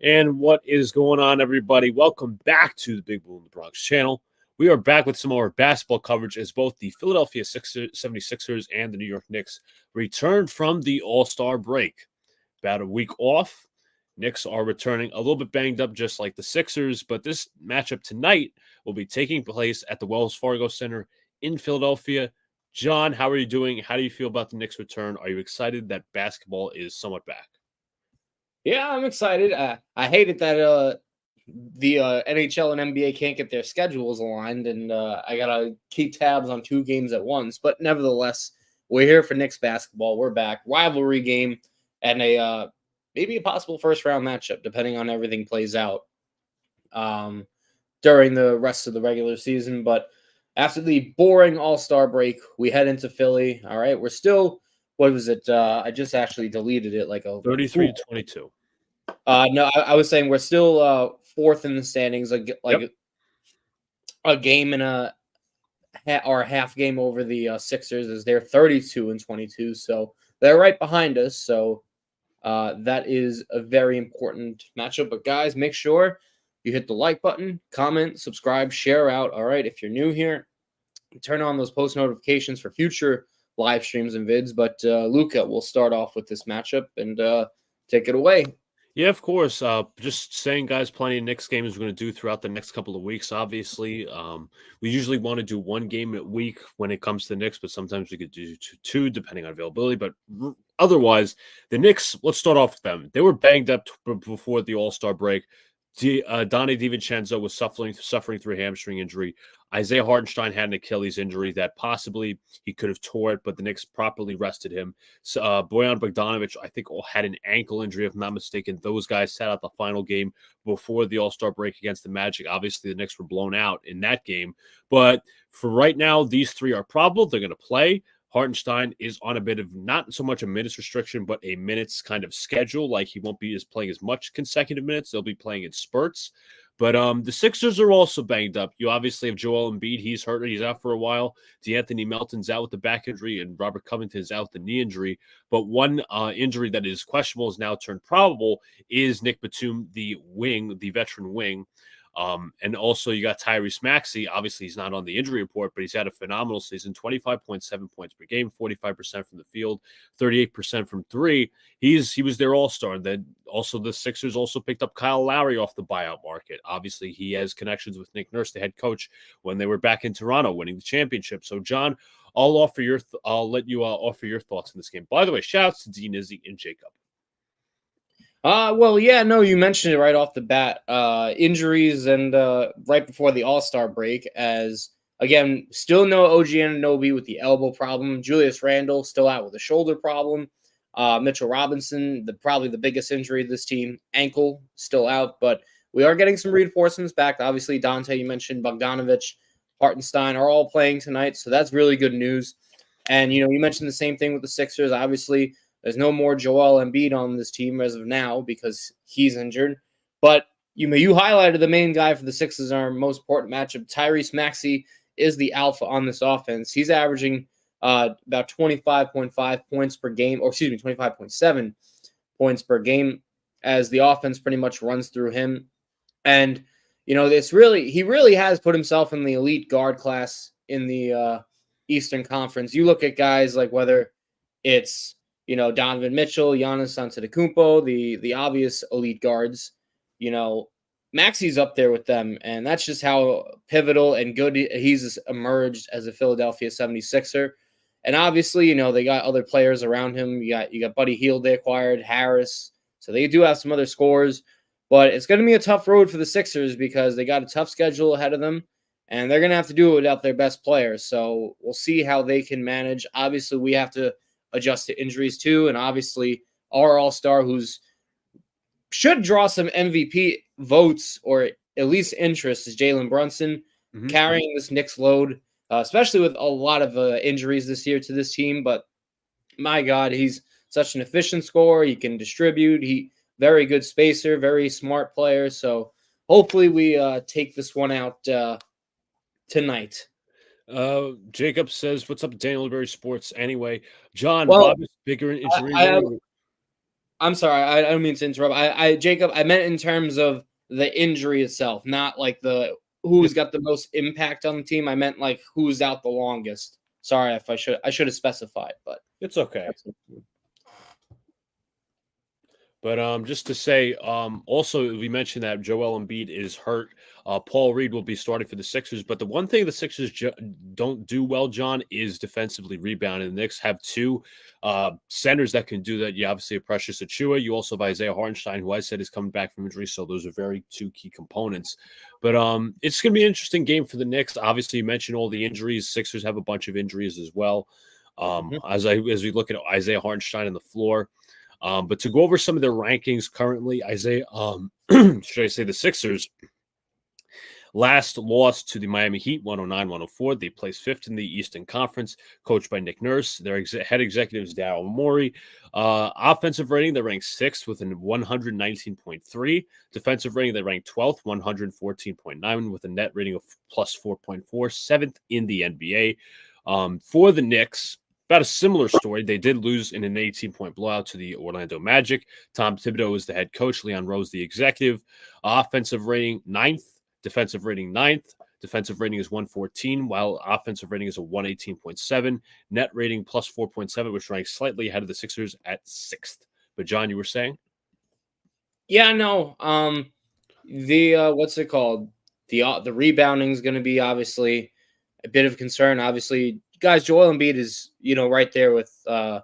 And what is going on, everybody? Welcome back to the Big Blue in the Bronx channel. We are back with some more basketball coverage as both the Philadelphia 76ers and the New York Knicks return from the All-Star break. About a week off. Knicks are returning a little bit banged up, just like the Sixers, but this matchup tonight will be taking place at the Wells Fargo Center in Philadelphia. John, how are you doing? How do you feel about the Knicks' return? Are you excited that basketball is somewhat back? Yeah, I'm excited. I hate it that the NHL and NBA can't get their schedules aligned, and I gotta keep tabs on two games at once. But nevertheless, we're here for Knicks basketball. We're back, rivalry game, and a maybe a possible first round matchup, depending on everything plays out during the rest of the regular season. But after the boring All-Star break, we head into Philly. All right, we're still. What was it? I just actually deleted it like a 33-22. No, I was saying we're still fourth in the standings, like a game and or a half game over the Sixers, as they're 32-22, so they're right behind us. So that is a very important matchup. But guys, make sure you hit the like button, comment, subscribe, share out. All right, if you're new here, turn on those post notifications for future live streams and vids. But Luca, we'll start off with this matchup and take it away. Yeah, of course. Just saying, guys, plenty of Knicks games we're going to do throughout the next couple of weeks, obviously. We usually want to do one game a week when it comes to the Knicks, but sometimes we could do two depending on availability. But otherwise, the Knicks, let's start off with them. They were banged up before the All-Star break. Donnie DiVincenzo was suffering through a hamstring injury. Isaiah Hartenstein had an Achilles injury that possibly he could have tore it, but the Knicks properly rested him. So, Bojan Bogdanovic, I think, had an ankle injury, if I'm not mistaken. Those guys sat out the final game before the All-Star break against the Magic. Obviously, the Knicks were blown out in that game. But for right now, these three are probable. They're going to play. Hartenstein is on a bit of not so much a minutes restriction, but a minutes kind of schedule. Like he won't be playing as much consecutive minutes. They'll be playing in spurts. But the Sixers are also banged up. You obviously have Joel Embiid. He's hurt. He's out for a while. DeAnthony Melton's out with the back injury, and Robert Covington's out with the knee injury. But one injury that is questionable is now turned probable is Nick Batum, the veteran wing. And also you got Tyrese Maxey. Obviously, he's not on the injury report, but he's had a phenomenal season, 25.7 points per game, 45% from the field, 38% from three. He was their all-star. And then also the Sixers also picked up Kyle Lowry off the buyout market. Obviously, he has connections with Nick Nurse, the head coach, when they were back in Toronto winning the championship. So, John, I'll let you offer your thoughts on this game. By the way, shout outs to Dean, Izzy, and Jacob. Well, yeah, no, you mentioned it right off the bat. Injuries and right before the All-Star break, as again, still no OG Anunoby with the elbow problem. Julius Randle still out with a shoulder problem. Mitchell Robinson, probably the biggest injury of this team, ankle still out, but we are getting some reinforcements back. Obviously, Dante, you mentioned Bogdanovic, Hartenstein are all playing tonight, so that's really good news. And you mentioned the same thing with the Sixers. Obviously, there's no more Joel Embiid on this team as of now because he's injured. But you highlighted the main guy for the Sixers in our most important matchup. Tyrese Maxey is the alpha on this offense. He's averaging about 25.5 points per game, or excuse me, 25.7 points per game, as the offense pretty much runs through him. And he really has put himself in the elite guard class in the Eastern Conference. You look at guys like whether it's Donovan Mitchell, Giannis Antetokounmpo, the obvious elite guards. Maxey's up there with them, and that's just how pivotal and good he's emerged as a Philadelphia 76er. And obviously, they got other players around him. You got Buddy Hield they acquired, Harris. So they do have some other scores, but it's going to be a tough road for the Sixers because they got a tough schedule ahead of them, and they're going to have to do it without their best players. So we'll see how they can manage. Obviously, we have to adjust to injuries too, and obviously our all-star who's should draw some MVP votes or at least interest is Jalen Brunson, carrying this Knicks load, especially with a lot of injuries this year to this team. But my God, he's such an efficient scorer. He can distribute. Very good spacer, very smart player. So hopefully we take this one out tonight. Jacob says, "What's up, Daniel Berry Sports?" Anyway, John, Bob is bigger in injury. I'm sorry, I don't mean to interrupt. Jacob, I meant in terms of the injury itself, not like the Yeah, who's got the most impact on the team. I meant like who's out the longest. Sorry if I should have specified, but it's okay. that's But just to say, also we mentioned that Joel Embiid is hurt. Paul Reed will be starting for the Sixers. But the one thing the Sixers don't do well, John, is defensively rebounding. The Knicks have two centers that can do that. You obviously have Precious Achua. You also have Isaiah Hartenstein, who I said is coming back from injury. So those are very two key components. But it's going to be an interesting game for the Knicks. Obviously, you mentioned all the injuries. Sixers have a bunch of injuries as well. Mhm. As we look at Isaiah Hartenstein on the floor. But to go over some of their rankings currently, Isaiah, should I say the Sixers last lost to the Miami Heat 109-104. They placed fifth in the Eastern Conference, coached by Nick Nurse. Their head executive is Daryl Morey. Offensive rating, they ranked sixth with a 119.3. Defensive rating, they ranked 12th, 114.9, with a net rating of plus 4.4, seventh in the NBA. For the Knicks, about a similar story. They did lose in an 18-point blowout to the Orlando Magic. Tom Thibodeau is the head coach. Leon Rose, the executive. Offensive rating, ninth. Defensive rating, ninth. Defensive rating is 114, while offensive rating is a 118.7. Net rating plus 4.7, which ranks slightly ahead of the Sixers at sixth. But, John, you were saying? Yeah, no. The what's it called? The rebounding is going to be obviously a bit of concern. Obviously, guys, Joel Embiid is right there with the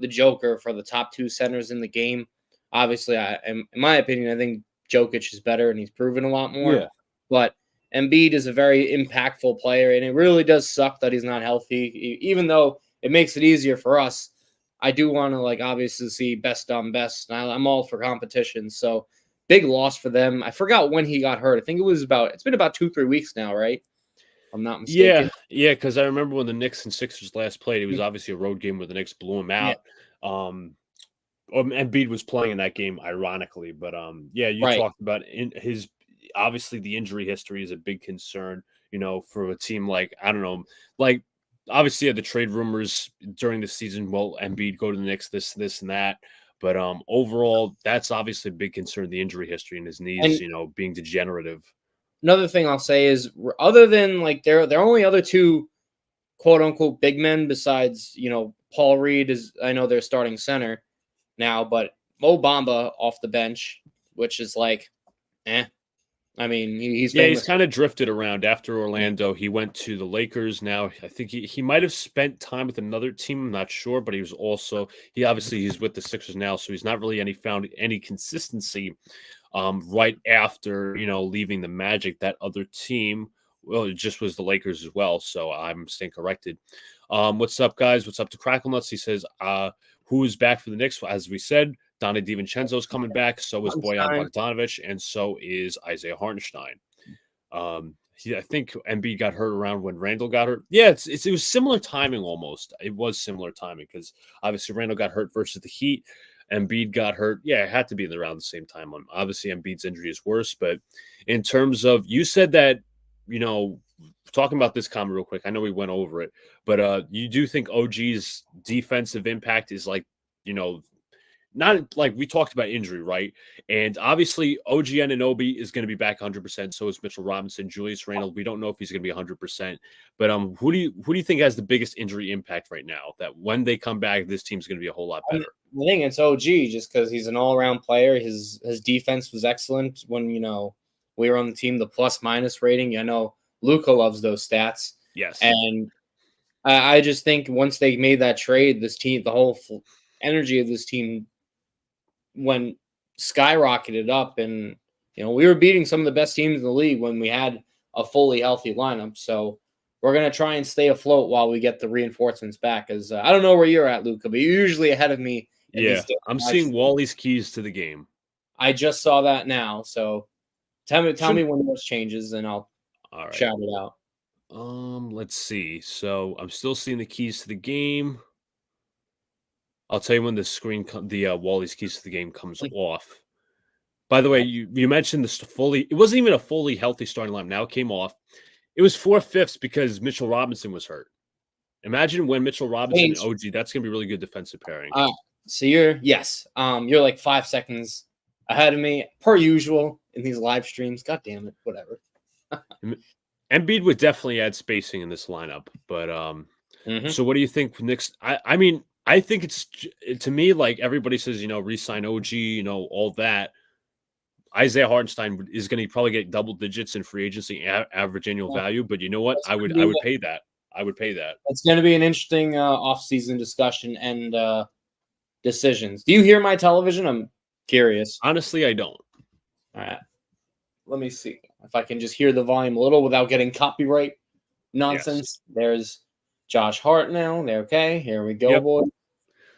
Joker for the top two centers in the game. Obviously, in my opinion, I think Jokic is better and he's proven a lot more. Yeah. But Embiid is a very impactful player, and it really does suck that he's not healthy. Even though it makes it easier for us, I do want to obviously see best on best. I'm all for competition, so big loss for them. I forgot when he got hurt. I think it's been about 2-3 weeks now, right? If I'm not Yeah, mistaken. yeah, because I remember when the Knicks and Sixers last played, it was Mm, obviously a road game where the Knicks blew him yeah, out. Embiid was playing in that game, ironically, but yeah, you right. talked about his obviously the injury history is a big concern. For a team like I don't know, like obviously the trade rumors during the season. Well, Embiid go to the Knicks, this, and that. But overall, that's obviously a big concern. The injury history and his knees, And being degenerative. another thing I'll say is, other than their only other two quote unquote big men besides Paul Reed is, I know they're starting center now, but Mo Bamba off the bench, which is eh. I mean, he's Yeah, he's famous. kind of drifted around after Orlando. He went to the Lakers. Now, I think he might have spent time with another team. I'm not sure, but he obviously he's with the Sixers now, so he's not really found any consistency. Right after leaving the Magic, that other team, well, it just was the Lakers as well. So I'm staying corrected. What's up, guys? What's up to Cracklenuts? He says, who is back for the Knicks? As we said, Donnie DiVincenzo's coming back. So is Bojan Einstein. Bogdanovic, and so is Isaiah Hartenstein. I think Embiid got hurt around when Randall got hurt. Yeah, it was similar timing almost. It was similar timing because obviously Randall got hurt versus the Heat. Embiid got hurt. Yeah, it had to be around the same time. Obviously, Embiid's injury is worse, but in terms of you said that, talking about this comment real quick. I know we went over it, but you do think OG's defensive impact is you know, not like we talked about injury, right? And obviously, OG Anunoby is going to be back 100%. So is Mitchell Robinson, Julius Randle. We don't know if he's going to be 100%. But who do you think has the biggest injury impact right now? That when they come back, this team's going to be a whole lot better. I think it's OG just because he's an all around player. His defense was excellent when we were on the team. The plus minus rating. I know Luca loves those stats, Yes. and I just think once they made that trade, this team, the whole energy of this team went skyrocketed up, and we were beating some of the best teams in the league when we had a fully healthy lineup. So we're gonna try and stay afloat while we get the reinforcements back. As I don't know where you're at, Luca, but you're usually ahead of me in Yeah. these daily I'm seeing matches. Wally's keys to the game. I just saw that now, so tell me Shouldn't when those changes, and I'll all right. shout it out. Let's see. So I'm still seeing the keys to the game. I'll tell you when the Wally's keys to the game comes Like, off. By the way, you mentioned this fully. It wasn't even a fully healthy starting lineup. Now it came off. It was 4/5 because Mitchell Robinson was hurt. Imagine when Mitchell Robinson and change. OG. That's going to be really good defensive pairing. So you're like 5 seconds ahead of me, per usual, in these live streams. God damn it, whatever. Embiid would definitely add spacing in this lineup, but Mm-hmm. so what do you think Knicks? I mean, I think to me like everybody says, re-sign OG, all that. Isaiah Hartenstein is going to probably get double digits in free agency average annual value, but you know what? That's I gonna would be pay that. I would pay that. it's going to be an interesting off-season discussion and decisions. Do you hear my television? I'm curious. Honestly, I don't. All right, let me see if I can just hear the volume a little without getting copyright nonsense. Yes. There's Josh Hart now. They're okay. Here we go, Yep. boy.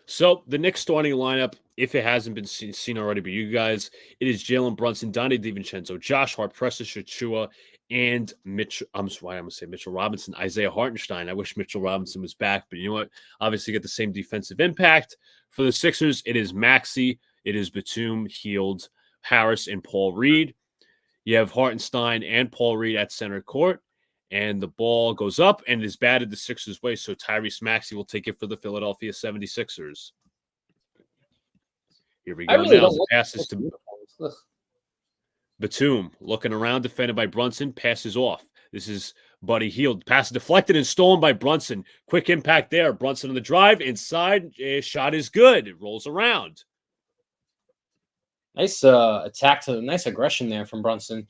So the Knicks starting lineup, if it hasn't been seen already by you guys, it is Jalen Brunson, Donnie DiVincenzo, Josh Hart, Precious Achiuwa, and Mitchell. I'm going to say Mitchell Robinson, Isaiah Hartenstein. I wish Mitchell Robinson was back, but you know what? Obviously, get the same defensive impact. For the Sixers, it is Maxey, it is Batum, Hield, Harris, and Paul Reed. You have Hartenstein and Paul Reed at center court, and the ball goes up and is batted the Sixers' way, so Tyrese Maxey will take it for the Philadelphia 76ers. Here we go now. The passes to Batum, looking around, defended by Brunson, passes off. This is Buddy Hield. Pass deflected and stolen by Brunson. Quick impact there. Brunson on the drive. Inside. Shot is good. It rolls around. Nice attack to nice aggression there from Brunson.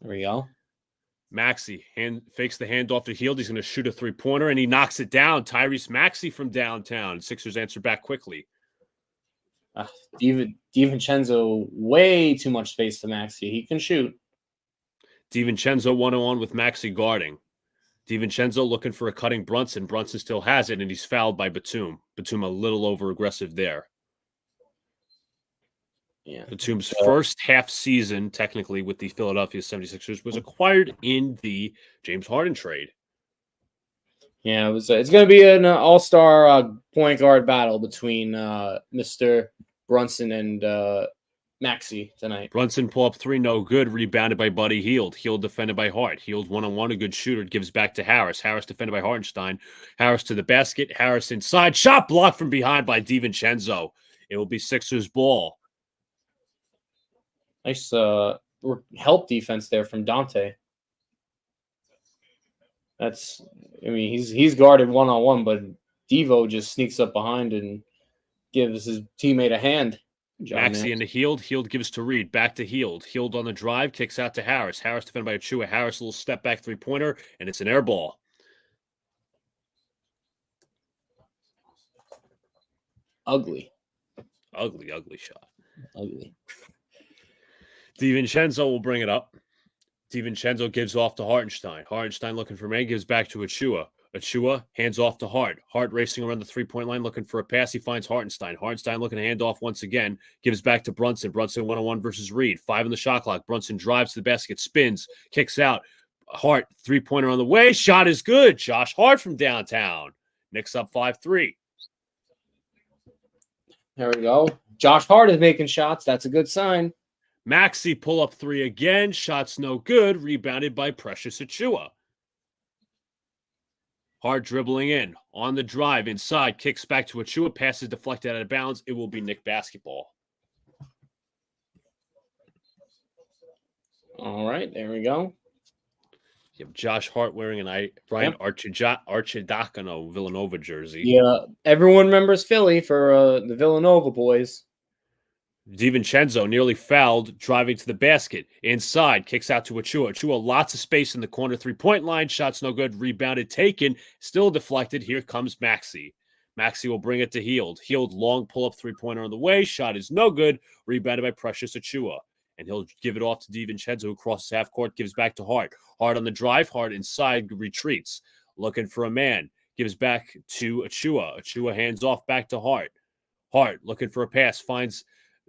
There we go. Maxey fakes the handoff to Hield. He's going to shoot a three-pointer, and he knocks it down. Tyrese Maxey from downtown. Sixers answer back quickly. DiVincenzo, way too much space to Maxey. He can shoot. DiVincenzo 1-on-1 with Maxey guarding. DiVincenzo looking for a cutting Brunson. Brunson still has it, and he's fouled by Batum. Batum a little over-aggressive there. Yeah. Batum's first half season, technically, with the Philadelphia 76ers was acquired in the James Harden trade. Yeah, it's going to be an all-star point guard battle between Mr. Brunson and Maxey tonight. Brunson pull up three, no good. Rebounded by Buddy Hield. Hield defended by Hart. Hield 1-on-1, a good shooter. Gives back to Harris. Harris defended by Hartenstein. Harris to the basket. Harris inside. Shot blocked from behind by DiVincenzo. It will be Sixers ball. Nice help defense there from Dante. He's guarded 1-on-1, but Devo just sneaks up behind and gives his teammate a hand. Maxey into Hield. Hield gives to Reed. Back to Hield. Hield on the drive. Kicks out to Harris. Harris defended by Achiuwa. Harris a little step back three-pointer, and it's an air ball. Ugly shot. Ugly. DiVincenzo will bring it up. DiVincenzo gives off to Hartenstein. Hartenstein looking for man, gives back to Achiuwa. Achiuwa hands off to Hart. Hart racing around the three-point line looking for a pass. He finds Hartenstein. Hartenstein looking to hand off once again. Gives back to Brunson. Brunson 1-on-1 versus Reed. 5 in the shot clock. Brunson drives to the basket, spins, kicks out. Hart, three-pointer on the way. Shot is good. Josh Hart from downtown. Knicks up 5-3. There we go. Josh Hart is making shots. That's a good sign. Maxey pull up three again. Shots no good. Rebounded by Precious Achiuwa. Hart dribbling in. On the drive. Inside. Kicks back to Achiuwa. Passes deflected out of bounds. It will be Knick basketball. All right. There we go. You have Josh Hart wearing an Brian Archidakano Villanova jersey. Yeah. Everyone remembers Philly for the Villanova boys. DiVincenzo nearly fouled, driving to the basket. Inside, kicks out to Achiuwa. Achiuwa, lots of space in the corner three-point line. Shots no good. Rebounded, taken. Still deflected. Here comes Maxey. Maxey will bring it to Hield. Hield, long pull-up three-pointer on the way. Shot is no good. Rebounded by Precious Achiuwa. And he'll give it off to DiVincenzo, who crosses half court, gives back to Hart. Hart on the drive. Hart inside, retreats. Looking for a man. Gives back to Achiuwa. Achiuwa hands off back to Hart. Hart looking for a pass. Finds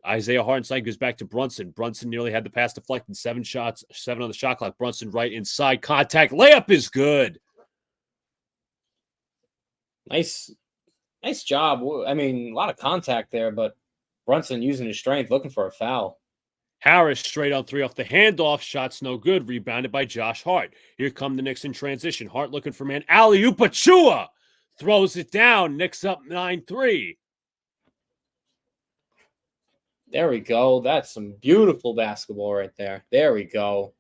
Isaiah Hartenstein, goes back to Brunson. Brunson nearly had the pass deflected. 7 on the shot clock. Brunson right inside. Contact. Layup is good. Nice job. I mean, a lot of contact there, but Brunson using his strength, looking for a foul. Harris straight on three off the handoff. Shots no good. Rebounded by Josh Hart. Here come the Knicks in transition. Hart looking for man. Alley-oop. Achiuwa throws it down. Knicks up 9-3. There we go. That's some beautiful basketball right there. There we go.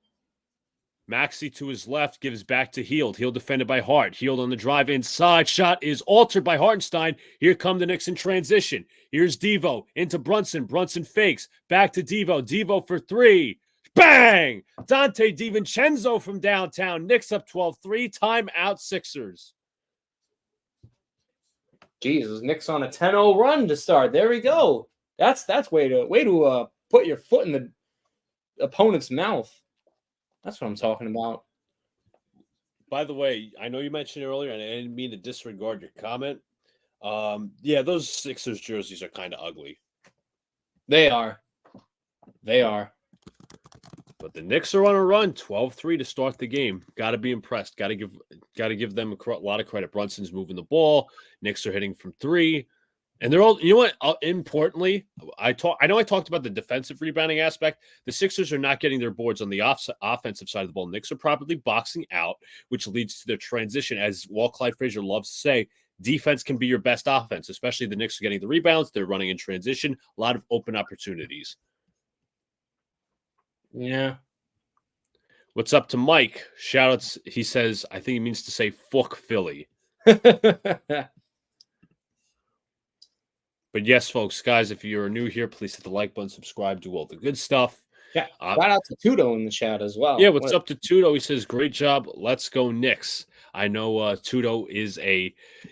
Maxey to his left gives back to Hield. Hield defended by Hart. Hield on the drive inside. Shot is altered by Hartenstein. Here come the Knicks in transition. Here's Devo into Brunson. Brunson fakes. Back to Devo. Devo for three. Bang! Dante DiVincenzo from downtown. Knicks up 12-3. Timeout Sixers. Jesus, Knicks on a 10-0 run to start. There we go. That's way to put your foot in the opponent's mouth. That's what I'm talking about. By the way, I know you mentioned earlier, and I didn't mean to disregard your comment. Yeah, those Sixers jerseys are kind of ugly. They are. But the Knicks are on a run, 12-3 to start the game. Got to be impressed. Got to give them a lot of credit. Brunson's moving the ball. Knicks are hitting from three. And they're all, you know what? Importantly, I know I talked about the defensive rebounding aspect. The Sixers are not getting their boards on the offensive side of the ball. Knicks are properly boxing out, which leads to their transition. As Walt Clyde Frazier loves to say, defense can be your best offense, especially the Knicks are getting the rebounds. They're running in transition. A lot of open opportunities. Yeah. What's up to Mike? Shoutouts. He says, I think he means to say fuck Philly. But yes, folks, guys, if you're new here, please hit the like button, subscribe, do all the good stuff. Yeah, shout out to Tudo in the chat as well. Yeah, what's up to Tudo? He says, great job. Let's go Knicks. I know Tudo is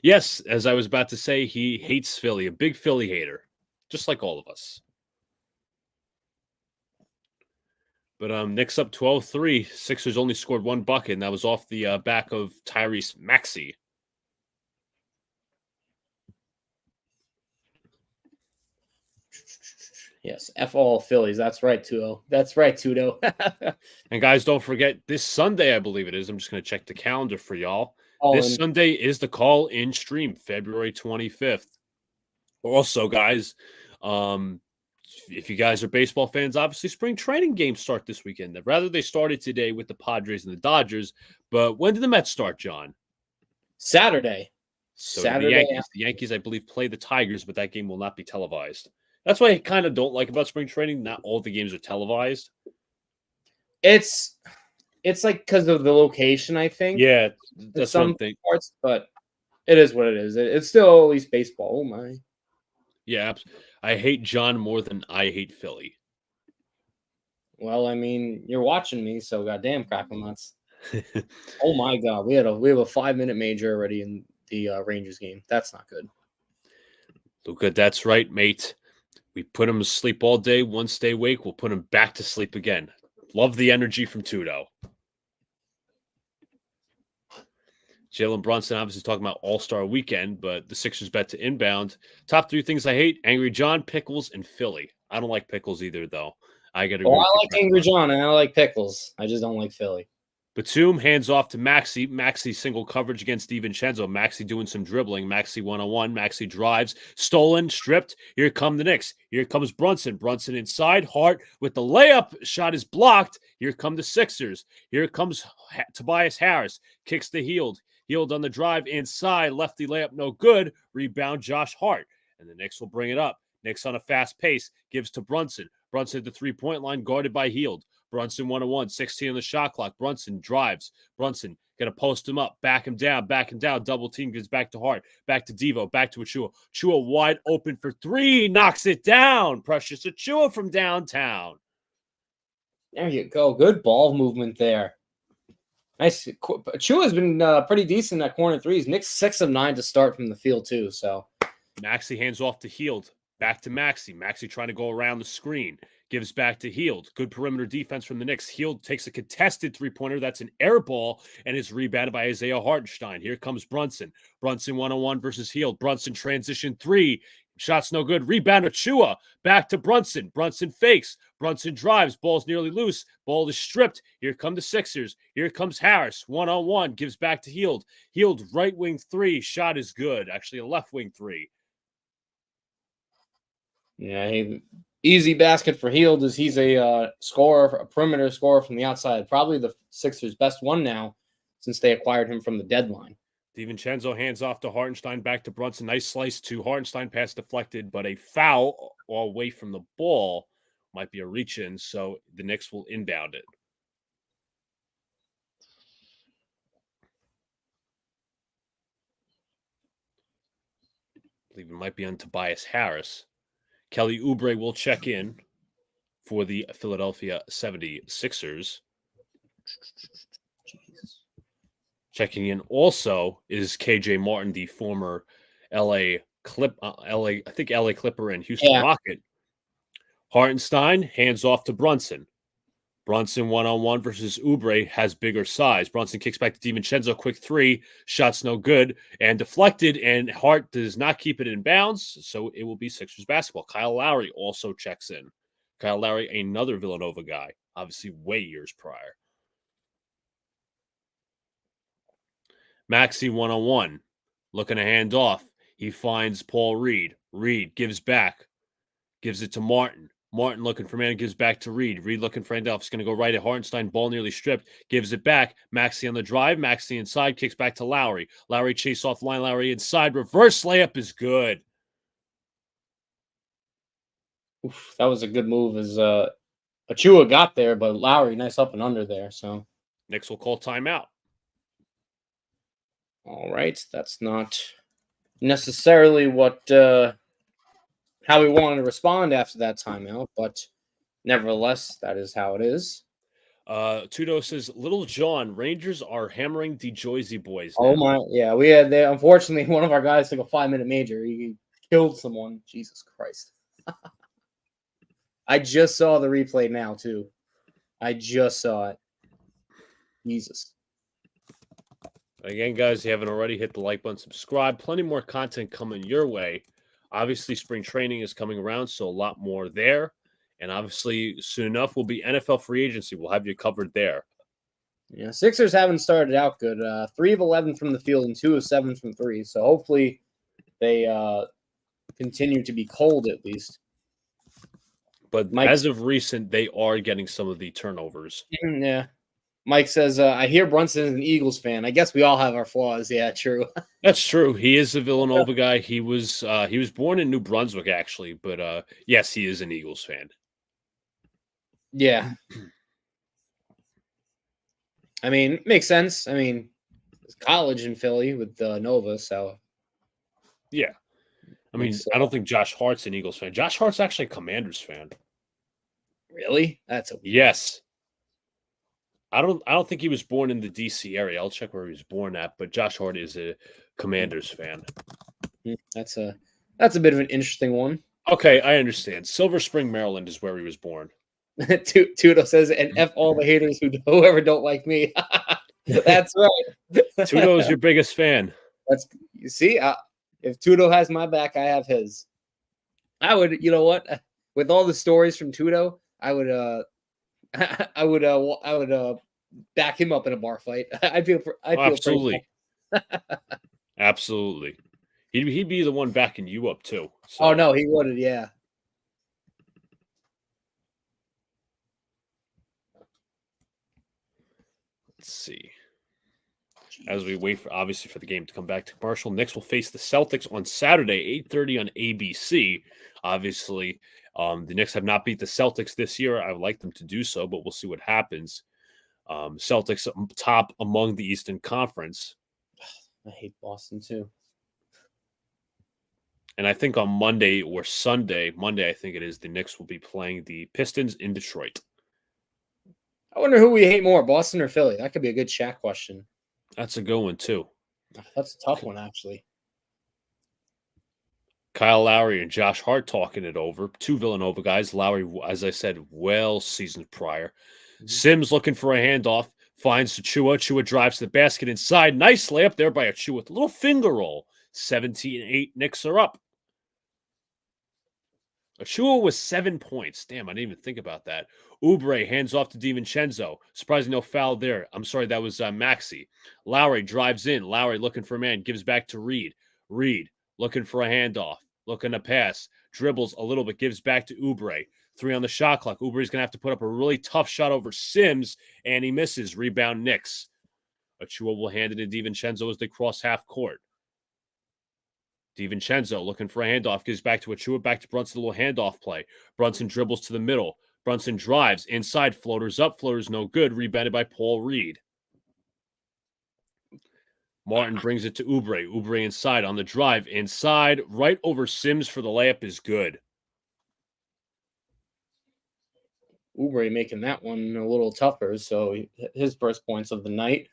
yes, as I was about to say, he hates Philly, a big Philly hater, just like all of us. But Knicks up 12-3. Sixers only scored one bucket, and that was off the back of Tyrese Maxey. Yes, F all Phillies. That's right, Tudo. That's right, Tudo. And guys, don't forget, this Sunday, I believe it is. I'm just going to check the calendar for y'all. This Sunday is the call-in stream, February 25th. Also, guys, if you guys are baseball fans, obviously spring training games start this weekend. Rather, they started today with the Padres and the Dodgers. But when did the Mets start, John? Saturday. So the Yankees, I believe, play the Tigers, but that game will not be televised. That's what I kind of don't like about spring training. Not all the games are televised. It's like because of the location, I think. Yeah, that's some thing. Parts, but it is what it is. It's still at least baseball. Oh my. Yeah, I hate John more than I hate Philly. Well, I mean, you're watching me, so goddamn crackle nuts. Oh my god, we have a 5-minute major already in the Rangers game. That's not good. Luca, that's right, mate. We put him to sleep all day. Once they wake, we'll put him back to sleep again. Love the energy from Tudo. Jalen Brunson obviously talking about All-Star Weekend, but the Sixers bet to inbound. Top three things I hate: Angry John, Pickles, and Philly. I don't like Pickles either, though. I got to. Oh, I like Angry John and I like Pickles. I just don't like Philly. Batum hands off to Maxey. Maxey single coverage against DiVincenzo. Maxey doing some dribbling. Maxey one-on-one. Maxey drives. Stolen. Stripped. Here come the Knicks. Here comes Brunson. Brunson inside. Hart with the layup. Shot is blocked. Here come the Sixers. Here comes Tobias Harris. Kicks the Hield. Hield on the drive inside. Lefty layup no good. Rebound Josh Hart. And the Knicks will bring it up. Knicks on a fast pace. Gives to Brunson. Brunson at the three-point line guarded by Hield. Brunson 1-on-1, 16 on the shot clock. Brunson drives. Brunson going to post him up, back him down. Double team gives back to Hart, back to Devo, back to Achua. Achua wide open for three, knocks it down. Precious Achua from downtown. There you go. Good ball movement there. Nice. Achua's been pretty decent at corner threes. Knicks 6 of 9 to start from the field too. So Maxey hands off to Hield. Back to Maxey. Maxey trying to go around the screen. Gives back to Hield. Good perimeter defense from the Knicks. Hield takes a contested three-pointer. That's an air ball and is rebounded by Isaiah Hartenstein. Here comes Brunson. Brunson 1-on-1 versus Hield. Brunson transition three. Shots no good. Rebound Achua. Back to Brunson. Brunson fakes. Brunson drives. Ball's nearly loose. Ball is stripped. Here come the Sixers. Here comes Harris. 1-on-1. Gives back to Hield. Hield right wing three. Shot is good. Actually a left wing three. Yeah, easy basket for Hield as he's a scorer, a perimeter scorer from the outside. Probably the Sixers' best one now since they acquired him from the deadline. DiVincenzo hands off to Hartenstein, back to Brunson. Nice slice to Hartenstein, pass deflected, but a foul away from the ball might be a reach in, so the Knicks will inbound it. I believe it might be on Tobias Harris. Kelly Oubre will check in for the Philadelphia 76ers. Checking in also is KJ Martin, the former LA Clipper and Houston Rocket. Hartenstein hands off to Brunson. Brunson one-on-one versus Oubre has bigger size. Brunson kicks back to DiVincenzo, quick three, shots no good, and deflected, and Hart does not keep it in bounds, so it will be Sixers basketball. Kyle Lowry also checks in. Kyle Lowry, another Villanova guy, obviously way years prior. Maxey one-on-one, looking to hand off. He finds Paul Reed. Reed gives back, gives it to Martin. Martin looking for man, gives back to Reed. Reed looking for handoff. He's going to go right at Hartenstein. Ball nearly stripped. Gives it back. Maxey on the drive. Maxey inside. Kicks back to Lowry. Lowry chase off line. Lowry inside. Reverse layup is good. Oof, that was a good move as Achua got there, but Lowry, nice up and under there. So Knicks will call timeout. All right. That's not necessarily what how we wanted to respond after that timeout, but nevertheless, that is how it is. Tudo says, Little John, Rangers are hammering the Joyzy boys now. Oh my, yeah, we had there. Unfortunately, one of our guys took a 5-minute major. He killed someone. Jesus Christ. I just saw the replay now, too. I just saw it. Jesus. Again, guys, if you haven't already, hit the like button, subscribe. Plenty more content coming your way. Obviously, spring training is coming around, so a lot more there. And obviously, soon enough, will be NFL free agency. We'll have you covered there. Yeah, Sixers haven't started out good. 3 of 11 from the field and 2 of 7 from 3. So hopefully they continue to be cold at least. But as of recent, they are getting some of the turnovers. Yeah. Mike says, I hear Brunson is an Eagles fan. I guess we all have our flaws. Yeah, true. That's true. He is a Villanova guy. He was born in New Brunswick, actually. But yes, he is an Eagles fan. Yeah. I mean, makes sense. I mean, it's college in Philly with Nova, so. Yeah. I mean, I don't think Josh Hart's an Eagles fan. Josh Hart's actually a Commanders fan. Really? That's a yes. I don't think he was born in the DC area. I'll check where he was born at, but Josh Hart is a Commanders fan. That's a bit of an interesting one. Okay, I understand. Silver Spring, Maryland is where he was born. Tudo says, and F all the haters whoever don't like me. That's right. Tudo is your biggest fan. You see, if Tudo has my back, I have his. I would, you know what? With all the stories from Tudo, I would back him up in a bar fight. I feel absolutely. Absolutely. He'd be the one backing you up too. So. Oh no, he would. Yeah. Let's see. As we wait for the game to come back to commercial, Knicks will face the Celtics on Saturday, 8:30 on ABC. Obviously, the Knicks have not beat the Celtics this year. I would like them to do so, but we'll see what happens. Celtics top among the Eastern Conference. I hate Boston too. And I think on Monday, I think it is, the Knicks will be playing the Pistons in Detroit. I wonder who we hate more, Boston or Philly? That could be a good chat question. That's a good one, too. That's a tough one, actually. Kyle Lowry and Josh Hart talking it over. 2 Villanova guys. Lowry, as I said, well seasoned prior. Mm-hmm. Sims looking for a handoff. Finds Achua. Achua drives to the basket inside. Nice layup there by Achua with a little finger roll. 17-8. Knicks are up. Achua was 7 points. Damn, I didn't even think about that. Oubre hands off to DiVincenzo. Surprising no foul there. I'm sorry, that was Maxey. Lowry drives in. Lowry looking for a man. Gives back to Reed. Reed looking for a handoff. Looking to pass. Dribbles a little bit. Gives back to Oubre. 3 on the shot clock. Oubre's going to have to put up a really tough shot over Sims, and he misses. Rebound Knicks. Achua will hand it to DiVincenzo as they cross half court. DiVincenzo looking for a handoff, gives back to Achua, back to Brunson, a little handoff play. Brunson dribbles to the middle. Brunson drives inside, floaters up, floaters no good, rebounded by Paul Reed. Martin brings it to Oubre. Oubre inside on the drive, inside, right over Sims for the layup is good. Oubre making that one a little tougher, so his first points of the night.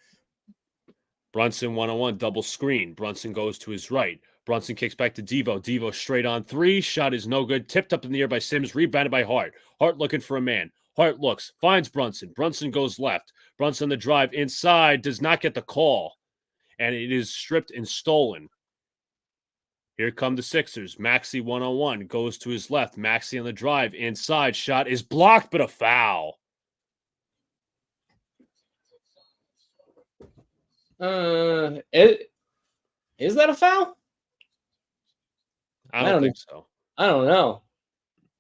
Brunson 1-on-1, double screen. Brunson goes to his right. Brunson kicks back to Devo. Devo straight on three. Shot is no good. Tipped up in the air by Sims. Rebounded by Hart. Hart looking for a man. Hart looks. Finds Brunson. Brunson goes left. Brunson on the drive inside. Does not get the call. And it is stripped and stolen. Here come the Sixers. Maxey 1-on-1. Goes to his left. Maxey on the drive. Inside. Shot is blocked, but a foul. Is that a foul? I don't think so. I don't know.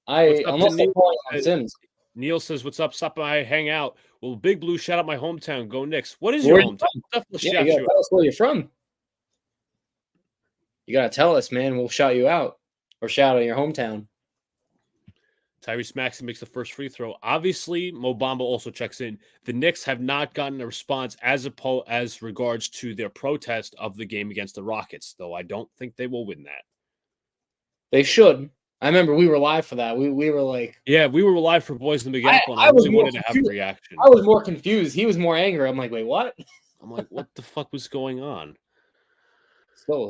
Unless they're calling on Sims. Neil says, "What's up? Stop by, hang out." Well, Big Blue, shout out my hometown. Go Knicks. What is your hometown? Yeah, you gotta tell us where you're from. You gotta tell us, man. We'll shout you out or shout out your hometown. Tyrese Maxey makes the first free throw. Obviously, Mo Bamba also checks in. The Knicks have not gotten a response as regards to their protest of the game against the Rockets, though I don't think they will win that. They should. I remember we were live for that. We were like, yeah, we were live for Boys in the McGann. I really wanted to have a reaction. I was more confused. He was more angry. I'm like, wait, what? I'm like, what the fuck was going on?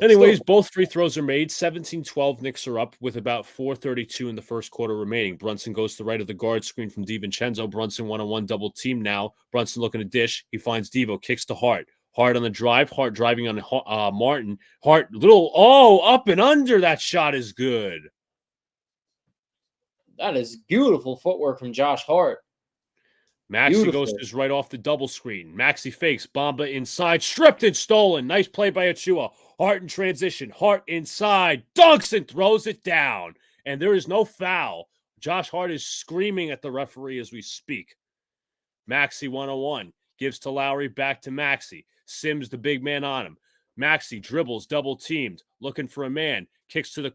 Anyways, both free throws are made. 17-12, Knicks are up with about 4:32 in the first quarter remaining. Brunson goes to the right of the guard screen from DiVincenzo. Brunson 1-on-1 double team now. Brunson looking to dish. He finds Devo, kicks to Hart. Hart on the drive. Hart driving on Martin. Hart, up and under. That shot is good. That is beautiful footwork from Josh Hart. Maxey goes to his right off the double screen. Maxey fakes. Bamba inside. Stripped and stolen. Nice play by Achua. Hart in transition. Hart inside. Dunks and throws it down. And there is no foul. Josh Hart is screaming at the referee as we speak. Maxey 1-on-1. Gives to Lowry. Back to Maxey. Sims the big man on him. Maxey dribbles. Double teamed. Looking for a man. Kicks to the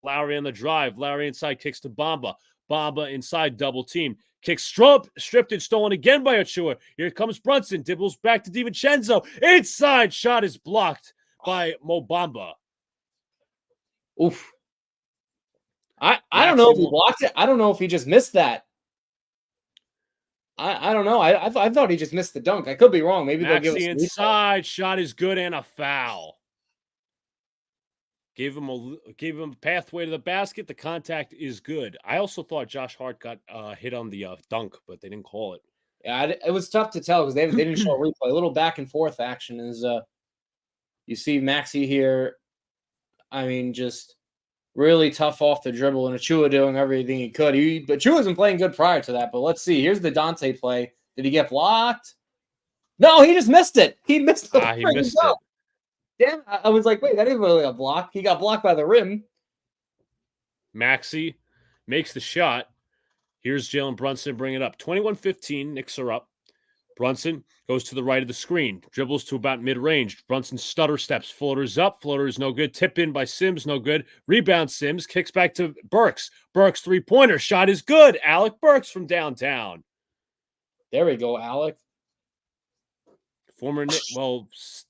Lowry on the drive. Lowry inside. Kicks to Bamba. Bamba inside. Double team. Kicks stripped and stolen again by Achua. Here comes Brunson. Dibbles back to DiVincenzo. Inside shot is blocked by Mo Bamba. Oof. I don't know if he blocked it. I don't know if he just missed that. I don't know. I thought he just missed the dunk. I could be wrong. Maybe they'll give us inside shot is good and a foul. Gave him a pathway to the basket. The contact is good. I also thought Josh Hart got hit on the dunk, but they didn't call it. Yeah, it was tough to tell because they didn't show a replay. A little back and forth action is you see Maxey here. I mean, just really tough off the dribble, and Achua doing everything he could. Achua wasn't playing good prior to that, but let's see. Here's the Dante play. Did he get blocked? No, he just missed it. He missed the he missed it. Damn, I was like, wait, that isn't really a block. He got blocked by the rim. Maxey makes the shot. Here's Jalen Brunson bring it up. 21-15, Knicks are up. Brunson goes to the right of the screen. Dribbles to about mid-range. Brunson stutter steps. Floaters up. Floater is no good. Tip in by Sims, no good. Rebound Sims. Kicks back to Burks. Burks three-pointer. Shot is good. Alec Burks from downtown. There we go, Alec.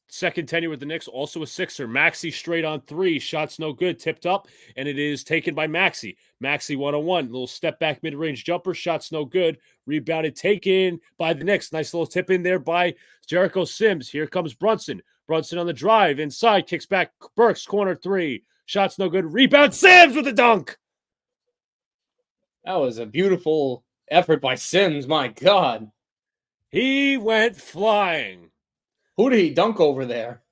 Second tenure with the Knicks, also a Sixer. Maxey straight on three. Shots no good. Tipped up, and it is taken by Maxey. Maxey 1-on-1. Little step back mid-range jumper. Shots no good. Rebounded, taken by the Knicks. Nice little tip in there by Jericho Sims. Here comes Brunson. Brunson on the drive. Inside. Kicks back. Burks, corner three. Shots no good. Rebound. Sims with a dunk. That was a beautiful effort by Sims. My God. He went flying. Who did he dunk over there?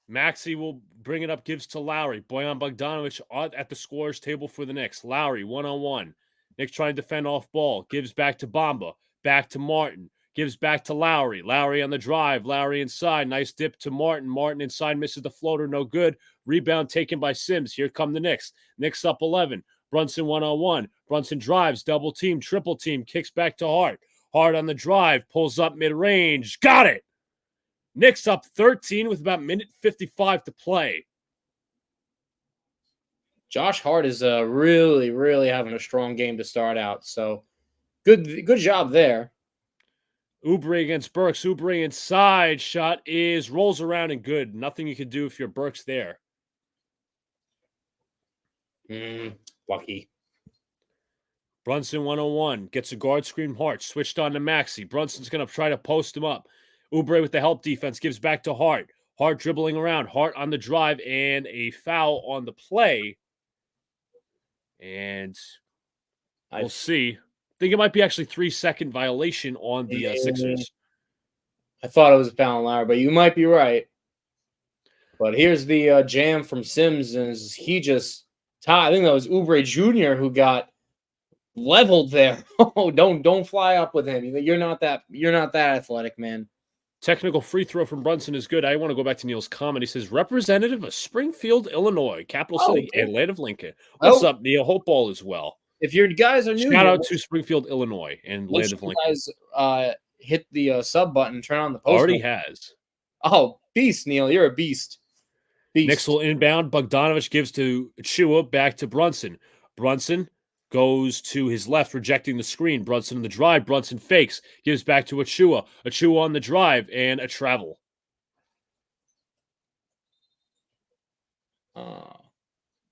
Maxey will bring it up, gives to Lowry. Bojan Bogdanovic at the scorer's table for the Knicks. Lowry, 1-on-1. Knicks trying to defend off ball. Gives back to Bamba. Back to Martin. Gives back to Lowry. Lowry on the drive. Lowry inside. Nice dip to Martin. Martin inside misses the floater. No good. Rebound taken by Sims. Here come the Knicks. Knicks up 11. Brunson 1-on-1. Brunson drives. Double team. Triple team. Kicks back to Hart. Hart on the drive, pulls up mid-range. Got it! Knicks up 13 with about minute 55 to play. Josh Hart is really, really having a strong game to start out. So good job there. Oubre against Burks. Oubre inside. Shot is rolls around and good. Nothing you can do if you're Burks there. Lucky. Brunson 101. Gets a guard screen. Hart switched on to Maxey. Brunson's going to try to post him up. Oubre with the help defense gives back to Hart. Hart dribbling around. Hart on the drive and a foul on the play. And we'll see. I think it might be actually 3-second violation on the Sixers. I thought it was a foul on Lowry, but you might be right. But here's the jam from Sims, and he just I think that was Oubre Jr. who got leveled there. Oh, don't fly up with him. You're not that athletic, man. Technical free throw from Brunson is good. I want to go back to Neil's comment. He says, representative of Springfield, Illinois, capital city, and land of Lincoln. What's up, Neil? Hope all is well. If your guys are new, shout out to Springfield, Illinois, and land of Lincoln. Guys, hit the sub button, turn on the post. Already has. Oh, beast, Neil. You're a beast. Knicks will inbound. Bogdanovich gives to Achua, back to Brunson. Brunson goes to his left, rejecting the screen. Brunson on the drive. Brunson fakes. Gives back to Achua. Achua on the drive, and a travel.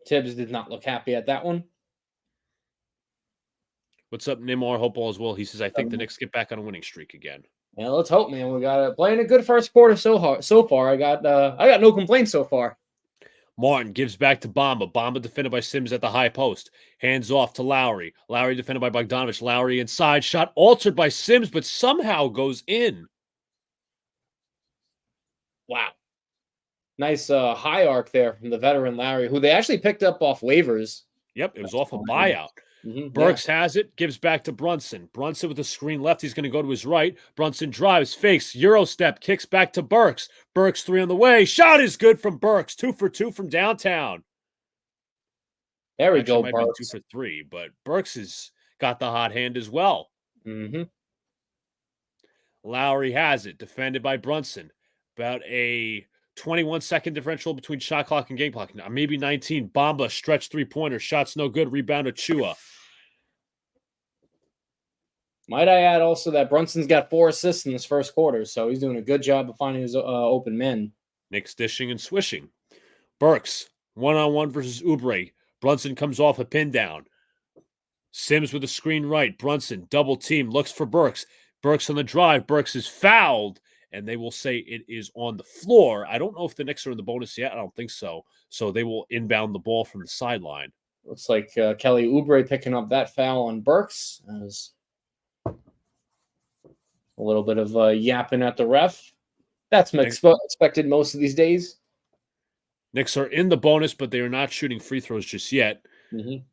Tibbs did not look happy at that one. What's up, Nimar? Hope all is well. He says, I think the Knicks get back on a winning streak again. Yeah, let's hope, man. We got playing a good first quarter so far. I got no complaints so far. Martin gives back to Bamba. Bamba defended by Sims at the high post. Hands off to Lowry. Lowry defended by Bogdanovich. Lowry inside. Shot altered by Sims, but somehow goes in. Wow. Nice high arc there from the veteran Lowry, who they actually picked up off waivers. Yep, it was off a buyout. Burks has it, gives back to Brunson. Brunson with the screen left. He's going to go to his right. Brunson drives, fakes, Euro step, kicks back to Burks. Burks 3 on the way. Shot is good from Burks. 2 for 2 from downtown. There we go, might Burks. Be 2 for 3, but Burks has got the hot hand as well. Lowry has it, defended by Brunson. About a 21-second differential between shot clock and game clock. Now, maybe 19. Bamba, stretch three-pointer. Shots no good. Rebound Achua. Might I add also that Brunson's got 4 assists in this first quarter, so he's doing a good job of finding his open men. Knicks dishing and swishing. Burks, one-on-one versus Oubre. Brunson comes off a pin down. Sims with a screen right. Brunson, double team, looks for Burks. Burks on the drive. Burks is fouled, and they will say it is on the floor. I don't know if the Knicks are in the bonus yet. I don't think so. So they will inbound the ball from the sideline. Looks like Kelly Oubre picking up that foul on Burks. As a little bit of yapping at the ref. That's expected most of these days. Knicks are in the bonus, but they are not shooting free throws just yet.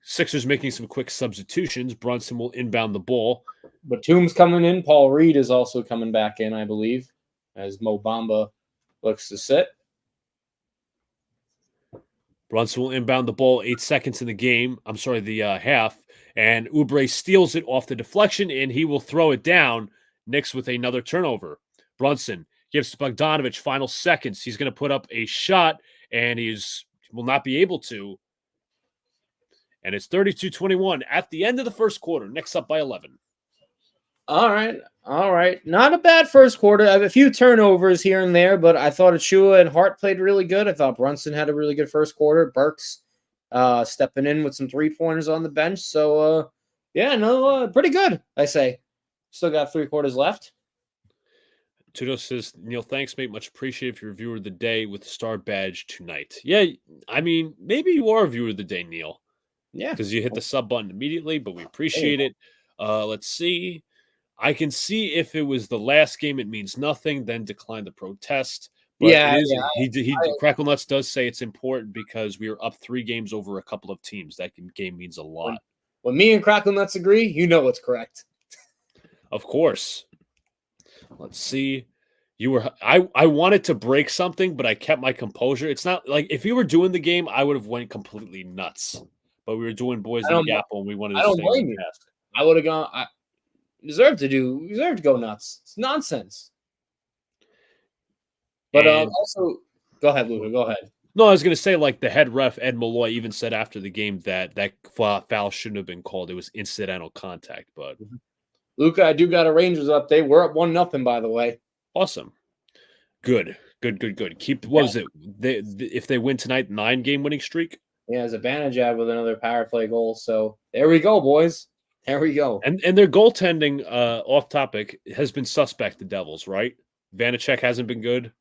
Sixers making some quick substitutions. Brunson will inbound the ball. Batum's coming in. Paul Reed is also coming back in, I believe, as Mo Bamba looks to sit. Brunson will inbound the ball. 8 seconds in the game. I'm sorry, the half. And Oubre steals it off the deflection, and he will throw it down. Knicks with another turnover. Brunson gives to Bogdanovich. Final seconds. He's going to put up a shot, and he will not be able to. And it's 32-21 at the end of the first quarter. Knicks up by 11. All right. Not a bad first quarter. I have a few turnovers here and there, but I thought Achua and Hart played really good. I thought Brunson had a really good first quarter. Burks stepping in with some three-pointers on the bench. So, pretty good, I say. Still got 3 quarters left. Tudo says, Neil, thanks, mate. Much appreciated for your viewer of the day with the star badge tonight. Yeah, I mean, maybe you are a viewer of the day, Neil. Yeah. Because you hit the sub button immediately, but we appreciate it. Let's see. I can see if it was the last game, it means nothing, then decline the protest. But Crackle Nuts does say it's important because we are up 3 games over a couple of teams. That game means a lot. When me and Crackle Nuts agree, you know what's correct. Of course. Let's see. I wanted to break something, but I kept my composure. It's not like if you were doing the game, I would have went completely nuts. But we were doing Boys in the Apple, and we wanted to stay on the task. I would have gone. I deserve to go nuts. It's nonsense. But And also, go ahead, Luca. Go ahead. no, I was going to say, like, the head ref, Ed Malloy, even said after the game that foul shouldn't have been called. It was incidental contact, but Luca, I do got a Rangers update. We're up 1-0, by the way. awesome. Good. Keep, what was it? If they win tonight, 9-game winning streak? Yeah, Zibanejad with another power play goal. So there we go, boys. There we go. And their goaltending, off topic, has been suspect, the Devils, right? Vanacek hasn't been good.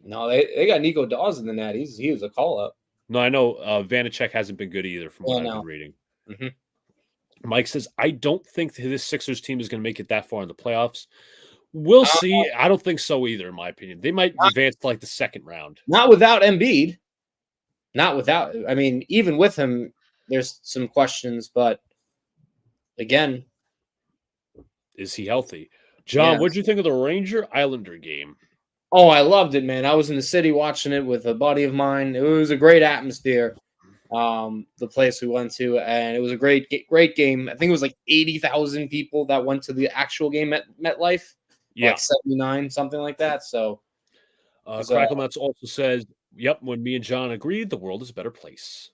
No, they got Nico Dawes in the net. He was a call up. No, I know Vanacek hasn't been good either from what I've been reading. Mm-hmm. Mike says, I don't think this Sixers team is going to make it that far in the playoffs. We'll see. I don't think so either, in my opinion. They might advance to like the second round. Not without Embiid. Not without. I mean, even with him, there's some questions. But again, is he healthy? John, yes. What did you think of the Ranger Islander game? Oh, I loved it, man. I was in the city watching it with a buddy of mine. It was a great atmosphere. The place we went to, and it was a great game. I think it was like 80,000 people that went to the actual game at MetLife. Yeah, like 79, something like that. So, Cracklenuts also says, "Yep, when me and John agreed, the world is a better place."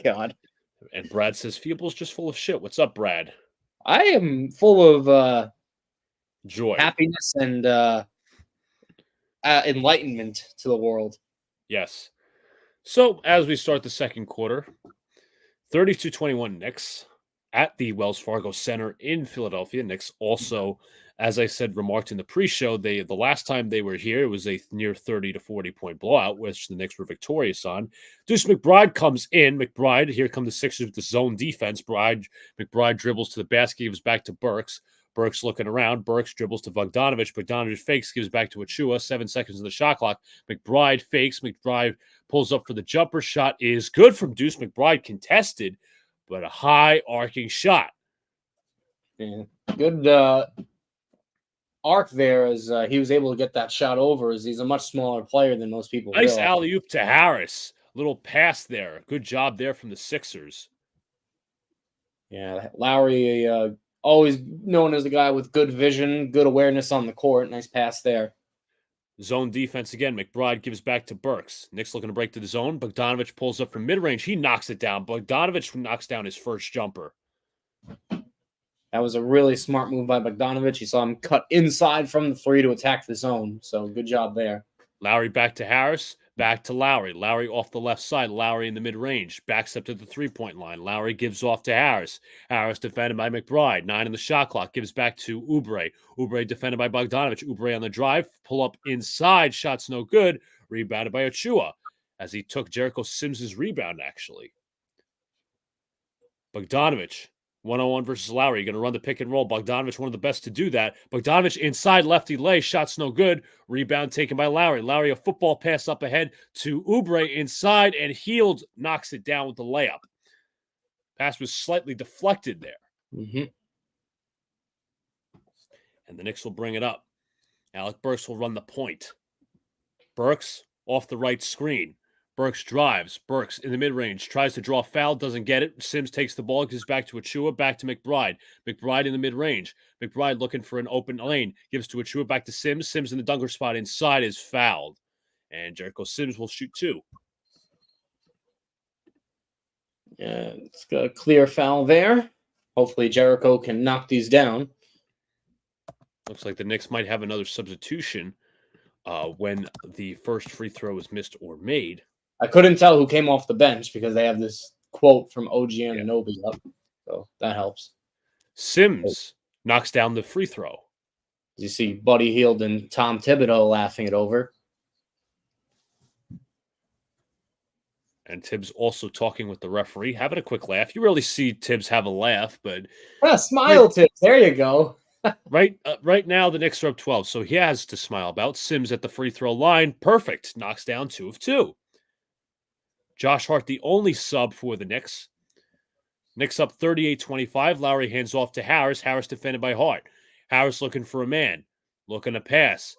God. And Brad says, "Feeble's just full of shit." What's up, Brad? I am full of joy, happiness, and enlightenment to the world. Yes. So as we start the second quarter, 32-21 Knicks at the Wells Fargo Center in Philadelphia. Knicks also, as I said, remarked in the pre-show, the last time they were here, it was a near 30 to 40 point blowout, which the Knicks were victorious on. Deuce McBride comes in. McBride, here come the Sixers with the zone defense. McBride dribbles to the basket, gives back to Burks. Burks looking around. Burks dribbles to Bogdanovich. Bogdanovich fakes, gives back to Achua. 7 seconds in the shot clock. McBride fakes. McBride pulls up for the jumper shot. Is good from Deuce McBride, contested, but a high arcing shot. Yeah. Good arc there as he was able to get that shot over, as he's a much smaller player than most people Nice realize. alley-oop to Harris. Little pass there. Good job there from the Sixers. Yeah, Lowry, always known as the guy with good vision, good awareness on the court. Nice pass there. Zone defense again. McBride gives back to Burks. Knicks looking to break to the zone. Bogdanovich pulls up from mid-range. He knocks it down. Bogdanovich knocks down his first jumper. That was a really smart move by Bogdanovich. You saw him cut inside from the three to attack the zone. So good job there. Lowry back to Harris. Back to Lowry. Lowry off the left side. Lowry in the mid-range. Backs up to the three-point line. Lowry gives off to Harris. Harris defended by McBride. 9 in the shot clock. Gives back to Oubre. Oubre defended by Bogdanovich. Oubre on the drive. Pull up inside. Shots no good. Rebounded by Achua as he took Jericho Sims' rebound, actually. Bogdanovich. 1-on-1 versus Lowry. Going to run the pick and roll. Bogdanovich, one of the best to do that. Bogdanovich inside, lefty lay. Shots no good. Rebound taken by Lowry. Lowry, a football pass up ahead to Oubre inside, and Hield knocks it down with the layup. Pass was slightly deflected there. Mm-hmm. And the Knicks will bring it up. Alec Burks will run the point. Burks off the right screen. Burks drives. Burks in the mid-range. Tries to draw a foul. Doesn't get it. Sims takes the ball. Gives back to Achua. Back to McBride. McBride in the mid-range. McBride looking for an open lane. Gives to Achua. Back to Sims. Sims in the dunker spot inside is fouled. And Jericho Sims will shoot 2. Yeah, it's got a clear foul there. Hopefully Jericho can knock these down. Looks like the Knicks might have another substitution when the first free throw is missed or made. I couldn't tell who came off the bench because they have this quote from OG Anunoby up. So that helps. Sims knocks down the free throw. You see Buddy Hield and Tom Thibodeau laughing it over. And Tibbs also talking with the referee, having a quick laugh. You really see Tibbs have a laugh, but smile, Tibbs. There you go. right now the Knicks are up 12, so he has to smile about. Sims at the free throw line, perfect. Knocks down 2 of 2. Josh Hart, the only sub for the Knicks. Knicks up 38-25. Lowry hands off to Harris. Harris defended by Hart. Harris looking for a man. Looking to pass.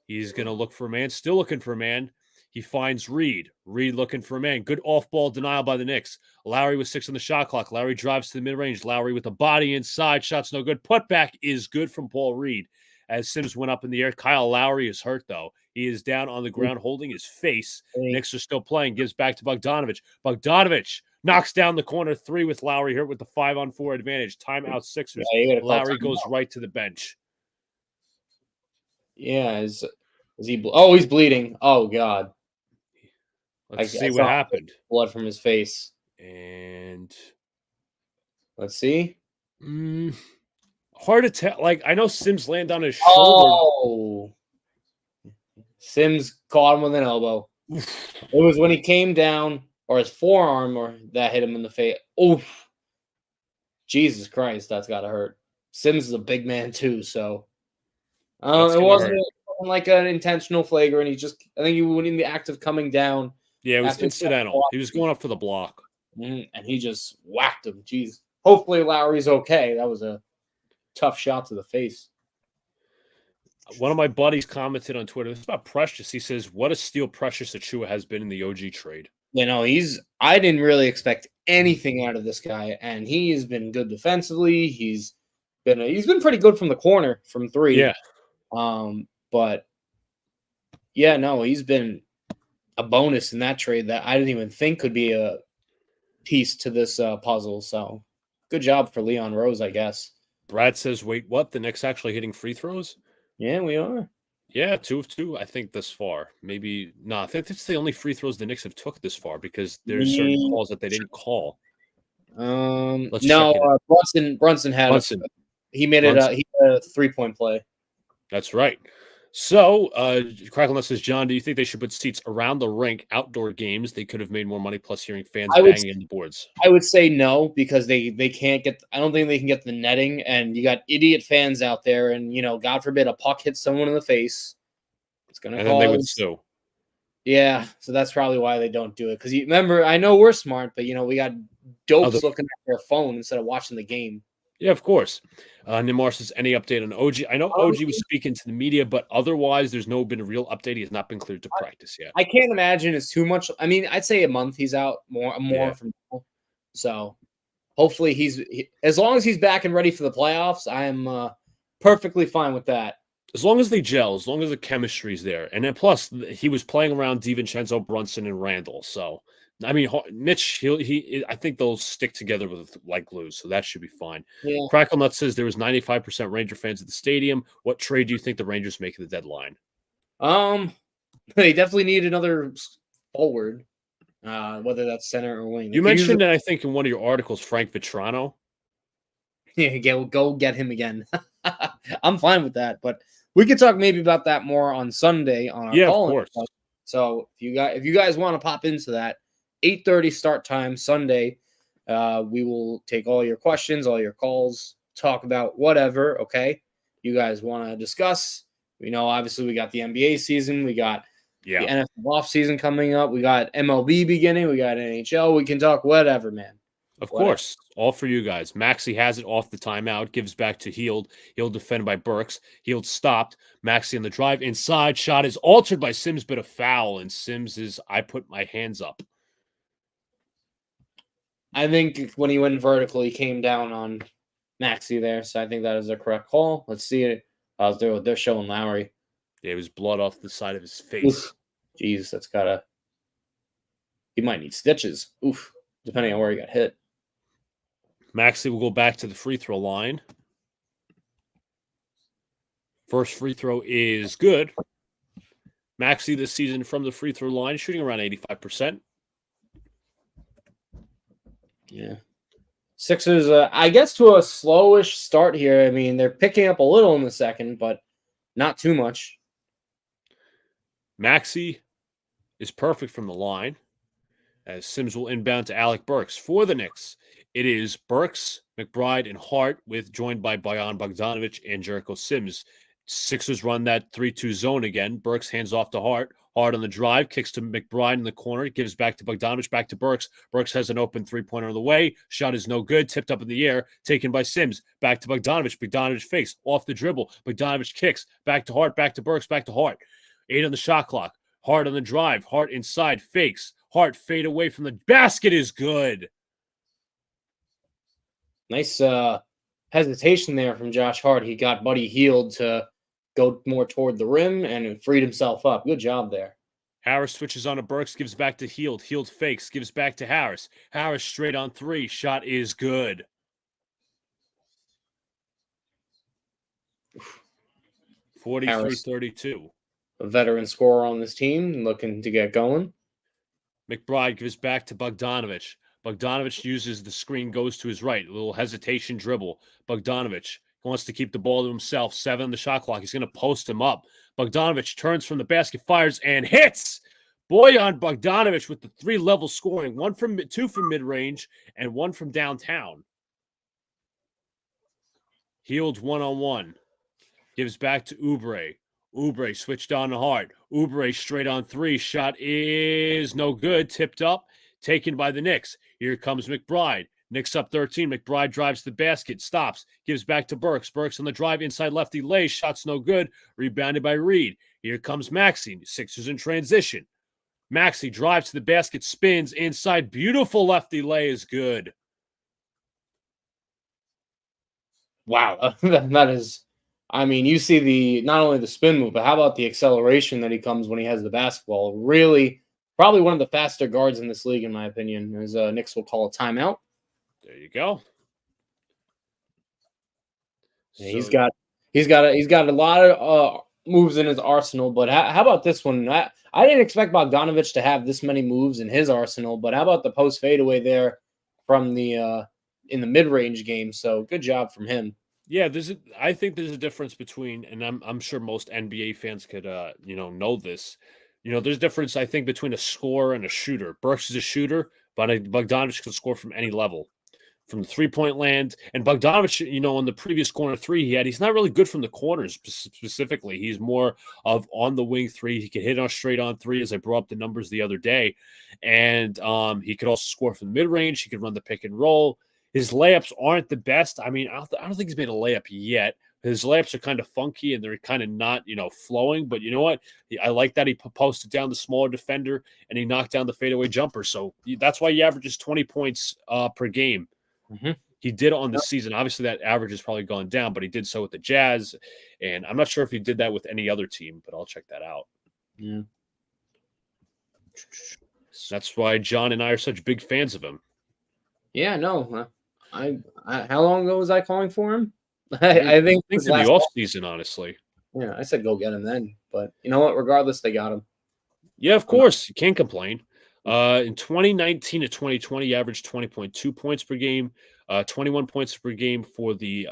He's going to look for a man. Still looking for a man. He finds Reed. Reed looking for a man. Good off-ball denial by the Knicks. Lowry with 6 on the shot clock. Lowry drives to the mid-range. Lowry with a body inside. Shots no good. Putback is good from Paul Reed as Sims went up in the air. Kyle Lowry is hurt, though. He is down on the ground holding his face. Knicks are still playing. Gives back to Bogdanovich. Bogdanovich knocks down the corner three with Lowry hurt with the 5-on-4 advantage. Timeout Sixers. Lowry goes right to the bench. Yeah, is he? Oh, he's bleeding. Oh God. Let's see what happened. Blood from his face. And let's see. Hard to tell. Like, I know Sims landed on his shoulder. Oh. Sims caught him with an elbow. It was when he came down, or his forearm, or that hit him in the face. Oof. Jesus Christ, that's got to hurt. Sims is a big man too, so it wasn't like an intentional flagrant. I think he went in the act of coming down. Yeah, it was incidental. He was going up for the block. And he just whacked him. Jeez. Hopefully Lowry's okay. That was a tough shot to the face. One of my buddies commented on Twitter, it's about Precious. He says, what a steal Precious Achiuwa has been in the OG trade. I didn't really expect anything out of this guy, and he has been good defensively. He's been pretty good from the corner from three. Yeah. But yeah, no, he's been a bonus in that trade that I didn't even think could be a piece to this puzzle. So good job for Leon Rose, I guess. Brad says, wait, what? The Knicks actually hitting free throws? Yeah, we are. Yeah, 2 of 2, I think, this far. Maybe no, I think it's the only free throws the Knicks have took this far because there's certain calls that they didn't call. Brunson had he made it a 3-point play. That's right. So, Cracklenut says, John, do you think they should put seats around the rink, outdoor games? They could have made more money plus hearing fans banging in the boards. I would say no, because they can't get – I don't think they can get the netting, and you got idiot fans out there, and, God forbid a puck hits someone in the face. It's going to cause – And then they would sue. Yeah, so that's probably why they don't do it. Because remember, I know we're smart, but, we got dopes looking at their phone instead of watching the game. Yeah, of course. Nimar says, any update on OG? I know OG was speaking to the media, but otherwise there's been a real update. He has not been cleared to practice yet. I can't imagine it's too much. I mean, I'd say a month he's out more from now. So hopefully as long as he's back and ready for the playoffs, I am perfectly fine with that. As long as they gel, as long as the chemistry's there. And then plus, he was playing around DiVincenzo, Brunson, and Randall. So, I mean, Mitch, I think they'll stick together with like glue, so that should be fine. Yeah. Cracklenut says there was 95% Ranger fans at the stadium. What trade do you think the Rangers make at the deadline? They definitely need another forward, whether that's center or wing. You mentioned that, I think, in one of your articles, Frank Vetrano. Yeah, go get him again. I'm fine with that, but we could talk maybe about that more on Sunday on our call. Of course. So if you guys want to pop into that, 8:30 start time Sunday. We will take all your questions, all your calls, talk about whatever, okay? You guys want to discuss. Obviously, we got the NBA season. We got the NFL offseason coming up. We got MLB beginning. We got NHL. We can talk whatever, man. Of course. All for you guys. Maxey has it off the timeout. Gives back to Hield. Hield defended by Burks. Hield stopped. Maxey on the drive. Inside. Shot is altered by Sims, but a foul. And Sims is, I put my hands up. I think when he went vertical, he came down on Maxey there. So I think that is a correct call. Let's see it. They're showing Lowry. Yeah, it was blood off the side of his face. Jeez, that's gotta. He might need stitches. Oof, depending on where he got hit. Maxey will go back to the free throw line. First free throw is good. Maxey this season from the free throw line, shooting around 85%. Yeah. Sixers, I guess, to a slowish start here. I mean, they're picking up a little in the second, but not too much. Maxey is perfect from the line, as Sims will inbound to Alec Burks. For the Knicks, it is Burks, McBride, and Hart, joined by Bojan Bogdanovic and Jericho Sims. Sixers run that 3-2 zone again. Burks hands off to Hart. Hart on the drive, kicks to McBride in the corner, gives back to Bogdanovic, back to Burks. Burks has an open three-pointer on the way. Shot is no good, tipped up in the air, taken by Sims. Back to Bogdanovic. Bogdanovic fakes, off the dribble. Bogdanovic kicks, back to Hart, back to Burks, back to Hart. 8 on the shot clock. Hart on the drive. Hart inside, fakes. Hart fade away from the basket is good. Nice hesitation there from Josh Hart. He got Buddy Hield to go more toward the rim and freed himself up. Good job there. Harris switches on to Burks, gives back to Hield. Hield fakes, gives back to Harris. Harris straight on three. Shot is good. 43-32. A veteran scorer on this team, looking to get going. McBride gives back to Bogdanovich. Bogdanovich uses the screen, goes to his right. A little hesitation dribble. Bogdanovich wants to keep the ball to himself. 7 on the shot clock. He's going to post him up. Bogdanovich turns from the basket, fires, and hits. Bojan Bogdanovich with the 3-level scoring. 2 from mid-range and 1 from downtown. Hield 1-on-1. Gives back to Oubre. Oubre switched on to Hart. Oubre straight on 3. Shot is no good. Tipped up. Taken by the Knicks. Here comes McBride. Knicks up 13. McBride drives the basket. Stops. Gives back to Burks. Burks on the drive. Inside lefty lays. Shot's no good. Rebounded by Reed. Here comes Maxey. Sixers in transition. Maxey drives to the basket. Spins inside. Beautiful lefty lay is good. Wow. That is... I mean, you see not only the spin move, but how about the acceleration that he comes when he has the basketball? Really, probably one of the faster guards in this league, in my opinion. As Knicks will call a timeout. There you go. Yeah, he's got a lot of moves in his arsenal. But how about this one? I didn't expect Bogdanovich to have this many moves in his arsenal. But how about the post fadeaway there from the in the mid range game? So good job from him. Yeah, I think there's a difference between, and I'm sure most NBA fans could know this. There's a difference, I think, between a scorer and a shooter. Burks is a shooter, but Bogdanovich can score from any level, from the 3-point land. And Bogdanovich, on the previous corner 3 he's not really good from the corners specifically. He's more of on the wing 3. He can hit on straight on 3, as I brought up the numbers the other day, and he could also score from mid range. He could run the pick and roll. His layups aren't the best. I mean, I don't think he's made a layup yet. His layups are kind of funky and they're kind of not, flowing. But you know what? I like that he posted down the smaller defender and he knocked down the fadeaway jumper. So that's why he averages 20 points per game. Mm-hmm. He did on the season. Obviously, that average has probably gone down, but he did so with the Jazz. And I'm not sure if he did that with any other team, but I'll check that out. Yeah. That's why John and I are such big fans of him. Yeah, no. I how long ago was I calling for him? I think in the off season, honestly. Yeah, I said go get him then. But you know what? Regardless, they got him. Yeah, of course. You can't complain. In 2019 to 2020, he averaged 20.2 points per game, 21 points per game for the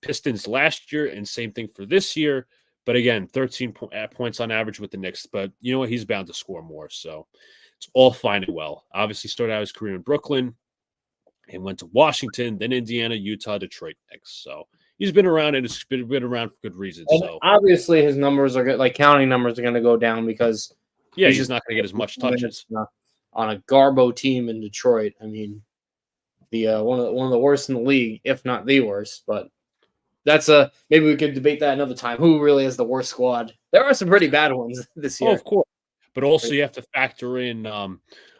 Pistons last year, and same thing for this year. But again, 13 points on average with the Knicks. But you know what? He's bound to score more. So it's all fine and well. Obviously, started out his career in Brooklyn and went to Washington, then Indiana, Utah, Detroit, Knicks. So he's been around, and it's been around for good reasons. And so obviously, his numbers are good. Like counting numbers are going to go down because he's just not going to get as much touches on a Garbo team in Detroit. I mean, the one of the worst in the league, if not the worst. But that's maybe we could debate that another time. Who really is the worst squad? There are some pretty bad ones this year. Oh, of course. But also you have to factor in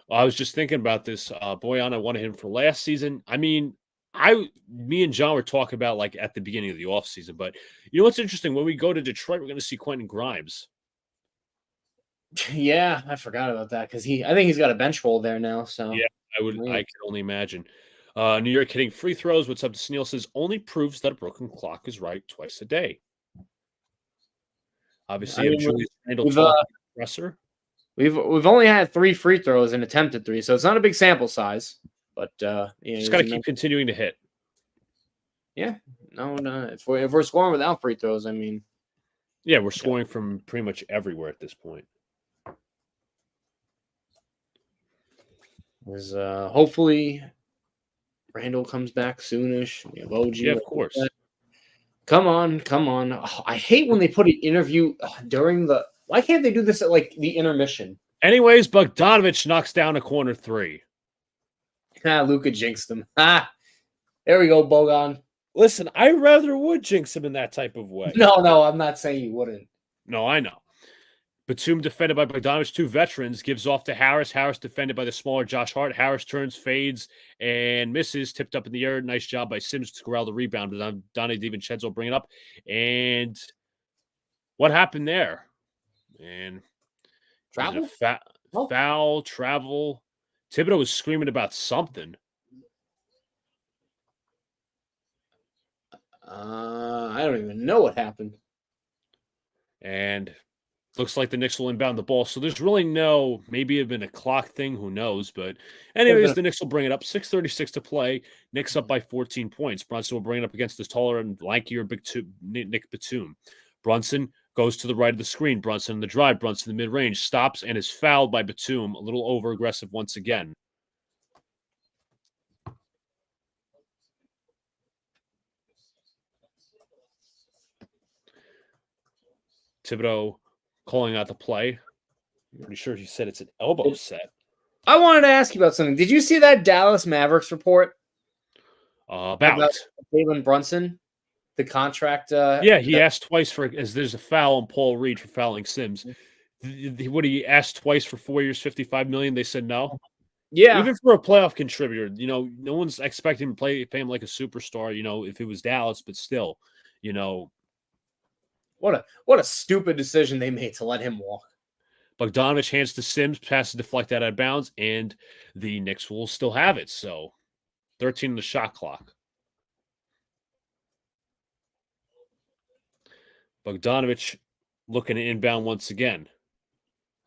I was just thinking about this. Bojan, I wanted him for last season. I mean, me and John were talking about like at the beginning of the offseason, but you know what's interesting? When we go to Detroit, we're going to see Quentin Grimes. Yeah, I forgot about that because I think he's got a bench role there now. So yeah, I can only imagine. New York hitting free throws. What's up to Sneal says only proves that a broken clock is right twice a day. Obviously, Julius Randle talking presser. We've only had 3 free throws and attempted 3, so it's not a big sample size. But just got to keep continuing to hit. Yeah, no. If we're scoring without free throws, I mean, yeah, we're scoring from pretty much everywhere at this point. There's hopefully Randall comes back soonish. We have OG. Yeah, of course. Come on. Oh, I hate when they put an interview during the. Why can't they do this at like the intermission? Anyways, Bogdanovich knocks down a corner 3. Luca jinxed him. There we go, Bogan. Listen, I rather would jinx him in that type of way. No, I'm not saying you wouldn't. No, I know. Batum defended by Bogdanovich, 2 veterans, gives off to Harris. Harris defended by the smaller Josh Hart. Harris turns, fades, and misses. Tipped up in the air. Nice job by Sims to corral the rebound. But Donnie DiVincenzo bring it up. And What happened there? And was it a Travel? Oh, foul, travel? Thibodeau was screaming about something. I don't even know what happened. And looks like the Knicks will inbound the ball. So there's really no, maybe it'd been a clock thing, who knows? But Could have anyways, been. the Knicks will bring it up. 6:36 to play. Knicks up by 14 points. Brunson will bring it up against this taller and lankier Nick Batum. Brunson goes to the right of the screen. Brunson in the drive. Brunson in the mid-range. Stops and is fouled by Batum. A little over-aggressive once again. Thibodeau calling out the play. I'm pretty sure he said it's an elbow set. I wanted to ask you about something. Did you see that Dallas Mavericks report about About. Jalen Brunson, the contract? Yeah, he asked twice for, as there's a foul on Paul Reed for fouling Sims. What he asked twice for 4 years, $55 million. They said no. Yeah. Even for a playoff contributor, no one's expecting to pay him like a superstar. If it was Dallas, but still, What a stupid decision they made to let him walk. Bogdanovich hands to Sims, passes deflect out of bounds, and the Knicks will still have it. So 13 on the shot clock. Bogdanovich looking to inbound once again.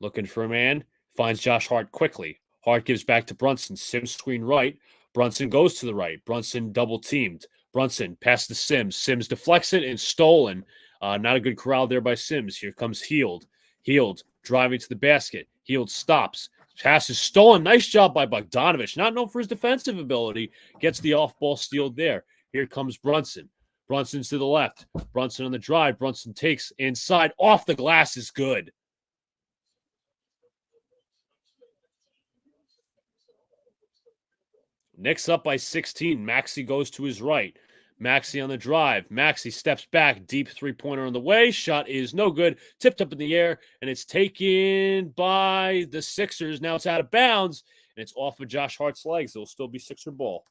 Looking for a man. Finds Josh Hart quickly. Hart gives back to Brunson. Sims screen right. Brunson goes to the right. Brunson double teamed. Brunson passes to Sims. Sims deflects it and stolen. Not a good corral there by Sims. Here comes Heald. Heald driving to the basket. Heald stops. Pass is stolen. Nice job by Bogdanovich. Not known for his defensive ability. Gets the off-ball steal there. Here comes Brunson. Brunson's to the left. Brunson on the drive. Brunson takes inside. Off the glass is good. Knicks up by 16. Maxey goes to his right. Maxey on the drive. Maxey steps back. Deep three-pointer on the way. Shot is no good. Tipped up in the air, and it's taken by the Sixers. Now it's out of bounds, and it's off of Josh Hart's legs. It'll still be Sixer ball.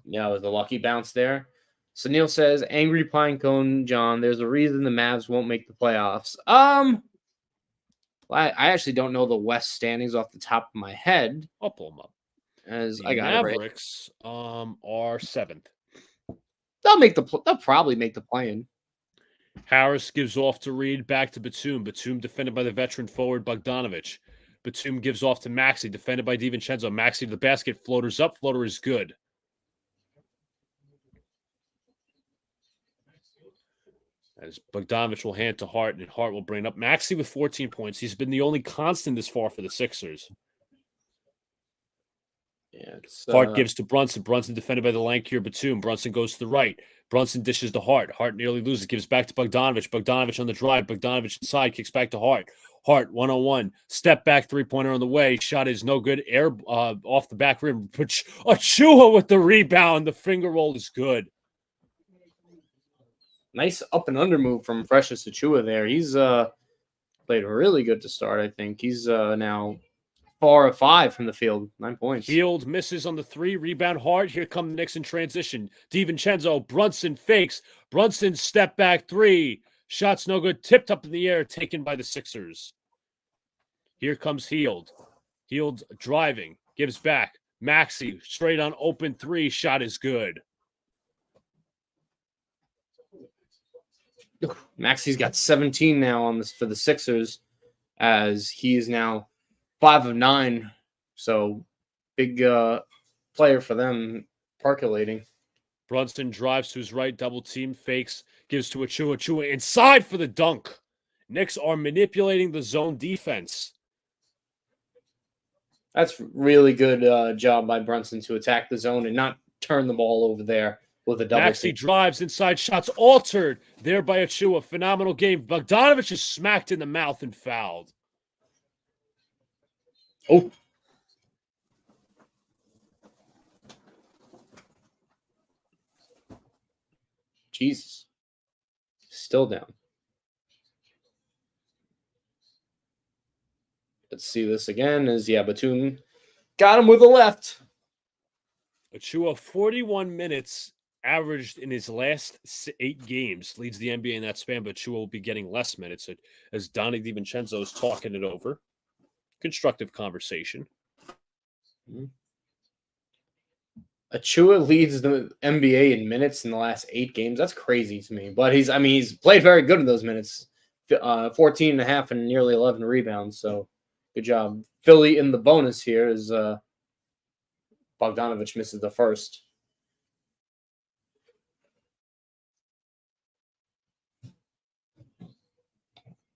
Yeah, it was a lucky bounce there. So Neil says, "Angry Pinecone John, there's a reason the Mavs won't make the playoffs." I actually don't know the West standings off the top of my head. I'll pull them up. As The I got Mavericks are 7th. They'll probably make the play-in. Harris gives off to Reed, back to Batum. Batum defended by the veteran forward Bogdanovich. Batum gives off to Maxey, defended by DiVincenzo. Maxey to the basket, floaters up, floater is good. As Bogdanovich will hand to Hart, and Hart will bring up Maxey with 14 points. He's been the only constant this far for the Sixers. Yeah, Hart gives to Brunson. Brunson defended by the lankier Batum. Brunson goes to the right. Brunson dishes to Hart. Hart nearly loses. Gives back to Bogdanovich. Bogdanovich on the drive. Bogdanovich inside. Kicks back to Hart. Hart 1-on-1. Step back three-pointer on the way. Shot is no good. Air off the back rim. Achua with the rebound. The finger roll is good. Nice up and under move from Precious Achua there. He's played really good to start, I think. He's now 4 of 5 from the field, 9 points. Heald misses on the 3, rebound Hart. Here come the Knicks in transition. DiVincenzo, Brunson fakes. Brunson step back 3. Shots no good. Tipped up in the air, taken by the Sixers. Here comes Heald. Heald driving, gives back. Maxey straight on open 3. Shot is good. Maxey's got 17 now on this for the Sixers, as he's now 5 of 9. So big player for them, percolating. Brunson drives to his right, double team, fakes, gives to Achua. Achua inside for the dunk. Knicks are manipulating the zone defense. That's really good job by Brunson to attack the zone and not turn the ball over there with a double. Maxey drives inside, shots altered there by Achua. Phenomenal game. Bogdanovich is smacked in the mouth and fouled. Oh. Jesus. Still down. Let's see this again. Batum got him with a left. Achua, 41 minutes averaged in his last 8 games, leads the NBA in that span, but Chua will be getting less minutes as Donnie DiVincenzo is talking it over. Constructive conversation. Achua leads the NBA in minutes in the last 8 games. That's crazy to me. But he's played very good in those minutes. 14 and a half and nearly 11 rebounds. So good job. Philly in the bonus here is Bogdanovich misses the first.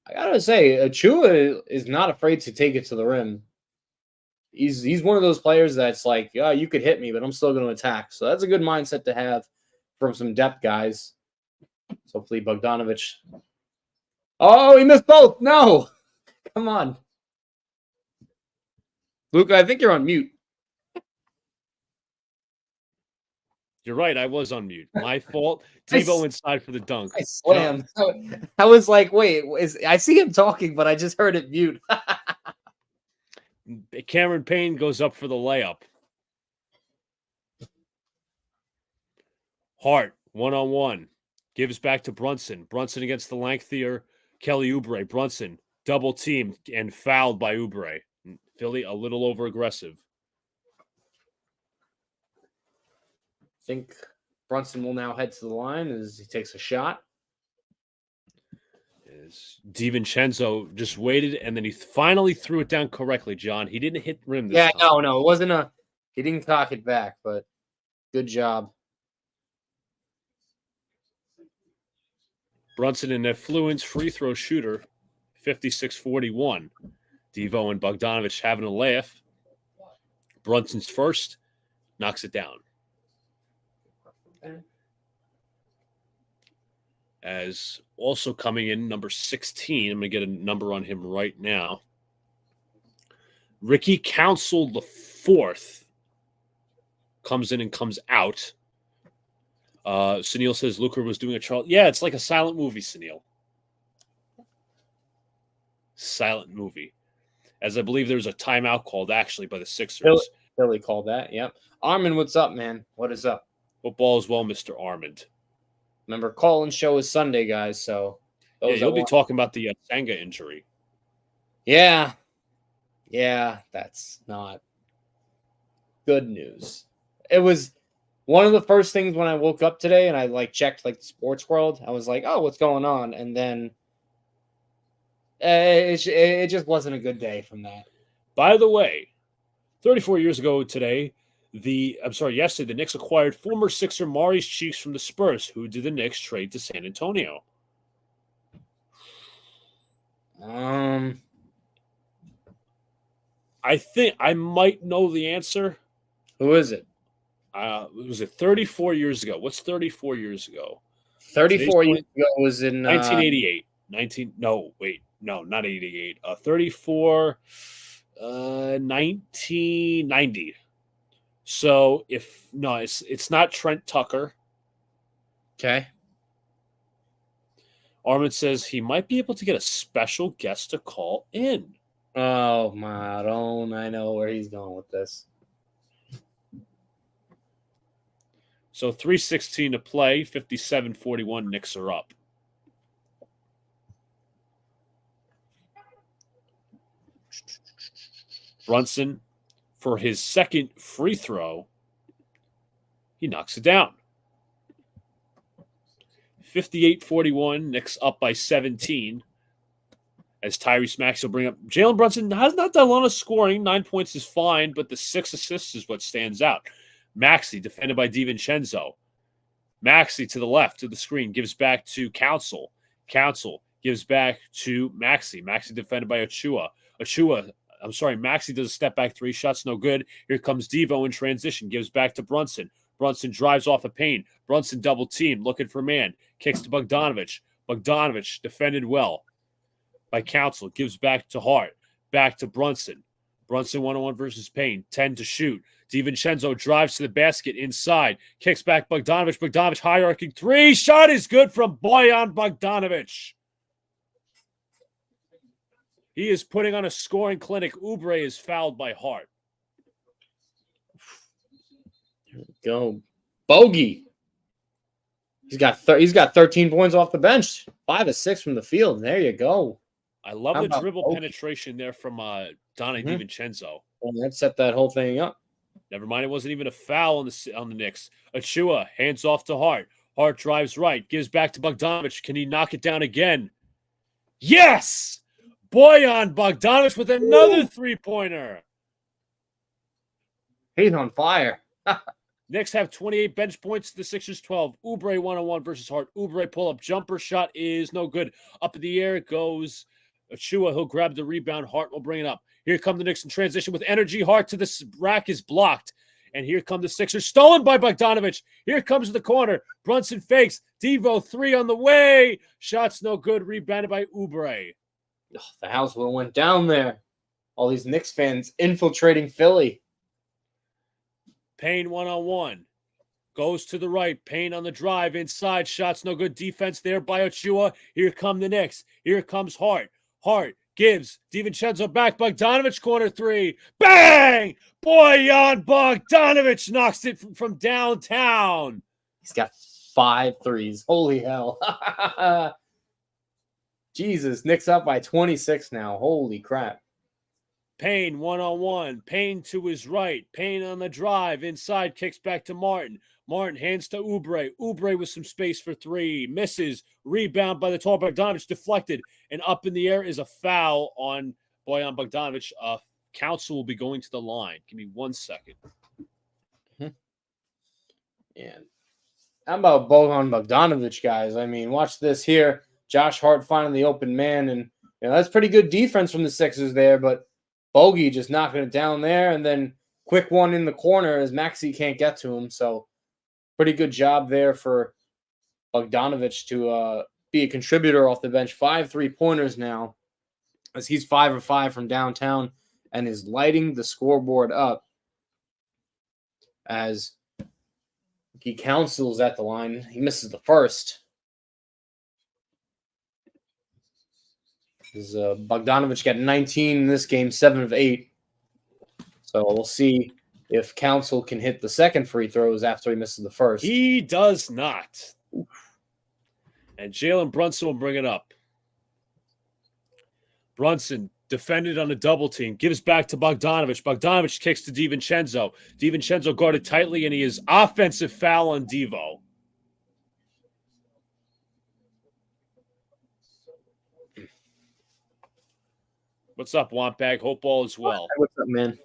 I gotta say, Achua is not afraid to take it to the rim. He's one of those players that's like, yeah, you could hit me, but I'm still going to attack. So that's a good mindset to have from some depth guys. So hopefully Bogdanovich. Oh, he missed both. No, come on, Luca. I think you're on mute. You're right. I was on mute. My fault. Devo inside for the dunk. I slammed. I was like, wait, I see him talking, but I just heard it mute. Cameron Payne goes up for the layup. Hart, 1-on-1. Gives back to Brunson. Brunson against the lengthier Kelly Oubre. Brunson, double teamed and fouled by Oubre. Philly, a little over aggressive. I think Brunson will now head to the line as he takes a shot. DiVincenzo just waited, and then he finally threw it down correctly, John. He didn't hit rim this time. No. It wasn't he didn't cock it back, but good job. Brunson, an affluent free throw shooter, 56-41. Devo and Bogdanovich having a laugh. Brunson's first, knocks it down. As also coming in, number 16, I'm going to get a number on him right now. Ricky Council the fourth comes in and comes out. Sunil says Luca was doing a Charles. Yeah, it's like a silent movie, Sunil. Silent movie. As I believe there's a timeout called actually by the Sixers. Philly called that, yep. Armand, what's up, man? What is up? Football as well, Mr. Armand. Remember, call-in show is Sunday, guys, so... You'll be talking about the Senga injury. Yeah, that's not good news. It was one of the first things when I woke up today and I checked the sports world. I was like, oh, what's going on? And then it just wasn't a good day from that. By the way, 34 years ago today, yesterday, the Knicks acquired former Sixer Maurice Cheeks from the Spurs. Who did the Knicks trade to San Antonio? I think I might know the answer. Who is it? Was it 34 years ago? What's 34 years ago? 34 years ago was in 1988. Not 88. 34, 1990. So it's not Trent Tucker. Okay. Armin says he might be able to get a special guest to call in. Oh, Maron. I know where he's going with this. So 3:16 to play, 57-41, Knicks are up. Brunson, for his second free throw, he knocks it down. 58-41, Knicks up by 17. As Tyrese Maxey will bring up. Jalen Brunson has not done a lot of scoring. 9 points is fine, but the 6 assists is what stands out. Maxey, defended by DiVincenzo. Maxey to the left, to the screen, gives back to Council. Council gives back to Maxey. Maxey defended by Achua. Maxey does a step back 3 shots, no good. Here comes Devo in transition, gives back to Brunson. Brunson drives off a Payne. Brunson double team, looking for man. Kicks to Bogdanovich. Bogdanovich defended well by Council. Gives back to Hart. Back to Brunson. Brunson 1-on-1 versus Payne. 10 to shoot. DiVincenzo drives to the basket inside. Kicks back Bogdanovich. Bogdanovich high arcing 3. Shot is good from Bojan Bogdanovich. He is putting on a scoring clinic. Oubre is fouled by Hart. Here we go. Bogey. He's got 13 points off the bench, 5 of 6 from the field. There you go. I love How the about dribble Oki? penetration there from Donnie Mhm. DiVincenzo. Well, that set that whole thing up. Never mind, it wasn't even a foul on the Knicks. Achua hands off to Hart. Hart drives right, gives back to Bogdanovich. Can he knock it down again? Yes! Bojan Bogdanovich with another three-pointer. He's on fire. Knicks have 28 bench points. The Sixers 12. Oubre 1-on-1 versus Hart. Oubre pull-up jumper shot is no good. Up in the air it goes. Achua, he'll grab the rebound. Hart will bring it up. Here come the Knicks in transition with energy. Hart to the rack is blocked. And here come the Sixers. Stolen by Bogdanovich. Here comes the corner. Brunson fakes. Devo 3 on the way. Shots no good. Rebounded by Oubre. Oh, the house will went down there. All these Knicks fans infiltrating Philly. Payne 1-on-1. Goes to the right. Payne on the drive. Inside. Shots no good. Defense there by Achua. Here come the Knicks. Here comes Hart. Hart gives DiVincenzo back. Bogdanovich corner 3. Bang! Bojan Bogdanovich knocks it from downtown. He's got 5 threes. Holy hell. Jesus, Knicks up by 26 now. Holy crap. Payne 1-on-1. Payne to his right. Payne on the drive. Inside kicks back to Martin. Martin hands to Oubre. Oubre with some space for 3. Misses. Rebound by the tall Bogdanovich. Deflected. And up in the air is a foul on Bojan Bogdanovich. Council will be going to the line. Give me 1 second. And how about Bojan Bogdanovich, guys? I mean, watch this here. Josh Hart finding the open man. And that's pretty good defense from the Sixers there. But Bogey just knocking it down there. And then quick one in the corner as Maxey can't get to him. So pretty good job there for Bogdanovich to be a contributor off the bench. 5 3-pointers now as he's 5 of 5 from downtown and is lighting the scoreboard up as he counsels at the line. He misses the first. Bogdanovich got 19 in this game, 7 of 8. So we'll see if Council can hit the second free throws after he misses the first. He does not. And Jalen Brunson will bring it up. Brunson defended on a double team, gives back to Bogdanovich. Bogdanovich kicks to DiVincenzo. DiVincenzo guarded tightly, and he is offensive foul on Devo. What's up, Wampag? Hope all is well. What's up, man?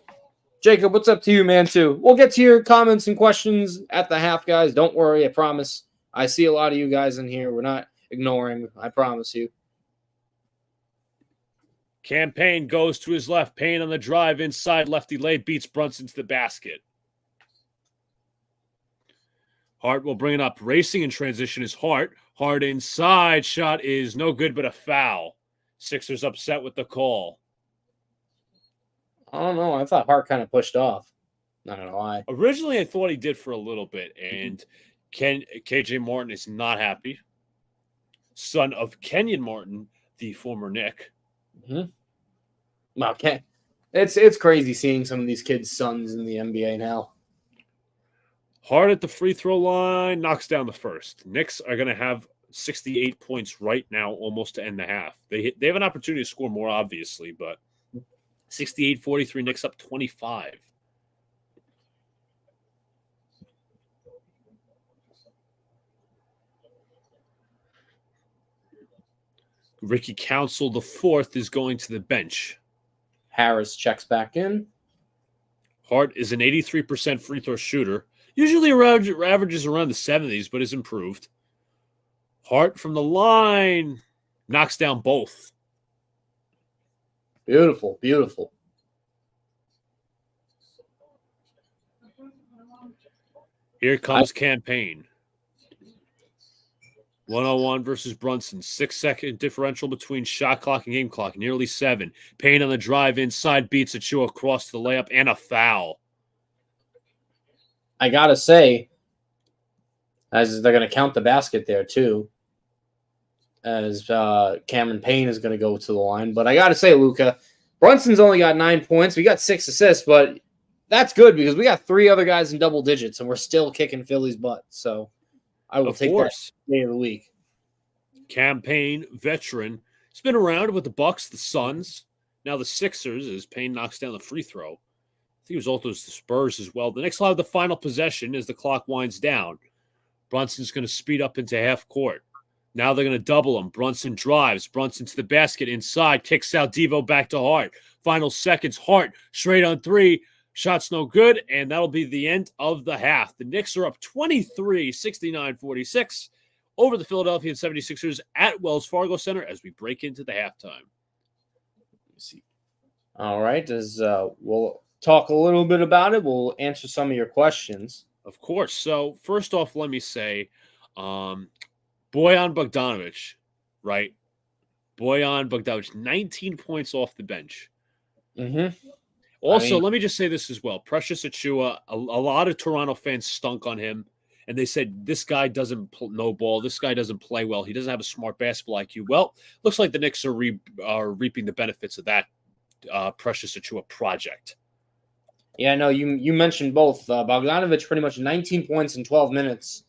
Jacob, what's up to you, man, too? We'll get to your comments and questions at the half, guys. Don't worry, I promise. I see a lot of you guys in here. We're not ignoring, I promise you. Campaign goes to his left. Payne on the drive inside. Lefty lay beats Brunson to the basket. Hart will bring it up. Racing in transition is Hart. Hart inside. Shot is no good, but a foul. Sixers upset with the call. I don't know. I thought Hart kind of pushed off. Not gonna lie. Originally, I thought he did for a little bit, and KJ Martin is not happy. Son of Kenyon Martin, the former Knick. Well, okay. It's crazy seeing some of these kids' sons in the NBA now. Hart at the free throw line, knocks down the first. Knicks are going to have 68 points right now, almost to end the half. They have an opportunity to score more, obviously, but 68-43, Knicks up 25. Ricky Council, the fourth, is going to the bench. Harris checks back in. Hart is an 83% free throw shooter. Usually averages around the 70s, but has improved. Hart from the line knocks down both. Beautiful, beautiful. Here comes Campaign. 101 versus Brunson. 6-second differential between shot clock and game clock. Nearly 7. Payne on the drive inside beats Achua across the layup and a foul. I got to say, as they're going to count the basket there too, as Cameron Payne is going to go to the line. But I got to say, Luca, Brunson's only got 9 points. We got 6 assists, but that's good because we got 3 other guys in double digits, and we're still kicking Philly's butt. So I will Of take course. that day of the week. Campaign veteran. He's been around with the Bucks, the Suns, now the Sixers as Payne knocks down the free throw. I think he was also the Spurs as well. The Knicks will have the final possession as the clock winds down. Brunson's going to speed up into half court. Now they're going to double him. Brunson drives. Brunson to the basket inside. Kicks out Devo back to Hart. Final seconds. Hart straight on three. Shots no good. And that'll be the end of the half. The Knicks are up 23, 69-46 over the Philadelphia 76ers at Wells Fargo Center as we break into the halftime. All right. We'll talk a little bit about it. We'll answer some of your questions. Of course. So first off, let me say, Bojan Bogdanovic, right? Bojan Bogdanovic, 19 points off the bench. Mm-hmm. Also, let me just say this as well. Precious Achiuwa, a lot of Toronto fans stunk on him, and they said, this guy doesn't know ball. This guy doesn't play well. He doesn't have a smart basketball IQ. Well, looks like the Knicks are reaping the benefits of that Precious Achiuwa project. Yeah, no, you mentioned both. Bogdanovic pretty much 19 points in 12 minutes,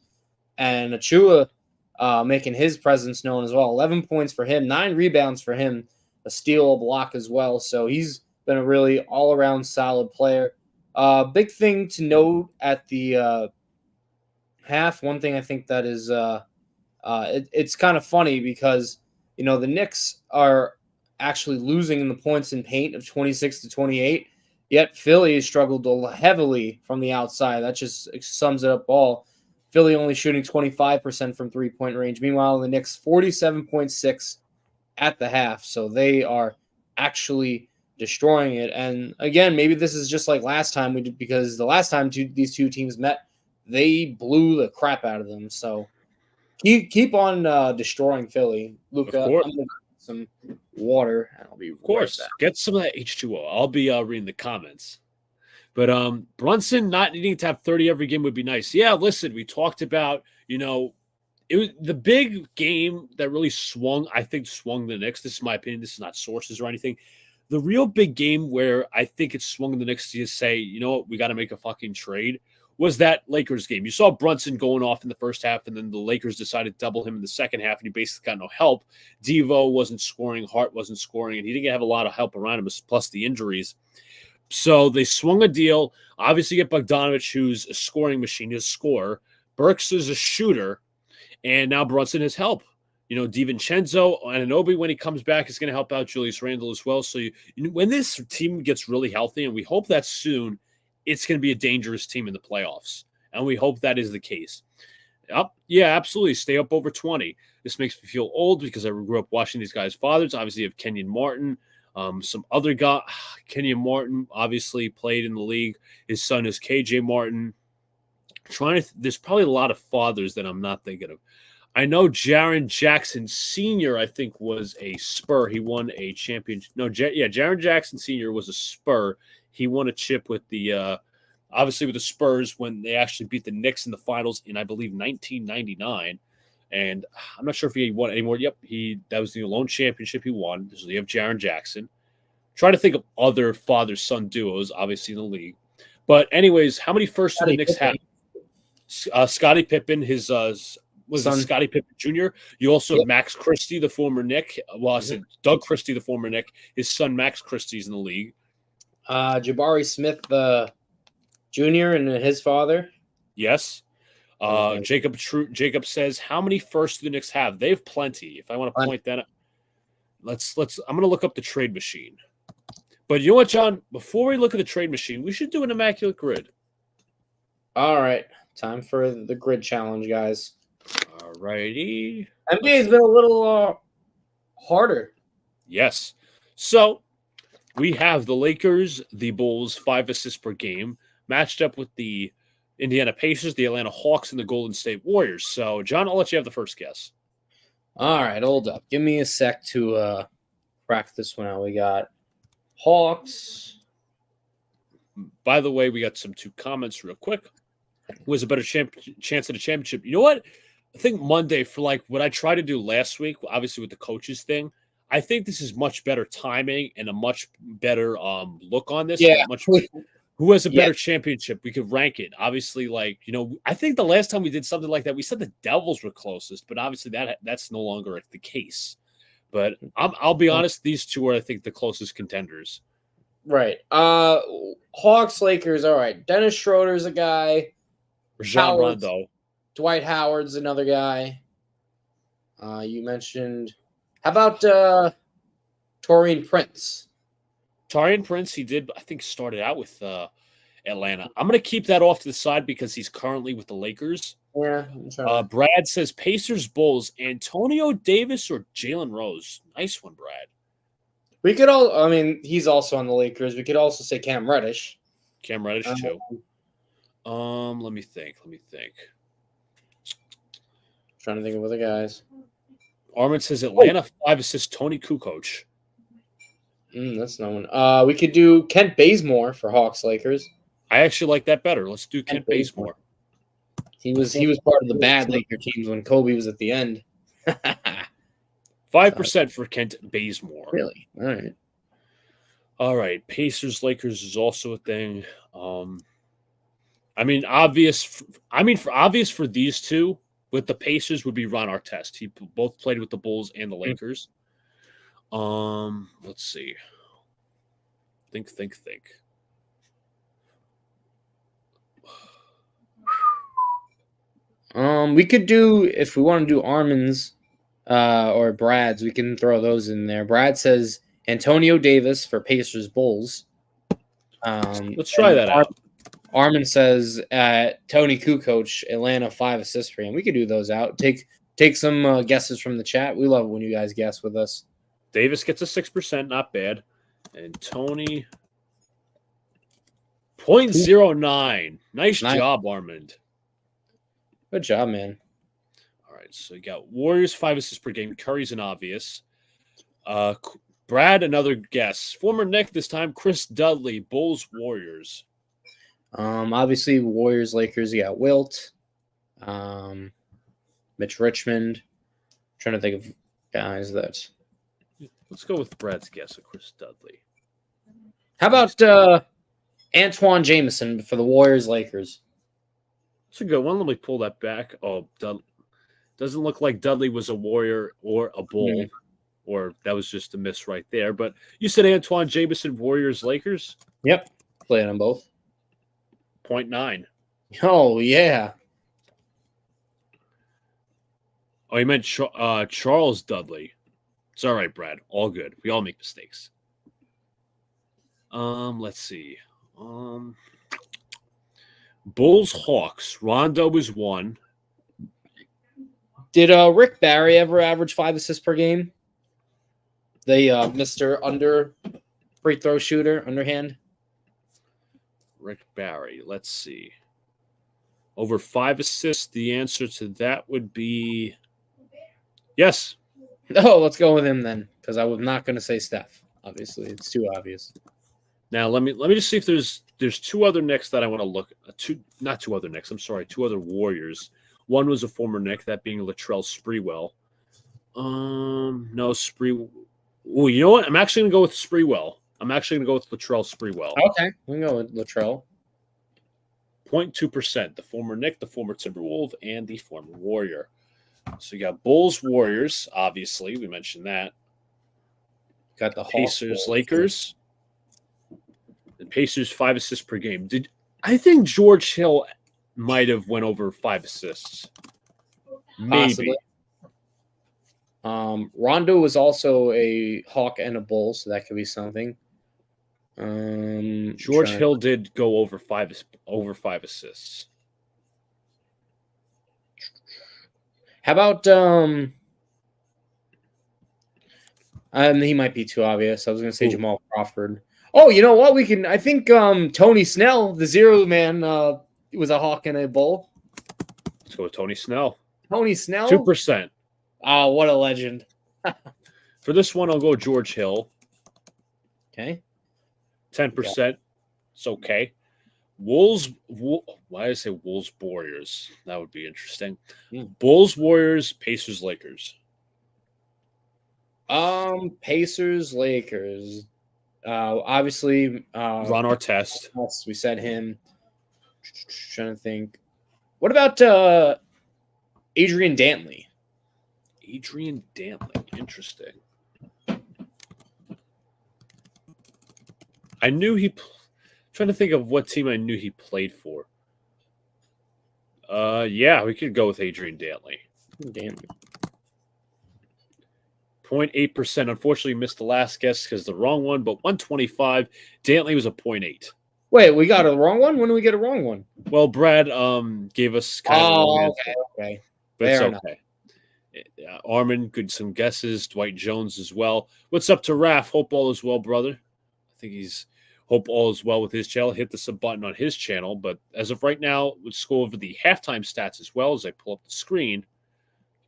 and Achiuwa making his presence known as well. 11 points for him, 9 rebounds for him, a steal, a block as well. So he's been a really all-around solid player. Big thing to note at the half, one thing I think that is it's kind of funny because, the Knicks are actually losing in the points in paint of 26-28, yet Philly struggled heavily from the outside. That just sums it up all. Philly only shooting 25% from three-point range. Meanwhile, the Knicks 47.6 at the half. So they are actually destroying it. And again, maybe this is just like last time we did, because the last time these two teams met, they blew the crap out of them. So keep on destroying Philly. Luca, I'm going to get some water, and I'll be of course. Right back. Get some of that H2O. I'll be reading the comments. But Brunson not needing to have 30 every game would be nice. Yeah, listen, we talked about, it was the big game that really swung the Knicks. This is my opinion. This is not sources or anything. The real big game where I think it swung the Knicks to just say, you know what, we got to make a fucking trade, was that Lakers game. You saw Brunson going off in the first half, and then the Lakers decided to double him in the second half, and he basically got no help. Devo wasn't scoring, Hart wasn't scoring, and he didn't have a lot of help around him, plus the injuries. So they swung a deal. Obviously, get Bogdanovic, who's a scoring machine, he's a scorer. Burks is a shooter, and now Brunson has help. DiVincenzo and Anunoby, when he comes back, is going to help out Julius Randle as well. So when this team gets really healthy, and we hope that soon, it's going to be a dangerous team in the playoffs. And we hope that is the case. Yeah, absolutely. Stay up over 20. This makes me feel old because I grew up watching these guys' fathers. Obviously, you have Kenyon Martin. Some other guy, Kenyon Martin, obviously played in the league. His son is KJ Martin. There's probably a lot of fathers that I'm not thinking of. I know Jaren Jackson Sr., I think, was a Spur. He won a championship. No, Jaren Jackson Sr. was a Spur. He won a chip with obviously with the Spurs when they actually beat the Knicks in the finals in, I believe, 1999. And I'm not sure if he won anymore. Yep, that was the lone championship he won. So you have Jaren Jackson. Trying to think of other father-son duos, obviously, in the league. But anyways, how many firsts do the Knicks have? Scottie Pippen, his Scottie Pippen Jr. You also have Max Christie, the former Knick. Well, I said Doug Christie, the former Knick. His son Max Christie's in the league. Jabari Smith Jr. and his father. Yes. Jacob says, how many firsts do the Knicks have? They have plenty. If I want to point that out, I'm going to look up the trade machine. But you know what, John? Before we look at the trade machine, we should do an immaculate grid. All right. Time for the grid challenge, guys. All righty. NBA has been a little harder. Yes. So we have the Lakers, the Bulls, 5 assists per game, matched up with the Indiana Pacers, the Atlanta Hawks, and the Golden State Warriors. So, John, I'll let you have the first guess. All right, hold up. Give me a sec to crack this one out. We got Hawks. By the way, we got some 2 comments real quick. Who has a better chance at a championship? You know what? I think Monday, for like what I tried to do last week, obviously with the coaches thing, I think this is much better timing and a much better look on this. Yeah. Who has a Yeah. better championship? We could rank it. Obviously, I think the last time we did something like that, we said the Devils were closest, but obviously that's no longer the case. But I'll be honest, these two are, I think, the closest contenders. Right. Hawks, Lakers. All right. Dennis Schroeder's a guy. Rajon Rondo. Dwight Howard's another guy. You mentioned. How about Taurean Prince? Taurean Prince, he did, I think, started out with Atlanta. I'm going to keep that off to the side because he's currently with the Lakers. Yeah. Brad says Pacers, Bulls, Antonio Davis or Jalen Rose. Nice one, Brad. We could all. I mean, he's also on the Lakers. We could also say Cam Reddish. Cam Reddish too. Let me think. Trying to think of other guys. Armin says Atlanta 5 assists. Tony Kukoc. That's no one. We could do Kent Bazemore for Hawks Lakers. I actually like that better. Let's do Kent Bazemore. He was part of the bad Laker teams when Kobe was at the end. 5% for Kent Bazemore. Really? All right. Pacers Lakers is also a thing. Obvious for these two, with the Pacers would be Ron Artest. He both played with the Bulls and the Lakers. Let's see. Think. We could do, if we want to do Armin's or Brad's, we can throw those in there. Brad says Antonio Davis for Pacers Bulls. Let's try that out. Armin says Tony Kukoc, Atlanta 5 assists for him. We could do those out. Take some guesses from the chat. We love it when you guys guess with us. Davis gets a 6%, not bad. And Tony 0.09. Nice job, Armand. Good job, man. All right, so you got Warriors 5 assists per game. Curry's an obvious. Brad, another guess. Former Knick this time. Chris Dudley, Bulls, Warriors. Obviously Warriors, Lakers. You got Wilt, Mitch Richmond. I'm trying to think of guys that. Let's go with Brad's guess of Chris Dudley. How about Antoine Jameson for the Warriors, Lakers? That's a good one. Let me pull that back. Oh, doesn't look like Dudley was a Warrior or a Bull, or that was just a miss right there. But you said Antoine Jameson, Warriors, Lakers? Yep. Played on both. 0.9. Oh, yeah. Oh, you meant Charles Dudley. It's all right, Brad. All good. We all make mistakes. Let's see. Bulls, Hawks. Rondo was 1. Did Rick Barry ever average 5 assists per game? The Mr. Under free throw shooter, underhand. Rick Barry. Let's see. Over 5 assists. The answer to that would be yes. Oh, let's go with him then, because I was not going to say Steph. Obviously, it's too obvious. Now let me just see if there's 2 other Knicks that I want to look. Not 2 other Knicks. I'm sorry, 2 other Warriors. One was a former Knick, that being Latrell Sprewell. No Sprewell. Oh, you know what? I'm actually going to go with Sprewell. I'm actually going to go with Latrell Sprewell. Okay, we can go with Latrell. 0.2%. The former Knick, the former Timberwolf, and the former Warrior. So you got Bulls, Warriors, obviously. We mentioned that. Got the Pacers, Lakers. And Pacers 5 assists per game. I think George Hill might have went over 5 assists. Maybe. Possibly. Rondo was also a Hawk and a Bull, so that could be something. George Hill did go over 5 assists. How about he might be too obvious. I was going to say Jamal Crawford. Oh, you know what? I think Tony Snell, the zero man, was a Hawk and a Bull. Let's go with Tony Snell. Tony Snell? 2%. Oh, what a legend. For this one, I'll go George Hill. Okay. 10%. Yeah. It's okay. Why did I say Wolves, Warriors? That would be interesting. Bulls, Warriors, Pacers, Lakers. Pacers, Lakers. Obviously, Ron Artest. we said him. Trying to think. What about Adrian Dantley? Adrian Dantley. Interesting. I knew trying to think of what team I knew he played for. Yeah, we could go with Adrian Dantley. 0.8%. Unfortunately, missed the last guess because the wrong one, but 125. Dantley was a 0.8. Wait, we got a wrong one? When do we get a wrong one? Well, Brad gave us kind of a wrong answer. Okay. But it's okay. Armin, some guesses. Dwight Jones as well. What's up to Raph? Hope all is well, brother. I think hope all is well with his channel. Hit the sub button on his channel. But as of right now, let's go over the halftime stats as well as I pull up the screen.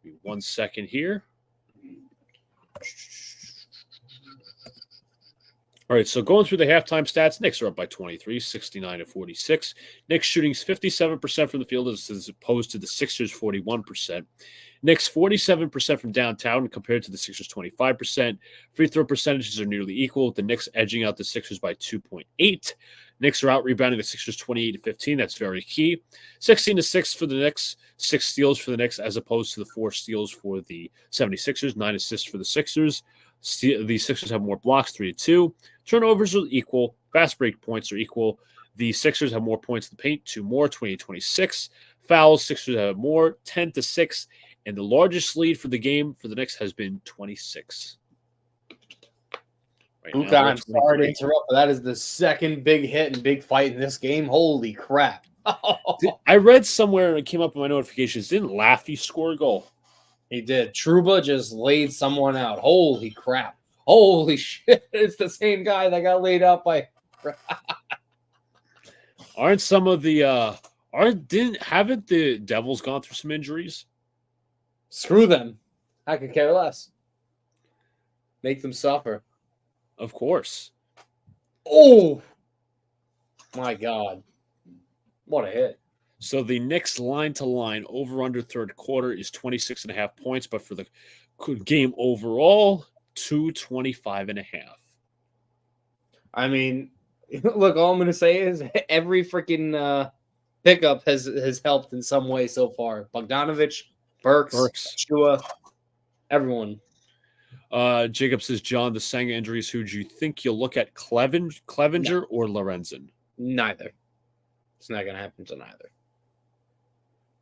Give me 1 second here. All right, so going through the halftime stats, Knicks are up by 23, 69-46. Knicks shooting 57% from the field as opposed to the Sixers' 41%. Knicks 47% from downtown compared to the Sixers' 25%. Free throw percentages are nearly equal, with the Knicks edging out the Sixers by 2.8. Knicks are out rebounding the Sixers 28-15. That's very key. 16-6 for the Knicks, 6 steals for the Knicks as opposed to the 4 steals for the 76ers, 9 assists for the Sixers. The Sixers have more blocks, 3-2. Turnovers are equal. Fast break points are equal. The Sixers have more points in the paint, 2 more, 28-26. Fouls, Sixers have more, 10-6. And the largest lead for the game for the Knicks has been 26. Right Luca, I'm sorry to interrupt, but that is the second big hit and big fight in this game. Holy crap. I read somewhere and it came up in my notifications. Didn't Laffy score a goal? He did. Trouba just laid someone out. Holy crap. Holy shit. It's the same guy that got laid out by. Aren't some of the haven't the Devils gone through some injuries? Screw them. I could care less. Make them suffer. Of course. Oh my God. What a hit. So the Knicks line to line over under third quarter is 26.5 points, but for the game overall, 225.5. I mean, look, all I'm going to say is every freaking pickup has helped in some way so far. Bogdanovich, Burks, Shua, everyone. Jacob says, John, the Senga injuries, who do you think you'll look at, Clevenger or Lorenzen? Neither. It's not going to happen to neither.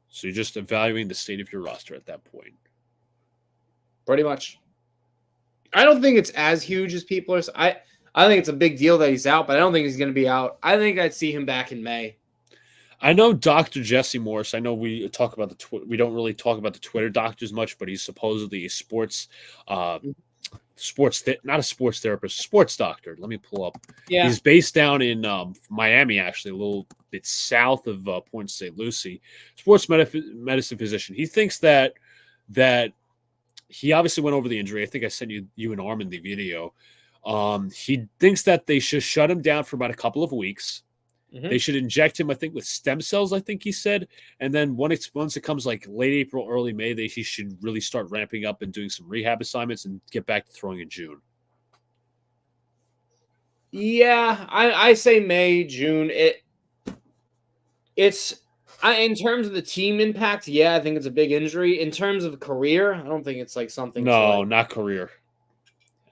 So you're just evaluating the state of your roster at that point. Pretty much. I don't think it's as huge as people are. I think it's a big deal that he's out, but I don't think he's going to be out. I think I'd see him back in May. I know Dr. Jesse Morris. I know we talk about we don't really talk about the Twitter doctors much, but he's supposedly a not a sports therapist, sports doctor. Let me pull up. Yeah. He's based down in Miami, actually, a little bit south of Point St. Lucie. Sports medicine physician. He thinks that he obviously went over the injury. I think I sent you and Armin the video. He thinks that they should shut him down for about a couple of weeks. Mm-hmm. They should inject him, I think, with stem cells, I think he said. And then once it comes like late April, early May, he should really start ramping up and doing some rehab assignments and get back to throwing in June. Yeah, I say May, June. It's in terms of the team impact, yeah, I think it's a big injury. In terms of career, I don't think it's like something. No, not career.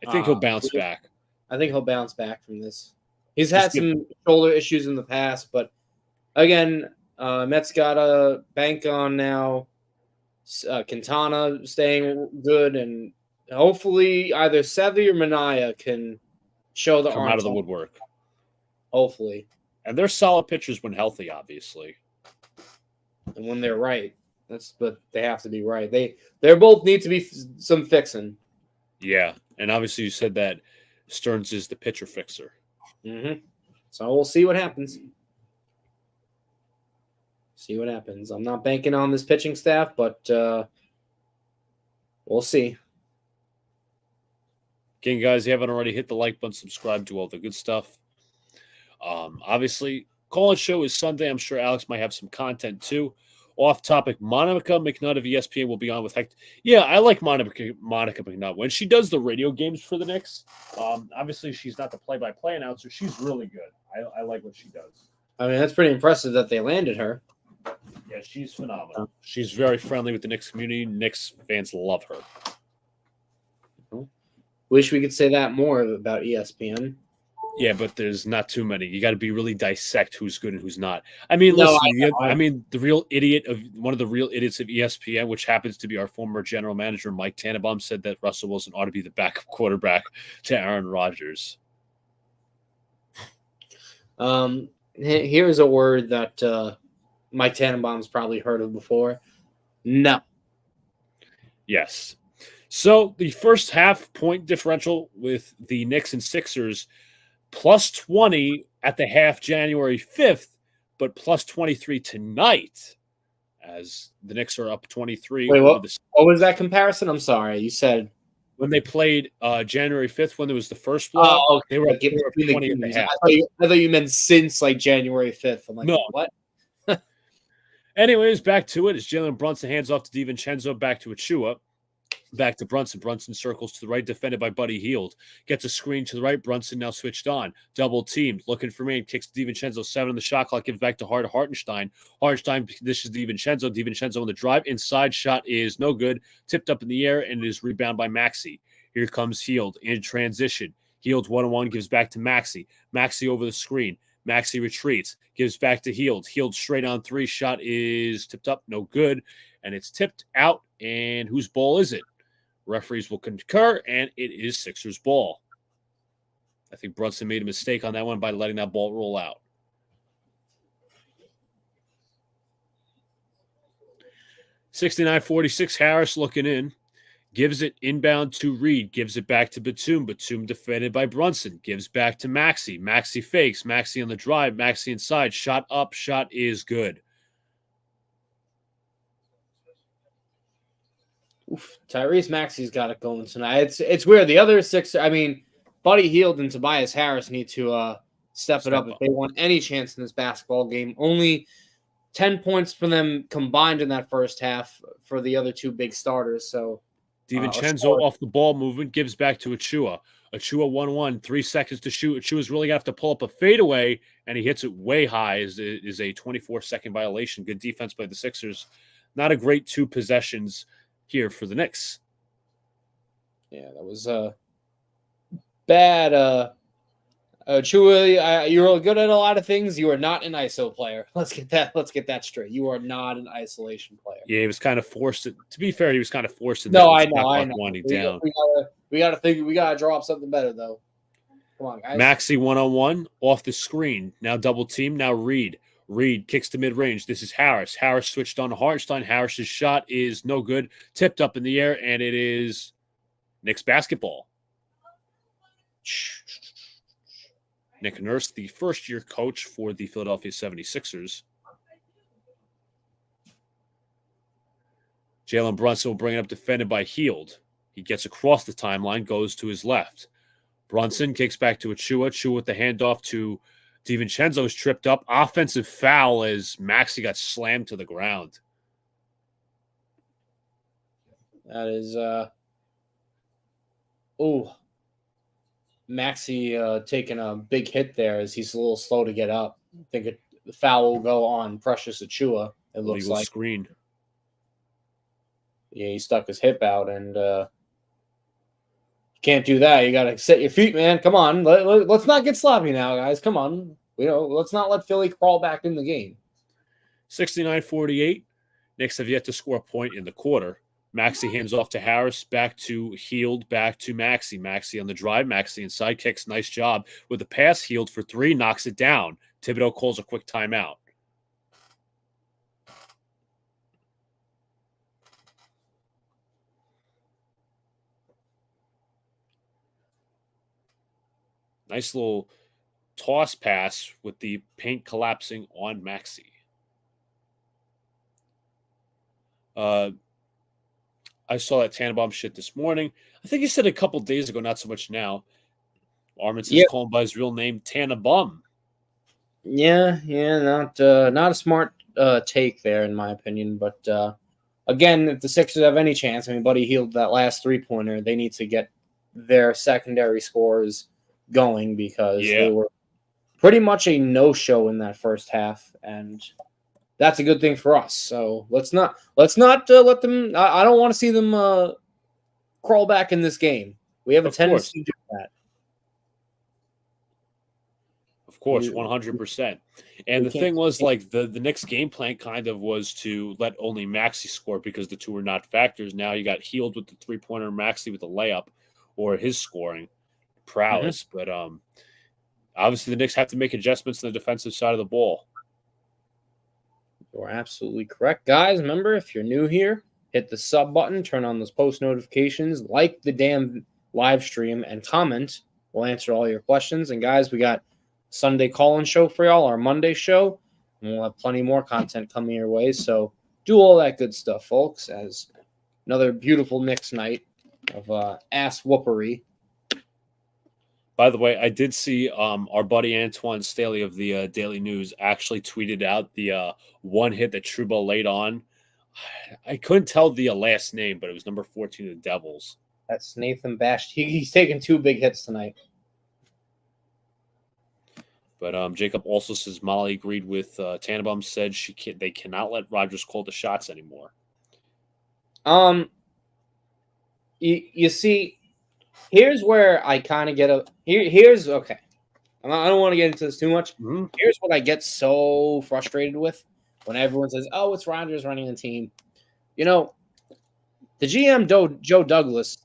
I think he'll bounce back. I think he'll bounce back from this. He's had some shoulder issues in the past, but again, Mets got a bank on now. Quintana staying good, and hopefully either Sevy or Minaya can show the come out of the woodwork. Hopefully. And they're solid pitchers when healthy, obviously. And when they're right. But they have to be right. They both need to be some fixing. Yeah, and obviously you said that Stearns is the pitcher fixer. Mm-hmm. So we'll see what happens. I'm not banking on this pitching staff, but we'll see. Again, guys, if you haven't already, hit the like button, subscribe, do all the good stuff. Obviously, call-in show is Sunday. I'm sure Alex might have some content too. Off topic, Monica McNutt of ESPN will be on with Hector. Yeah, I like Monica McNutt. When she does the radio games for the Knicks, obviously she's not the play-by-play announcer. She's really good. I like what she does. I mean, that's pretty impressive that they landed her. Yeah, she's phenomenal. She's very friendly with the Knicks community. Knicks fans love her. Wish we could say that more about ESPN. Yeah, but there's not too many. You got to be really dissect who's good and who's not. I mean, listen, the real idiot of one of the real idiots of ESPN, which happens to be our former general manager, Mike Tannenbaum, said that Russell Wilson ought to be the backup quarterback to Aaron Rodgers. Here's a word that Mike Tannenbaum's probably heard of before. No. Yes. So the first half point differential with the Knicks and Sixers, plus 20 at the half January 5th, but plus 23 tonight as the Knicks are up 23. Wait, what was that comparison? I'm sorry. You said when they played January 5th, when there was the first blowout, okay. They were up 20 at the half. I thought you meant since like January 5th. I'm like, no. What? Anyways, back to it. As Jalen Brunson hands off to DiVincenzo, back to Achua. Back to Brunson. Brunson circles to the right, defended by Buddy Hield. Gets a screen to the right. Brunson now switched on. Double teamed. Looking for man. Kicks DiVincenzo. 7 on the shot clock. Gives back to Hartenstein. Hartenstein dishes DiVincenzo. DiVincenzo on the drive. Inside shot is no good. Tipped up in the air and is rebounded by Maxey. Here comes Hield in transition. Hield 1-on-1 gives back to Maxey. Maxey over the screen. Maxey retreats. Gives back to Hield. Hield straight on 3. Shot is tipped up. No good. And it's tipped out. And whose ball is it? Referees will concur, and it is Sixers ball. I think Brunson made a mistake on that one by letting that ball roll out. (69-46) Harris looking in. Gives it inbound to Reed. Gives it back to Batum. Batum defended by Brunson. Gives back to Maxey. Maxey fakes. Maxey on the drive. Maxey inside. Shot up. Shot is good. Oof, Tyrese Maxey's got it going tonight. It's weird. The other six, I mean, Buddy Hield and Tobias Harris need to step it up if they want any chance in this basketball game. Only 10 points for them combined in that first half for the other two big starters. So DiVincenzo off the ball movement gives back to Achua. Achua 1-1, 3 seconds to shoot. Achua's really going to have to pull up a fadeaway, and he hits it way high. Is a 24-second violation. Good defense by the Sixers. Not a great 2 possessions here for the Knicks. Yeah, that was bad. Achua, you're good at a lot of things. You are not an ISO player. Let's get that straight. You are not an isolation player. Yeah, he was kind of forced. To be fair, he was kind of forced. No, I know. Winding down. We got to think. We got to draw up something better, though. Come on, guys. Maxey 1-on-1 off the screen. Now double team. Now Reed. Reed kicks to mid-range. This is Harris. Harris switched on to Hartenstein. Harris's shot is no good. Tipped up in the air, and it is Knicks basketball. Nick Nurse, the first-year coach for the Philadelphia 76ers. Jalen Brunson will bring it up, defended by Hield. He gets across the timeline, goes to his left. Brunson kicks back to Achua. Achua with the handoff to DiVincenzo is tripped up. Offensive foul as Maxey got slammed to the ground. That is Maxey taking a big hit there as he's a little slow to get up. I think the foul will go on Precious Achua. It looks Legal like screen. Yeah, he stuck his hip out, and can't do that. You got to set your feet, man. Come on, let's not get sloppy now, guys. Come on, let's not let Philly crawl back in the game. 69-48. Knicks have yet to score a point in the quarter. Maxey hands off to Harris, back to Hield, back to Maxey. Maxey on the drive, Maxey inside, kicks, nice job. With the pass, Hield for 3, knocks it down. Thibodeau calls a quick timeout. Nice little toss pass with the paint collapsing on Maxey. I saw that Tannenbaum shit this morning. I think he said a couple days ago, not so much now. Armin says call him by his real name, Tannenbaum. Yeah, not a smart take there, in my opinion. But again, if the Sixers have any chance, I mean, Buddy Hield, that last 3-pointer, they need to get their secondary scores going because they were pretty much a no-show in that first half, and that's a good thing for us. So let's not let them. I don't want to see them crawl back in this game. We have a tendency to do that. Of course, 100%. And the thing was, like, the Knicks' game plan kind of was to let only Maxey score because the two were not factors. Now you got Hield with the 3-pointer, Maxey with the layup, or his scoring prowess. But obviously, the Knicks have to make adjustments on the defensive side of the ball. You're absolutely correct. Guys, remember, if you're new here, hit the sub button, turn on those post notifications, like the damn live stream, and comment. We'll answer all your questions. And guys, we got Sunday call-in show for y'all, our Monday show, and we'll have plenty more content coming your way. So do all that good stuff, folks, as another beautiful Knicks night of ass whoopery. By the way, I did see our buddy Antoine Staley of the Daily News actually tweeted out the one hit that Trouba laid on. I couldn't tell the last name, but it was number 14 of the Devils. That's Nathan Bash. He's taking 2 big hits tonight. But Jacob also says Molly agreed with Tannenbaum, said they cannot let Rodgers call the shots anymore. You see, here's where I kind of get here's okay. I don't want to get into this too much. Mm-hmm. Here's what I get so frustrated with when everyone says, "Oh, it's Rodgers running the team." You know, the GM Joe Douglas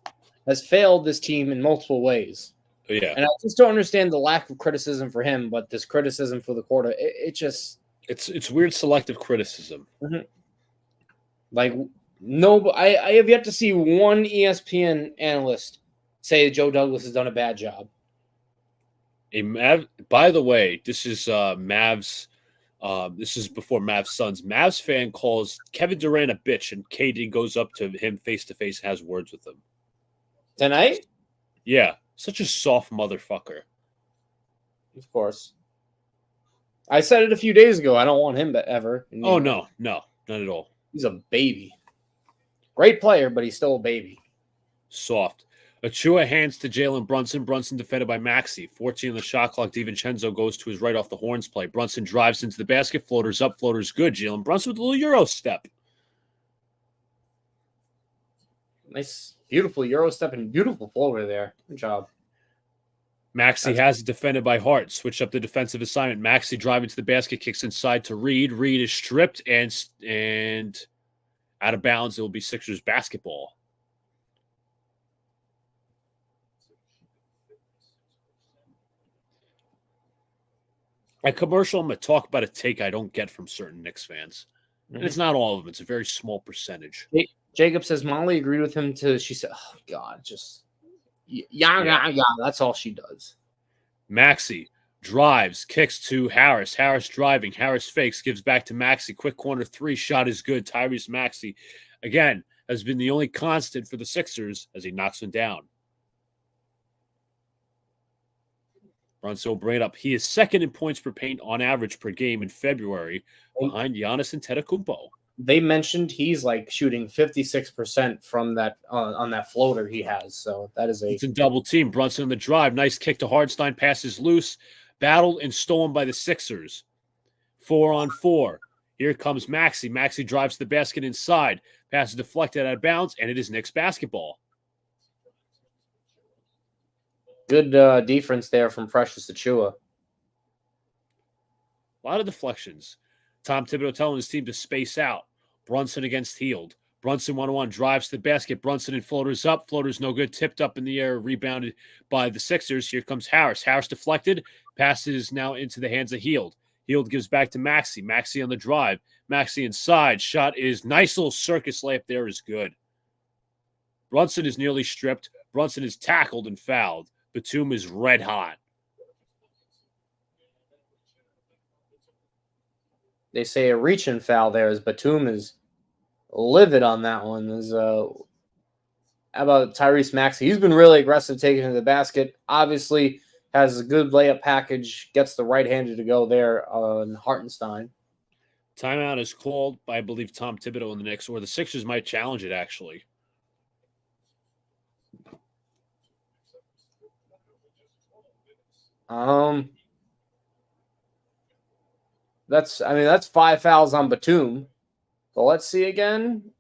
has failed this team in multiple ways. Yeah, and I just don't understand the lack of criticism for him, but this criticism for the quarter, it's weird selective criticism. Mm-hmm. Like no, I have yet to see one ESPN analyst say Joe Douglas has done a bad job. By the way, this is Mavs. This is before Mavs Suns. Mavs fan calls Kevin Durant a bitch, and KD goes up to him face to face, has words with him tonight. Yeah. Such a soft motherfucker. Of course. I said it a few days ago. I don't want him ever. Oh, no, not at all. He's a baby. Great player, but he's still a baby. Soft. Achua hands to Jalen Brunson. Brunson defended by Maxey. 14 on the shot clock. DiVincenzo goes to his right off the horns play. Brunson drives into the basket. Floater's up. Floater's good. Jalen Brunson with a little Euro step. Nice. Beautiful Euro step and beautiful floater there. Good job. Maxey has it defended by Hart. Switch up the defensive assignment. Maxey driving to the basket, kicks inside to Reed. Reed is stripped and out of bounds. It will be Sixers basketball. At commercial, I'm going to talk about a take I don't get from certain Knicks fans. And it's not all of them. It's a very small percentage. Jacob says Molly agreed with him she said, oh, God, just, yeah. That's all she does. Maxey drives, kicks to Harris. Harris driving. Harris fakes, gives back to Maxey. Quick corner 3. Shot is good. Tyrese Maxey, again, has been the only constant for the Sixers as he knocks him down. Brunson will bring it up. He is second in points per paint on average per game in February behind Giannis Antetokounmpo. They mentioned he's like shooting 56% from that on that floater he has. So that is it's a double team. Brunson on the drive. Nice kick to Hardenstein. Passes loose. Battled and stolen by the Sixers. 4-on-4. Here comes Maxey. Maxey drives the basket inside. Pass is deflected out of bounds, and it is Knicks basketball. Good defense there from Precious Achua. A lot of deflections. Tom Thibodeau telling his team to space out. Brunson against Hield. Brunson 1-on-1 drives to the basket. Brunson and floaters up. Floaters no good. Tipped up in the air. Rebounded by the Sixers. Here comes Harris. Harris deflected. Passes now into the hands of Hield. Hield gives back to Maxey. Maxey on the drive. Maxey inside. Shot is nice little circus layup there is good. Brunson is nearly stripped. Brunson is tackled and fouled. Batum is red hot. They say a reach-in foul there as Batum is livid on that one. How about Tyrese Maxey? He's been really aggressive taking to the basket. Obviously has a good layup package. Gets the right-hander to go there on Hartenstein. Timeout is called by, I believe, Tom Thibodeau in the Knicks, or the Sixers might challenge it, actually. That's 5 fouls on Batum. But let's see again.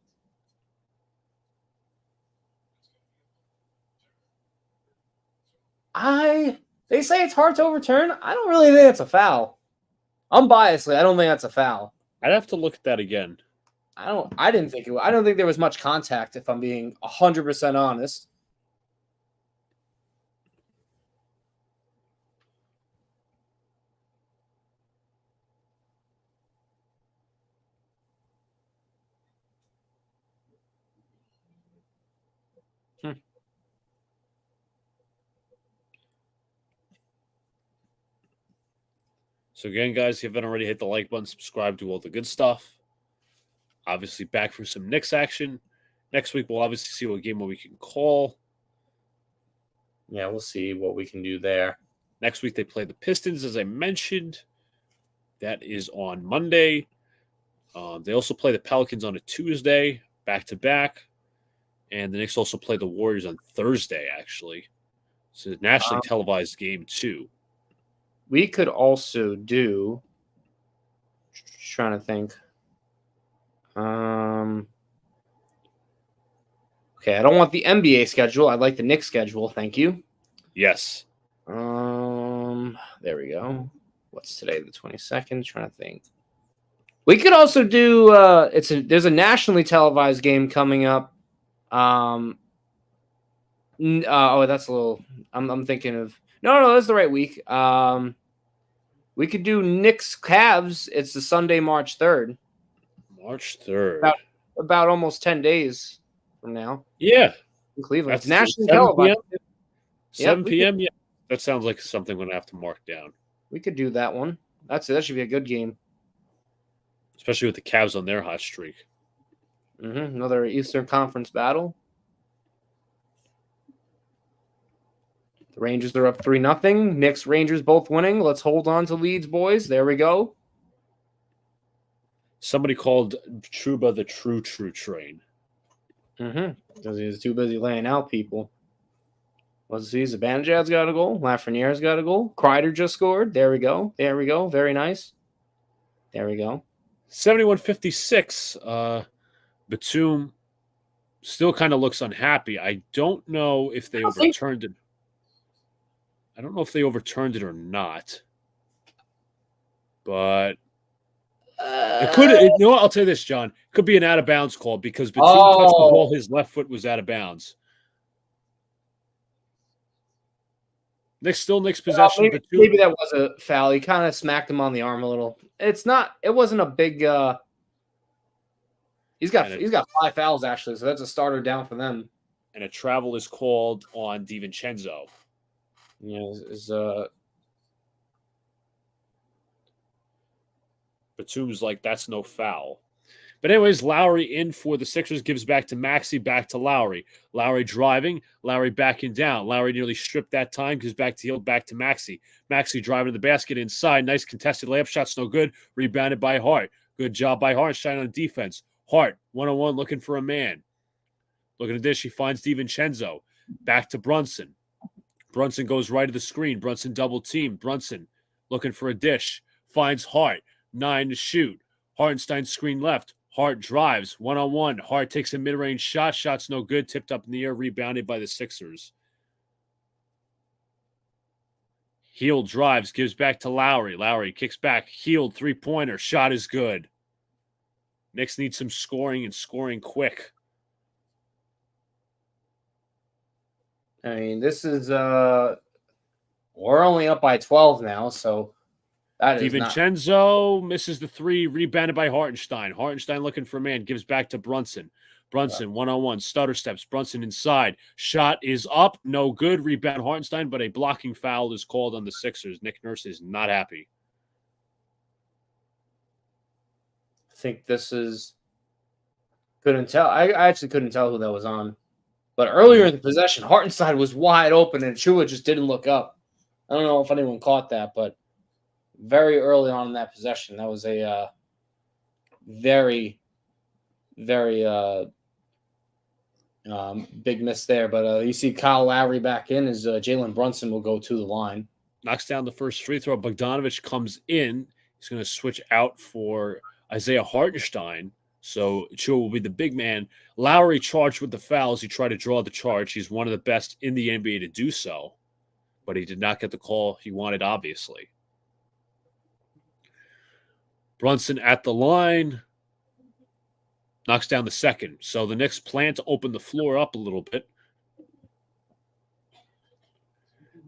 They say it's hard to overturn. I don't really think it's a foul. Unbiasedly, I don't think that's a foul. I'd have to look at that again. I don't think there was much contact, if I'm being 100% honest. So again, guys, if you haven't already, hit the like button, subscribe, do all the good stuff. Obviously, back for some Knicks action. Next week, we'll obviously see what game we can call. Yeah, we'll see what we can do there. Next week, they play the Pistons, as I mentioned. That is on Monday. They also play the Pelicans on a Tuesday, back-to-back. And the Knicks also play the Warriors on Thursday, actually. So it's a nationally televised game, too. We could also do... Just trying to think. Okay, I don't want the NBA schedule. I like the Knicks schedule. Thank you. Yes. There we go. What's today? The 22nd. Trying to think. We could also do. There's a nationally televised game coming up. That's a little. I'm thinking of. No, that's the right week. We could do Knicks Cavs. It's the Sunday, March 3rd. March 3rd. About almost 10 days from now. Yeah. In Cleveland. That's it's nationally televised. 7 p.m. Yeah. That sounds like something we're going to have to mark down. We could do that one. That should be a good game. Especially with the Cavs on their hot streak. Another Eastern Conference battle. The Rangers are up 3-0. Knicks, Rangers both winning. Let's hold on to leads, boys. There we go. Somebody called Truba the true train. Because he was too busy laying out people. Let's see. Zibanejad's got a goal. Lafreniere's got a goal. Kreider just scored. There we go. Very nice. There we go. 71-56. Batum still kind of looks unhappy. I don't know if they overturned it. I don't know if they overturned it or not. But it could. I'll tell you this, John. It could be an out of bounds call because Batum touched the ball. His left foot was out of bounds. Knicks possession. Maybe that was a foul. He kind of smacked him on the arm a little. It wasn't a big. He's got 5 fouls actually, so that's a starter down for them. And a travel is called on DiVincenzo. Batum's like, that's no foul. But anyways, Lowry in for the Sixers, gives back to Maxey, back to Lowry. Lowry driving, Lowry backing down. Lowry nearly stripped that time, gives back to Hield, back to Maxey. Maxey driving to the basket inside. Nice contested layup, shot's no good. Rebounded by Hart. Good job by Hartenstein on defense. Hart, one-on-one, looking for a man. Looking at this, he finds DiVincenzo. Back to Brunson. Brunson goes right to the screen. Brunson double team. Brunson looking for a dish. Finds Hart. 9 to shoot. Hartenstein screen left. Hart drives. One-on-one. Hart takes a mid-range shot. Shot's no good. Tipped up in the air. Rebounded by the Sixers. Hield drives. Gives back to Lowry. Lowry kicks back. Hield three-pointer. Shot is good. Knicks need some scoring and scoring quick. I mean, this is we're only up by 12 now, so that is DiVincenzo misses the 3, rebounded by Hartenstein. Hartenstein looking for a man, gives back to Brunson. Brunson, one-on-one, stutter steps. Brunson inside. Shot is up, no good. Rebound Hartenstein, but a blocking foul is called on the Sixers. Nick Nurse is not happy. I think this is couldn't tell. I actually couldn't tell who that was on. But earlier in the possession, Hartenstein was wide open and Chua just didn't look up. I don't know if anyone caught that, but very early on in that possession, that was a very, very big miss there. But you see Kyle Lowry back in as Jalen Brunson will go to the line. Knocks down the first free throw. Bogdanovich comes in. He's going to switch out for Isaiah Hartenstein. So Chua will be the big man. Lowry charged with the fouls. He tried to draw the charge. He's one of the best in the NBA to do so. But he did not get the call he wanted, obviously. Brunson at the line. Knocks down the second. So the Knicks plan to open the floor up a little bit.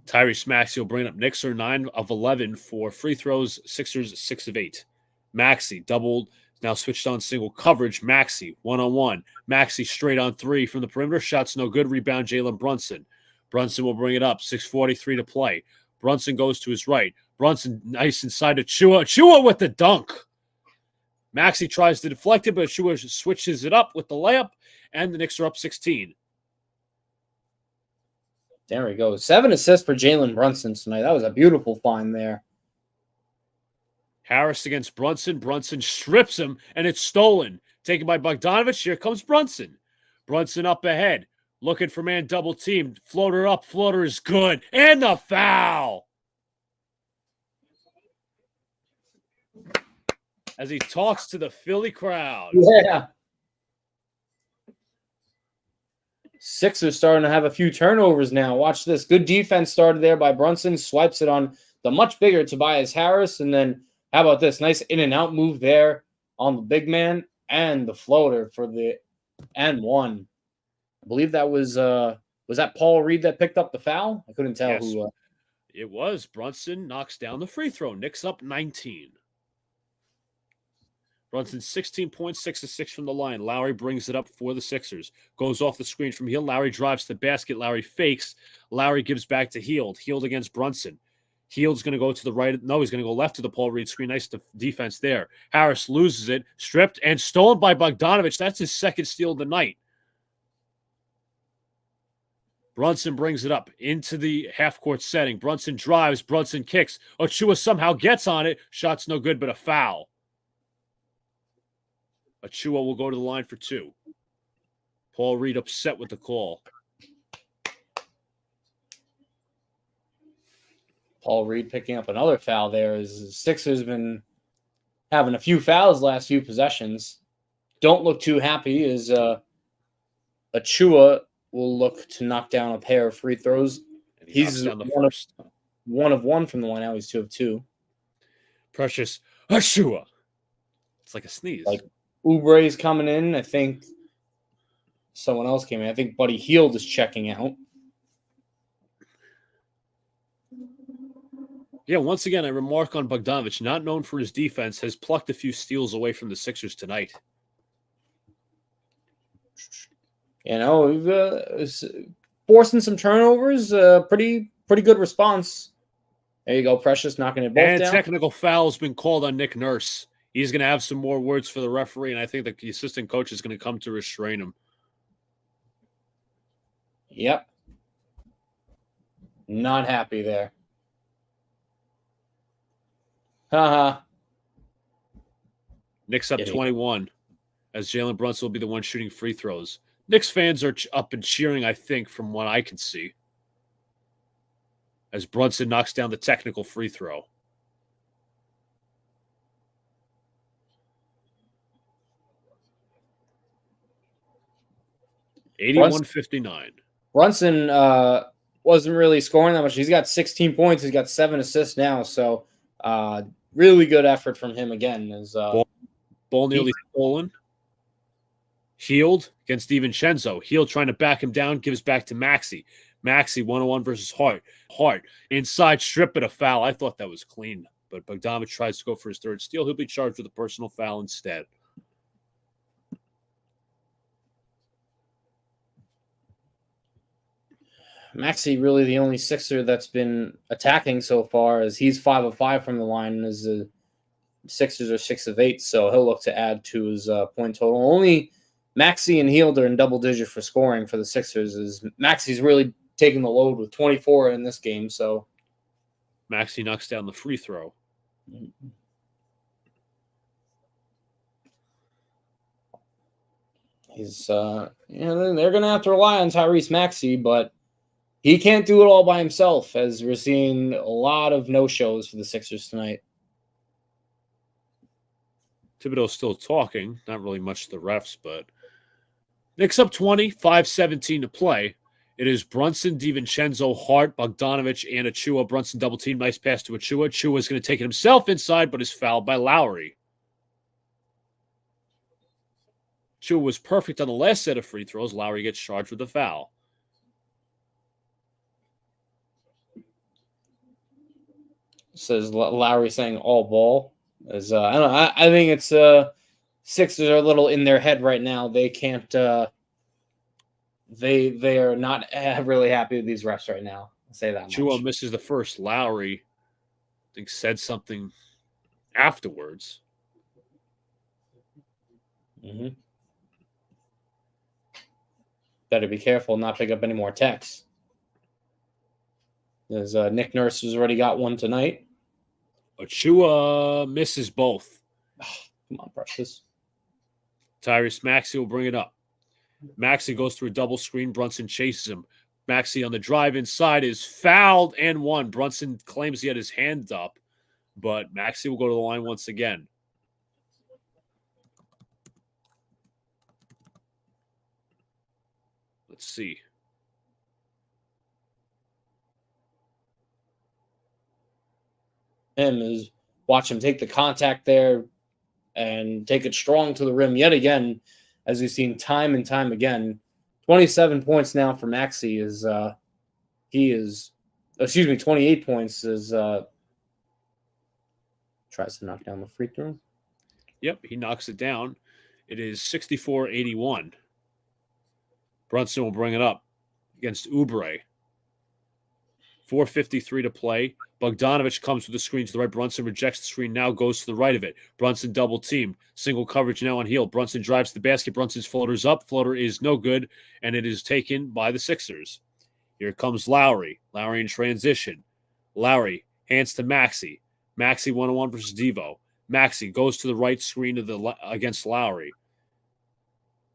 Tyrese Maxey will bring up Knicks are 9 of 11 for free throws. Sixers 6 of 8. Maxey doubled. Now switched on single coverage. Maxey one-on-one. Maxey straight on three from the perimeter. Shots no good. Rebound Jalen Brunson. Brunson will bring it up. 6:43 to play. Brunson goes to his right. Brunson nice inside to Chua. Chua with the dunk. Maxey tries to deflect it, but Chua switches it up with the layup, and the Knicks are up 16. There we go. 7 assists for Jalen Brunson tonight. That was a beautiful find there. Harris against Brunson. Brunson strips him, and it's stolen. Taken by Bogdanovich. Here comes Brunson. Brunson up ahead. Looking for man double team. Floater up. Floater is good. And the foul. As he talks to the Philly crowd. Yeah. Sixers starting to have a few turnovers now. Watch this. Good defense started there by Brunson. Swipes it on the much bigger Tobias Harris. And then how about this? Nice in and out move there on the big man and the floater for the and one. I believe that was that Paul Reed that picked up the foul? I couldn't tell who. It was. Brunson knocks down the free throw. Knicks up 19. Brunson 16 points, 6 of 6 from the line. Lowry brings it up for the Sixers. Goes off the screen from Hield. Lowry drives to the basket. Lowry fakes. Lowry gives back to Hield. Hield against Brunson. Hield's going to go to the right. No, he's going to go left to the Paul Reed screen. Nice defense there. Harris loses it. Stripped and stolen by Bogdanovich. That's his second steal of the night. Brunson brings it up into the half-court setting. Brunson drives. Brunson kicks. Achua somehow gets on it. Shot's no good, but a foul. Achua will go to the line for 2. Paul Reed upset with the call. Paul Reed picking up another foul there as the Sixers been having a few fouls last few possessions. Don't look too happy as Achua will look to knock down a pair of free throws. He's one of one from the line. Now he's 2 of 2. Precious Achua. It's like a sneeze. Like Oubre's coming in. I think someone else came in. I think Buddy Hield is checking out. Yeah, once again, I remark on Bogdanovich, not known for his defense, has plucked a few steals away from the Sixers tonight. You know, forcing some turnovers, pretty good response. There you go, Precious knocking it both down. And technical foul has been called on Nick Nurse. He's going to have some more words for the referee, and I think the assistant coach is going to come to restrain him. Yep. Not happy there. Haha. Knicks up 21 as Jalen Brunson will be the one shooting free throws. Knicks fans are up and cheering, I think, from what I can see, as Brunson knocks down the technical free throw. $81-59. Brunson wasn't really scoring that much. He's got 16 points. He's got 7 assists now. So really good effort from him again. Ball nearly stolen. Hield against DiVincenzo. Hield trying to back him down, gives back to Maxey. Maxey 1-on-1 versus Hart. Hart inside strip at a foul. I thought that was clean, but Bogdanovich tries to go for his third steal. He'll be charged with a personal foul instead. Maxey really the only Sixer that's been attacking so far, as he's 5 of 5 from the line, as the Sixers are 6 of 8, so he'll look to add to his point total. Only Maxey and Hield are in double digit for scoring for the Sixers, as Maxey's really taking the load with 24 in this game. So Maxey knocks down the free throw. He's they're gonna have to rely on Tyrese Maxey, but he can't do it all by himself, as we're seeing a lot of no-shows for the Sixers tonight. Thibodeau's still talking. Not really much to the refs, but Knicks up 20, 5:17 to play. It is Brunson, DiVincenzo, Hart, Bogdanovich, and Achua. Brunson double team. Nice pass to Achua. Achua is going to take it himself inside, but is fouled by Lowry. Achua was perfect on the last set of free throws. Lowry gets charged with a foul. Says Lowry saying all ball. As I don't know, I think it's Sixers are a little in their head right now. They can't. They are not really happy with these refs right now. I'll say that Achua much. misses the first. Lowry, I think, said something afterwards. Mm-hmm. Better be careful, not pick up any more texts. As Nick Nurse has already got one tonight. Achua misses both. Come on, Precious. Tyrese Maxey will bring it up. Maxey goes through a double screen. Brunson chases him. Maxey on the drive inside is fouled and won. Brunson claims he had his hand up, but Maxey will go to the line once again. Let's see. Watch him take the contact there and take it strong to the rim yet again, as we've seen time and time again. 27 points now for Maxey is 28 points as tries to knock down the free throw. Yep, he knocks it down. It is 64-81. Brunson will bring it up against Oubre. 4:53 to play. Bogdanovich comes with the screen to the right. Brunson rejects the screen, now goes to the right of it. Brunson double teamed. Single coverage now on heel. Brunson drives to the basket. Brunson's floater's up. Floater is no good, and it is taken by the Sixers. Here comes Lowry. Lowry in transition. Lowry hands to Maxey. Maxey 1-on-1 versus Devo. Maxey goes to the right screen against Lowry.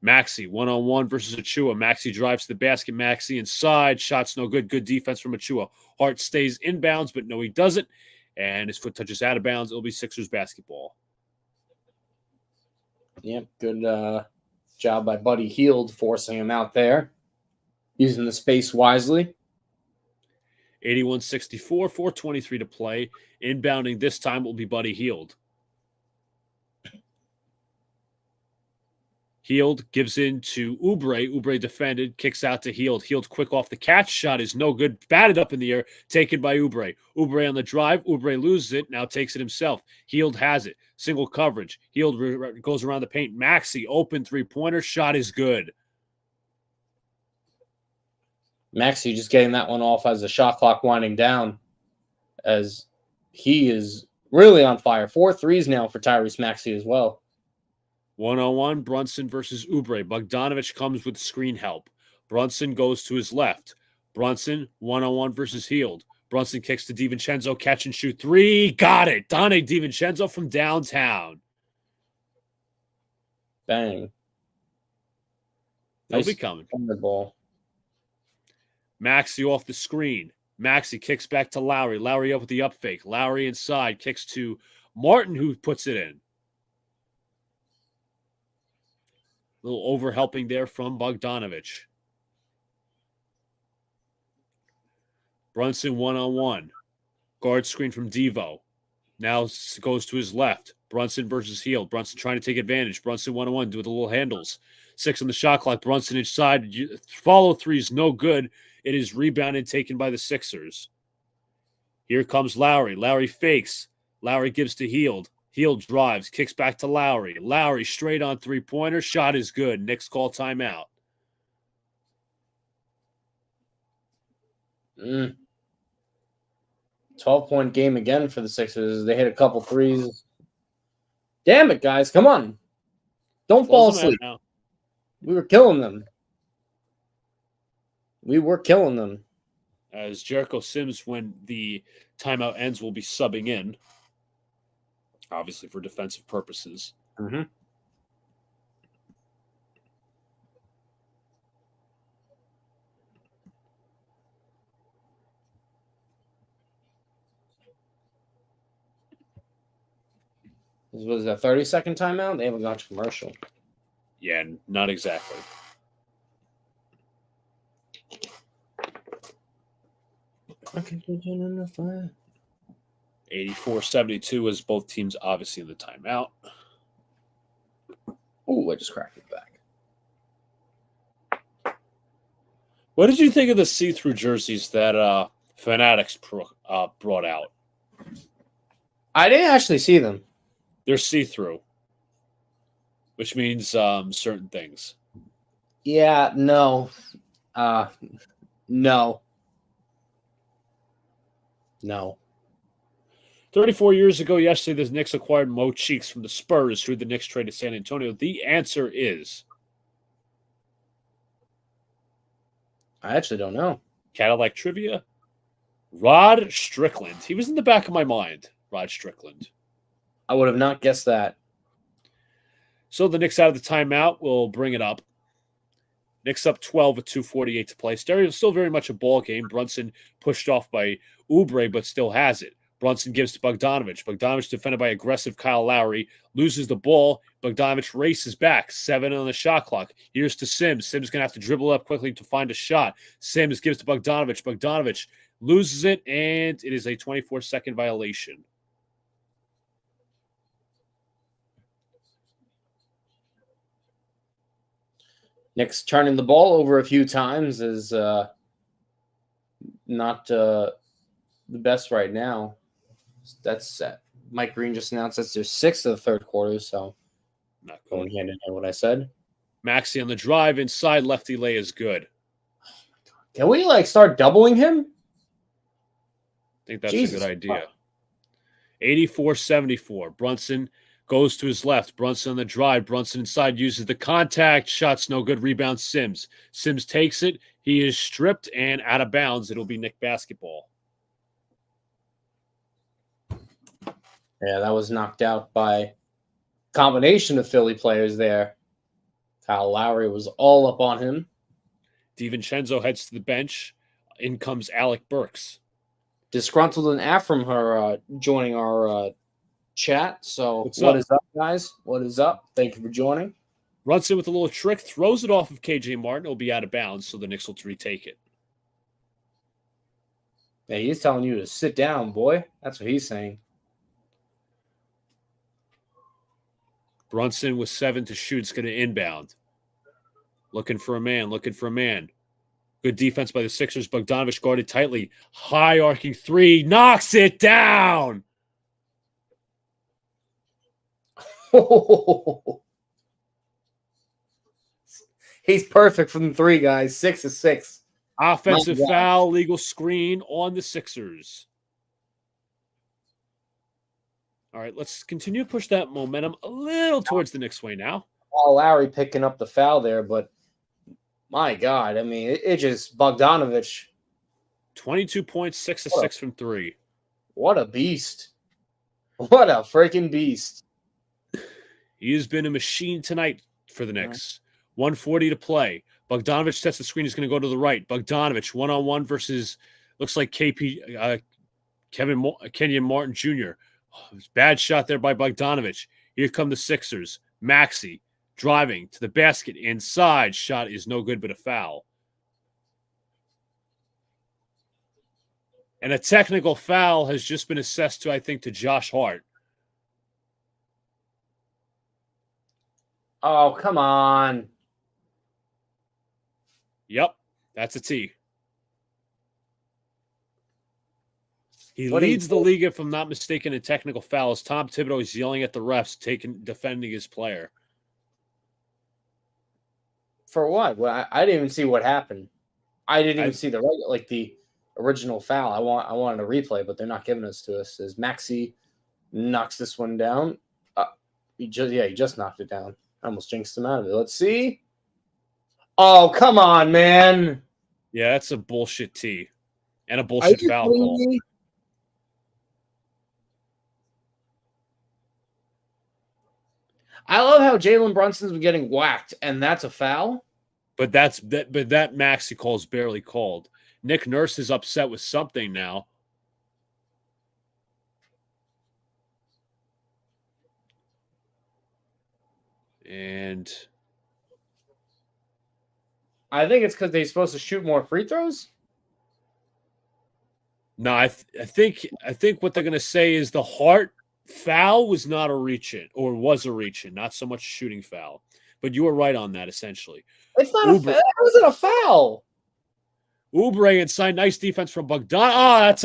Maxey 1-on-1 versus Achua. Maxey drives to the basket. Maxey inside. Shots no good. Good defense from Achua. Hart stays inbounds, but no, he doesn't. And his foot touches out of bounds. It'll be Sixers basketball. Yep, good job by Buddy Hield forcing him out there, using the space wisely. 81-64, 4:23 to play. Inbounding this time will be Buddy Hield. Hield gives in to Oubre. Oubre defended, kicks out to Hield. Hield quick off the catch. Shot is no good. Batted up in the air, taken by Oubre. Oubre on the drive. Oubre loses it, now takes it himself. Hield has it. Single coverage. Hield goes around the paint. Maxey, open three-pointer. Shot is good. Maxey just getting that one off as the shot clock winding down, as he is really on fire. 4 threes now for Tyrese Maxey as well. 1-on-1, Brunson versus Oubre. Bogdanovich comes with screen help. Brunson goes to his left. Brunson, 1-on-1 versus Hield. Brunson kicks to DiVincenzo, catch and shoot three. Got it. Donnie DiVincenzo from downtown. Bang. He'll be coming. Ball. Maxey off the screen. Maxey kicks back to Lowry. Lowry up with the up fake. Lowry inside, kicks to Martin, who puts it in. Little over helping there from Bogdanovich. Brunson 1-on-1. Guard screen from Devo. Now goes to his left. Brunson versus Hield. Brunson trying to take advantage. Brunson 1-on-1 with the little handles. 6 on the shot clock. Brunson inside. Follow three is no good. It is rebounded, taken by the Sixers. Here comes Lowry. Lowry fakes. Lowry gives to Hield. Hield drives, kicks back to Lowry. Lowry straight on three-pointer. Shot is good. Knicks call timeout. 12-point game again for the Sixers. They hit a couple threes. Damn it, guys. Come on. Don't fall asleep. We were killing them. As Jericho Sims, when the timeout ends, will be subbing in. Obviously for defensive purposes. Mm-hmm. Was it a 30-second timeout? They haven't gone to commercial. Yeah, not exactly. I can put you in the fire. 84-72 is both teams obviously in the timeout. Oh, I just cracked it back. What did you think of the see-through jerseys that Fanatics brought out? I didn't actually see them. They're see-through, which means certain things. Yeah, no. No. No. 34 years ago yesterday, the Knicks acquired Mo Cheeks from the Spurs, who the Knicks traded to San Antonio. The answer is... I actually don't know. Cadillac trivia. Rod Strickland. He was in the back of my mind, Rod Strickland. I would have not guessed that. So the Knicks out of the timeout will bring it up. Knicks up 12 with 2:48 to play. Still very much a ball game. Brunson pushed off by Oubre, but still has it. Brunson gives to Bogdanovich. Bogdanovich defended by aggressive Kyle Lowry. Loses the ball. Bogdanovich races back. 7 on the shot clock. Here's to Sims. Sims going to have to dribble up quickly to find a shot. Sims gives to Bogdanovich. Bogdanovich loses it, and it is a 24-second violation. Knicks turning the ball over a few times is not the best right now. That's set. Mike Green just announced that's their 6th of the third quarter, so Not going good. hand in hand what I said. Maxey on the drive inside lefty lay is good. Can we start doubling him? I think that's Jesus a good idea. 84-74. Brunson goes to his left. Brunson on the drive. Brunson inside uses the contact. Shots no good. Rebound Sims. Sims takes it. He is stripped and out of bounds. It'll be Knick basketball. Yeah, that was knocked out by combination of Philly players there. Kyle Lowry was all up on him. DiVincenzo heads to the bench. In comes Alec Burks. Disgruntled and Afram are joining our chat. So what is up, guys? What is up? Thank you for joining. Runs in with a little trick, throws it off of KJ Martin. It'll be out of bounds, so the Knicks will retake it. Yeah, he's telling you to sit down, boy. That's what he's saying. Brunson with 7 to shoot. It's going to inbound. Looking for a man. Good defense by the Sixers. Bogdanovich guarded tightly. High arcing 3. Knocks it down. He's perfect from the 3, guys. 6 is 6. Offensive foul, legal screen on the Sixers. All right, let's continue to push that momentum a little towards the Knicks way now. Lowry picking up the foul there, but my God, I mean, it just Bogdanovich. 22 points, 6 of 6 from 3. What a beast. What a freaking beast. He has been a machine tonight for the Knicks. 140 to play. Bogdanovich sets the screen. He's going to go to the right. Bogdanovich, one-on-one versus, looks like Kenyon Martin Jr. Bad shot there by Bogdanovich. Here come the Sixers. Maxey driving to the basket inside. Shot is no good, but a foul. And a technical foul has just been assessed to, I think, to Josh Hart. Oh, come on. Yep, that's a T. He leads the league, if I'm not mistaken, in technical fouls. Tom Thibodeau is yelling at the refs, defending his player. For what? Well, I didn't even see what happened. I didn't even see the original foul. I wanted a replay, but they're not giving us to us. As Maxey knocks this one down. He just knocked it down. I almost jinxed him out of it. Let's see. Oh, come on, man. Yeah, that's a bullshit T. And a bullshit foul call. I love how Jalen Brunson's been getting whacked, and that's a foul. But that Maxey call is barely called. Nick Nurse is upset with something now. And I think it's because they're supposed to shoot more free throws. no, I think what they're gonna say is the Hart foul was not a reach-in, or was a reach-in, not so much a shooting foul. But you were right on that, essentially. It's not a foul. It wasn't a foul. Oubre inside, nice defense from Bogdan.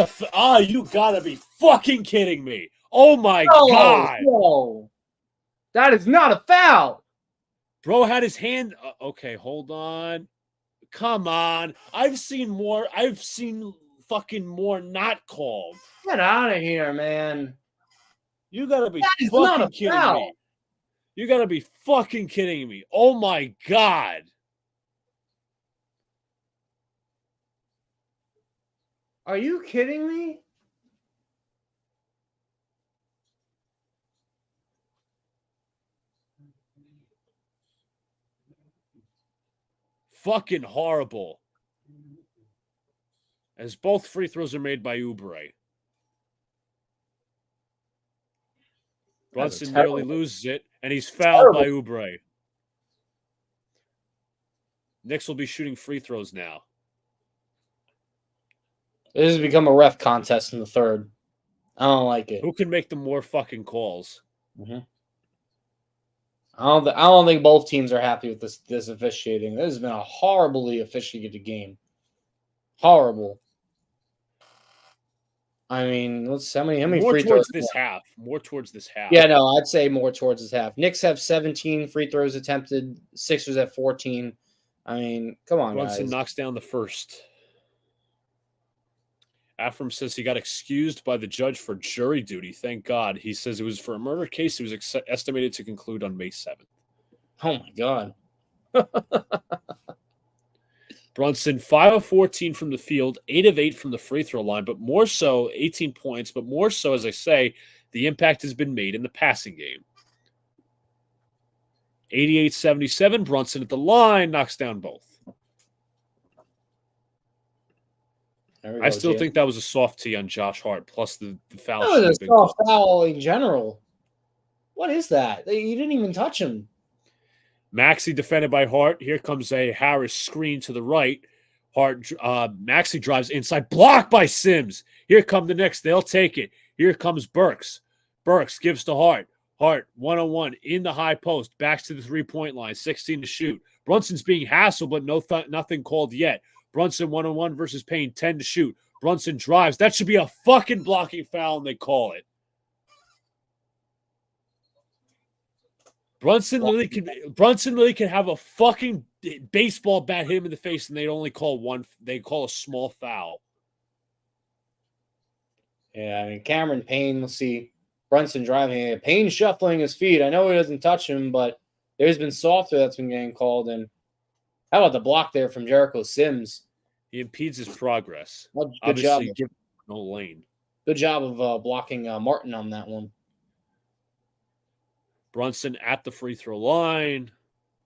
You gotta be fucking kidding me. Oh my God. No. That is not a foul. Bro had his hand. Okay, hold on. Come on. I've seen fucking more not called. Get out of here, man. You gotta be That is fucking not a kidding foul. me. You gotta be fucking kidding me. Oh my God. Are you kidding me? Fucking horrible. As both free throws are made by Oubre. Brunson nearly loses it, and he's fouled by Oubre. Knicks will be shooting free throws now. This has become a ref contest in the third. I don't like it. Who can make the more fucking calls? Mm-hmm. I don't think both teams are happy with this officiating. This has been a horribly officiated game. Horrible. I mean, how many more free towards throws? This half. More towards this half. Yeah, no, I'd say more towards this half. Knicks have 17 free throws attempted. Sixers have 14. I mean, come on, Brunson guys. knocks down the first. Afram says he got excused by the judge for jury duty. Thank God. He says it was for a murder case. It was estimated to conclude on May 7th. Oh, my God. Brunson, 5 of 14 from the field, 8 of 8 from the free throw line, but more so, 18 points, but more so, as I say, the impact has been made in the passing game. 88-77, Brunson at the line, knocks down both. I still think that was a soft tee on Josh Hart, plus the foul. That was a soft foul in general. What is that? You didn't even touch him. Maxey defended by Hart. Here comes a Harris screen to the right. Maxey drives inside, blocked by Sims. Here come the Knicks. They'll take it. Here comes Burks. Burks gives to Hart. Hart, 1-on-1 in the high post. Backs to the three-point line, 16 to shoot. Brunson's being hassled, but nothing called yet. Brunson 1-on-1 versus Payne, 10 to shoot. Brunson drives. That should be a fucking blocking foul, and they call it. Brunson literally can have a fucking baseball bat hit him in the face, and they only call one. They call a small foul. Yeah, I mean, Cameron Payne, let's see. Brunson driving. Payne shuffling his feet. I know he doesn't touch him, but there's been softer that's been getting called. And how about the block there from Jericho Sims? He impedes his progress. Good Obviously, job. give no lane. Good job of blocking Martin on that one. Brunson at the free throw line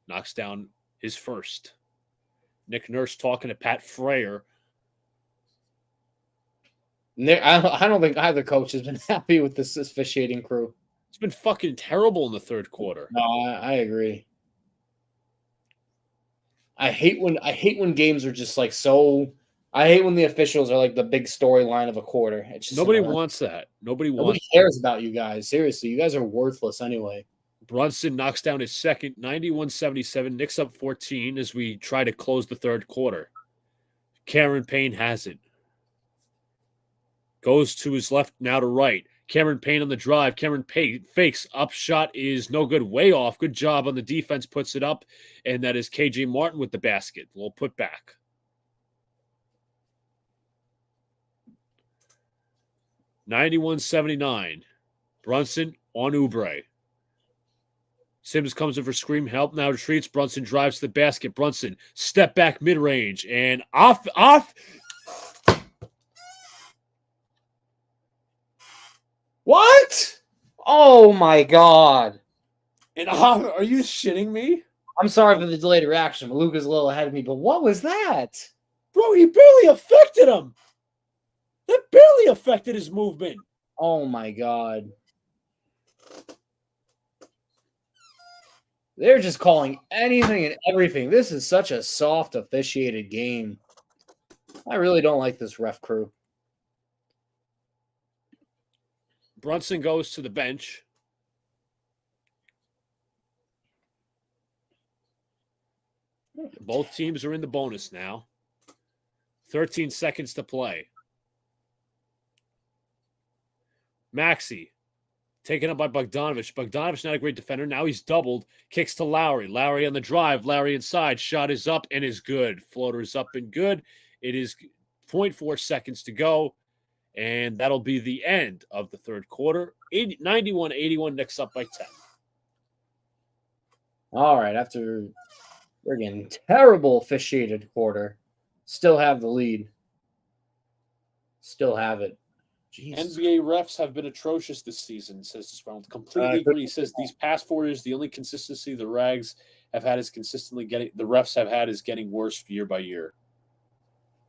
knocks down his first. Nick Nurse talking to Pat Frayer. I don't think either coach has been happy with this officiating crew. It's been fucking terrible in the third quarter. No, I agree. I hate when games are just like so. I hate when the officials are like the big storyline of a quarter. It's just Nobody wants that. Nobody cares about you guys. Seriously, you guys are worthless anyway. Brunson knocks down his second, 91-77. Knicks up 14 as we try to close the third quarter. Cameron Payne has it. Goes to his left, now to right. Cameron Payne on the drive. Cameron Payne fakes. Up shot is no good. Way off. Good job on the defense. Puts it up. And that is KJ Martin with the basket. A little put back. (91-79). Brunson on Oubre. Sims comes in for screen help. Now retreats. Brunson drives to the basket. Brunson step back mid-range. And off. What? Oh my God. And are you shitting me? I'm sorry for the delayed reaction. Luca's a little ahead of me, but what was that? Bro, he barely affected him. That barely affected his movement. Oh my God. They're just calling anything and everything. This is such a soft officiated game. I really don't like this ref crew. Brunson goes to the bench. Both teams are in the bonus now. 13 seconds to play. Maxey taken up by Bogdanovich. Bogdanovich not a great defender. Now he's doubled. Kicks to Lowry. Lowry on the drive. Lowry inside. Shot is up and is good. Floater is up and good. It is 0.4 seconds to go. And that'll be the end of the third quarter. 91-81, Knicks up by 10. All right, after friggin' terrible officiated quarter, still have the lead. Still have it. Jesus. NBA refs have been atrocious this season, says this round. Completely agree. He says these past 4 years, the only consistency the Rags have had is consistently getting the refs have had is getting worse year by year.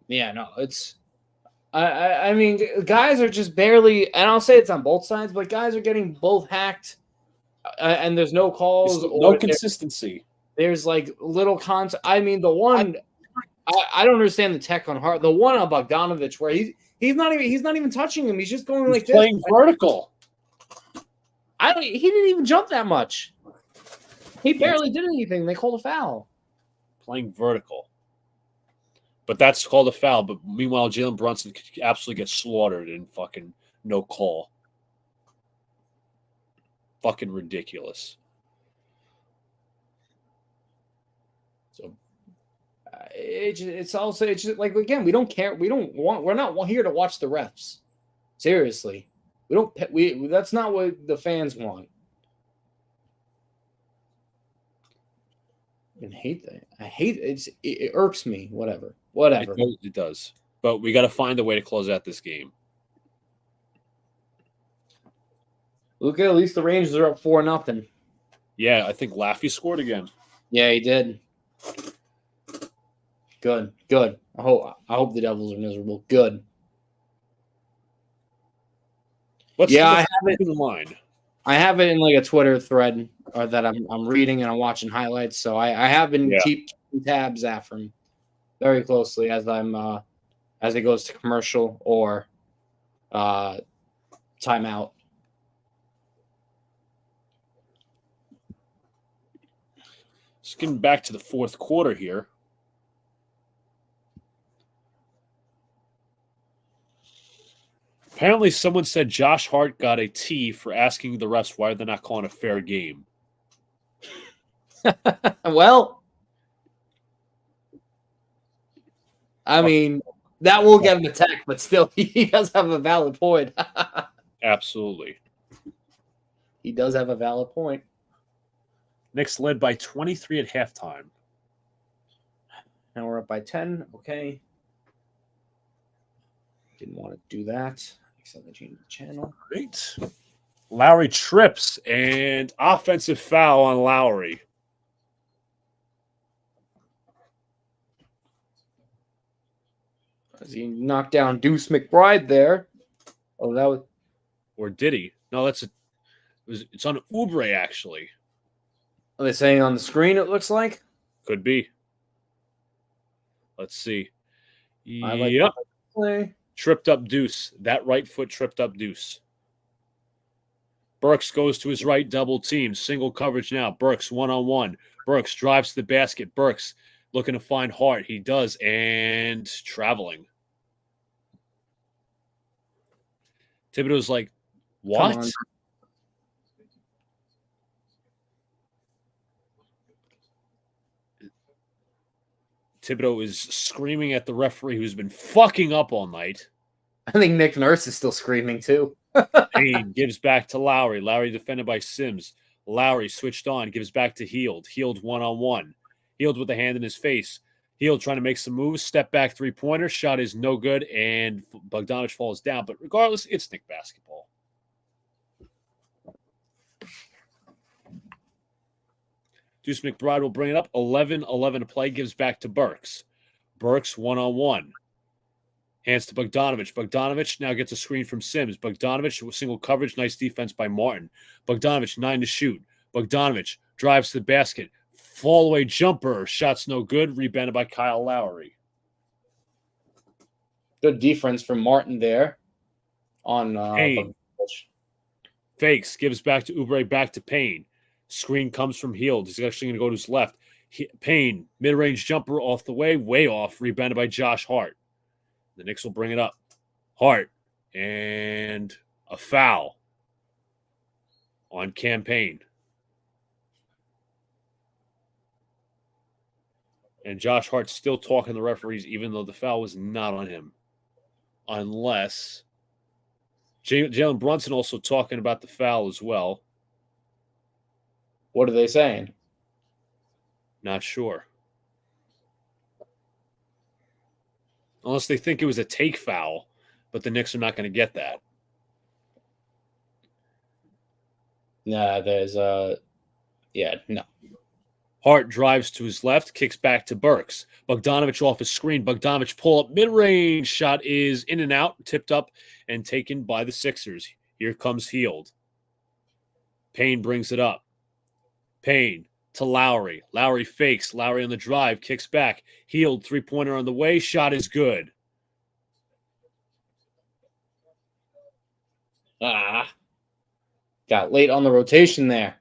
Yeah, no, it's. I mean, guys are just barely, and I'll say it's on both sides, but guys are getting both hacked, and there's no calls. No consistency. There's like little content. I mean, the one I don't understand the tech on Hart. The one on Bogdanovich where he's not even touching him. He's just going like playing vertical. He didn't even jump that much. He barely did anything. They called a foul. Playing vertical. But that's called a foul. But meanwhile, Jalen Brunson could absolutely get slaughtered in fucking no call. Fucking ridiculous. So it's also just like, again, we don't care. We're not here to watch the refs. Seriously, that's not what the fans want. I hate that. I hate it. It irks me. Whatever. It does. But we got to find a way to close out this game. Luca, at least the Rangers are up 4-0. Yeah, I think Laffy scored again. Yeah, he did. Good. I hope the Devils are miserable. Good. I have it in mind. I have it in like a Twitter thread or that I'm reading and I'm watching highlights. So I have been keeping tabs after him very closely as it goes to commercial or timeout. Just getting back to the fourth quarter here. Apparently, someone said Josh Hart got a T for asking the refs why they're not calling a fair game. Well, I mean, that will get him attacked, but still, he does have a valid point. Absolutely. He does have a valid point. Knicks led by 23 at halftime. Now we're up by 10. Okay. Didn't want to do that. Except I changed the channel. Great. Lowry trips and offensive foul on Lowry. As he knocked down Deuce McBride there. Oh, that was. Or did he? No, it's on Oubre, actually. Are they saying on the screen it looks like? Could be. Let's see. Yep. Tripped up Deuce. That right foot tripped up Deuce. Burks goes to his right, double team. Single coverage now. Burks one-on-one. Burks drives to the basket. Burks looking to find Hart. He does, and traveling. Thibodeau's like, what? Thibodeau is screaming at the referee who's been fucking up all night. I think Nick Nurse is still screaming too. Payne gives back to Lowry. Lowry defended by Sims. Lowry switched on, gives back to Heald. Heald one-on-one. Heald with a hand in his face. Heald trying to make some moves. Step back three-pointer. Shot is no good, and Bogdanovich falls down. But regardless, it's Knick basketball. Deuce McBride will bring it up. 11-11 to play. Gives back to Burks. Burks one-on-one. Hands to Bogdanovich. Bogdanovich now gets a screen from Sims. Bogdanovich with single coverage. Nice defense by Martin. Bogdanovich 9 to shoot. Bogdanovich drives to the basket, fall away jumper, shots no good, rebounded by Kyle Lowry. Good defense from Martin there on Payne fakes, gives back to Oubre, back to Payne. Screen comes from Hield. He's actually going to go to his left. Payne, mid-range jumper off the way off, rebounded by Josh Hart. The Knicks will bring it up. Hart, and a foul on Campaign. And Josh Hart's still talking to the referees, even though the foul was not on him. Unless Jalen Brunson also talking about the foul as well. What are they saying? Not sure. Unless they think it was a take foul, but the Knicks are not going to get that. Nah, there's no. Hart drives to his left, kicks back to Burks. Bogdanovich off his screen. Bogdanovich pull up mid-range. Shot is in and out, tipped up, and taken by the Sixers. Here comes Hield. Payne brings it up. Payne to Lowry. Lowry fakes. Lowry on the drive, kicks back. Hield, three-pointer on the way. Shot is good. Got late on the rotation there.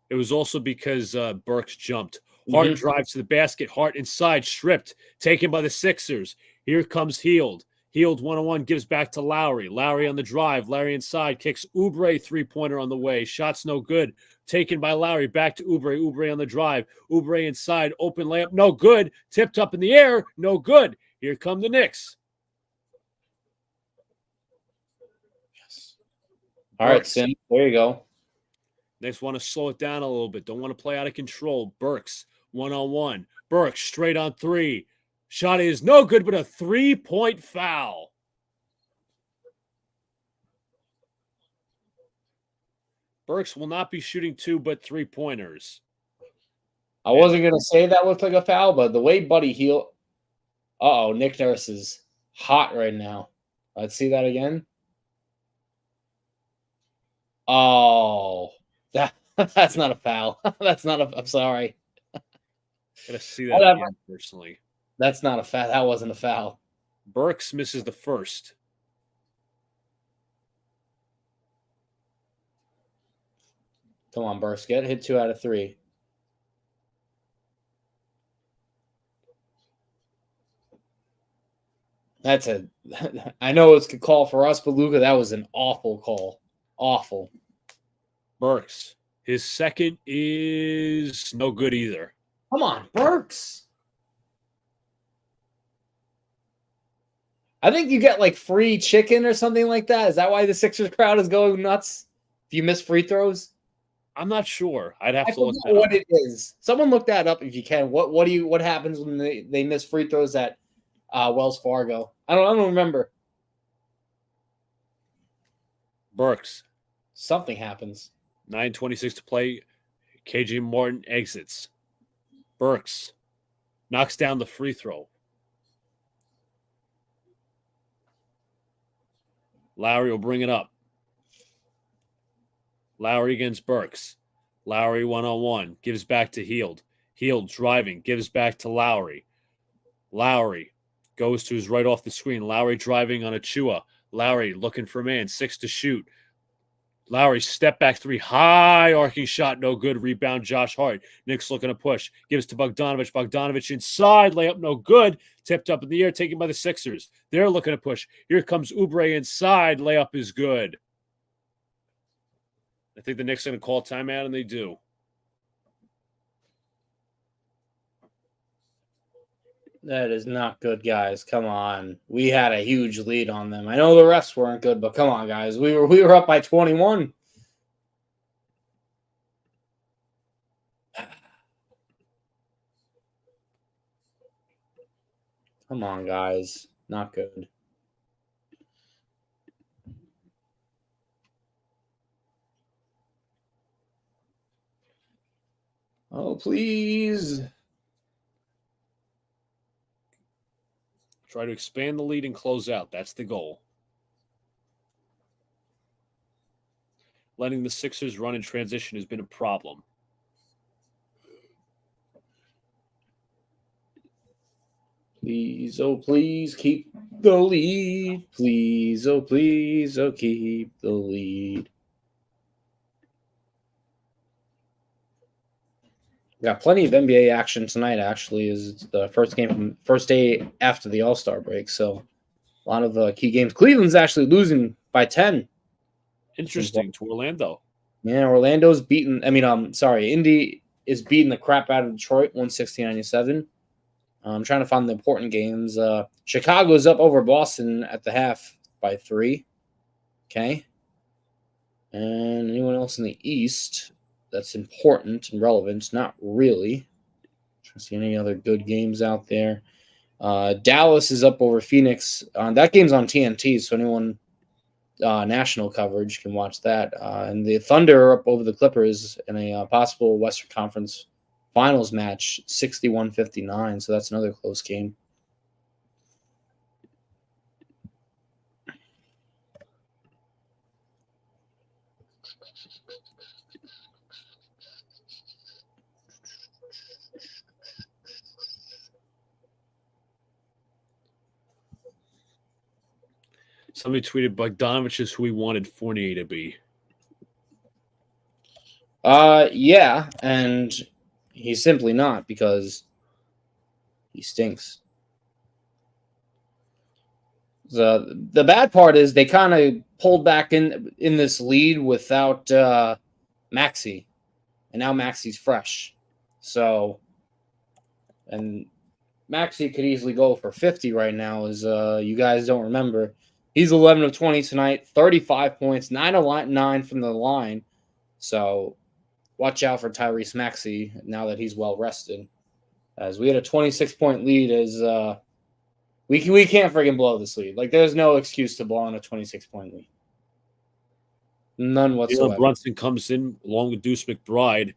It was also because Burks jumped. Hart drives to the basket. Hart inside, stripped, taken by the Sixers. Here comes Hield. Hield one-on-one, gives back to Lowry. Lowry on the drive. Lowry inside, kicks Oubre, three-pointer on the way. Shots no good. Taken by Lowry, back to Oubre. Oubre on the drive. Oubre inside, open layup, no good. Tipped up in the air, no good. Here come the Knicks. Yes. All right, Sim, there you go. Knicks want to slow it down a little bit. Don't want to play out of control. Burks, one-on-one. Burks, straight on three. Shot is no good, but a three-point foul. Burks will not be shooting two, but three-pointers. I wasn't going to say that looked like a foul, but the way Buddy Hield... Uh-oh, Nick Nurse is hot right now. Let's see that again. Oh... That's not a foul. That's not a. I'm sorry. Gotta see that again personally. That's not a foul. That wasn't a foul. Burks misses the first. Come on, Burks. Get hit 2 out of 3. That's a. I know it's a call for us, but Luca, that was an awful call. Awful. Burks. His second is no good either. Come on, Burks. I think you get like free chicken or something like that. Is that why the Sixers crowd is going nuts? If you miss free throws? I'm not sure. I'd have to look at what it is. Someone look that up if you can. What happens when they miss free throws at Wells Fargo? I don't remember. Burks. Something happens. 9:26 to play. KJ Martin exits. Burks knocks down the free throw. Lowry will bring it up. Lowry against Burks. Lowry one-on-one. Gives back to Hield. Hield driving. Gives back to Lowry. Lowry goes to his right off the screen. Lowry driving on Achua. Lowry looking for man. 6 to shoot. Lowry, step back three, high arcing shot, no good. Rebound, Josh Hart. Knicks looking to push. Gives to Bogdanovich. Bogdanovich inside, layup, no good. Tipped up in the air, taken by the Sixers. They're looking to push. Here comes Oubre inside, layup is good. I think the Knicks are going to call timeout, and they do. That is not good, guys. Come on. We had a huge lead on them. I know the refs weren't good, but come on, guys. We were up by 21. Come on, guys. Not good. Oh, please. Try to expand the lead and close out. That's the goal. Letting the Sixers run in transition has been a problem. Please, oh please, keep the lead. Please, oh keep the lead. Got plenty of NBA action tonight. Actually, is the first day after the All-Star break. So a lot of key games. Cleveland's actually losing by 10. Interesting to Orlando. Yeah, Orlando's beating. Indy is beating the crap out of Detroit, 116-97. I'm trying to find the important games. Chicago's up over Boston at the half by 3. Okay. And anyone else in the East that's important and relevant? Not really. Trying to see any other good games out there. Dallas is up over Phoenix. That game's on TNT, so anyone national coverage can watch that. And the Thunder are up over the Clippers in a possible Western Conference Finals match, 61-59. So that's another close game. Somebody tweeted Bogdanovich is who he wanted Fournier to be. Yeah, and he's simply not because he stinks. The bad part is they kind of pulled back in this lead without Maxey, and now Maxey's fresh. So, and Maxey could easily go for 50 right now, as you guys don't remember. He's 11 of 20 tonight, 35 points, 9 of 9 from the line. So watch out for Tyrese Maxey now that he's well rested. As we had a 26-point lead, as we can't friggin' blow this lead. Like, there's no excuse to blow on a 26-point lead. None whatsoever. Brunson comes in along with Deuce McBride.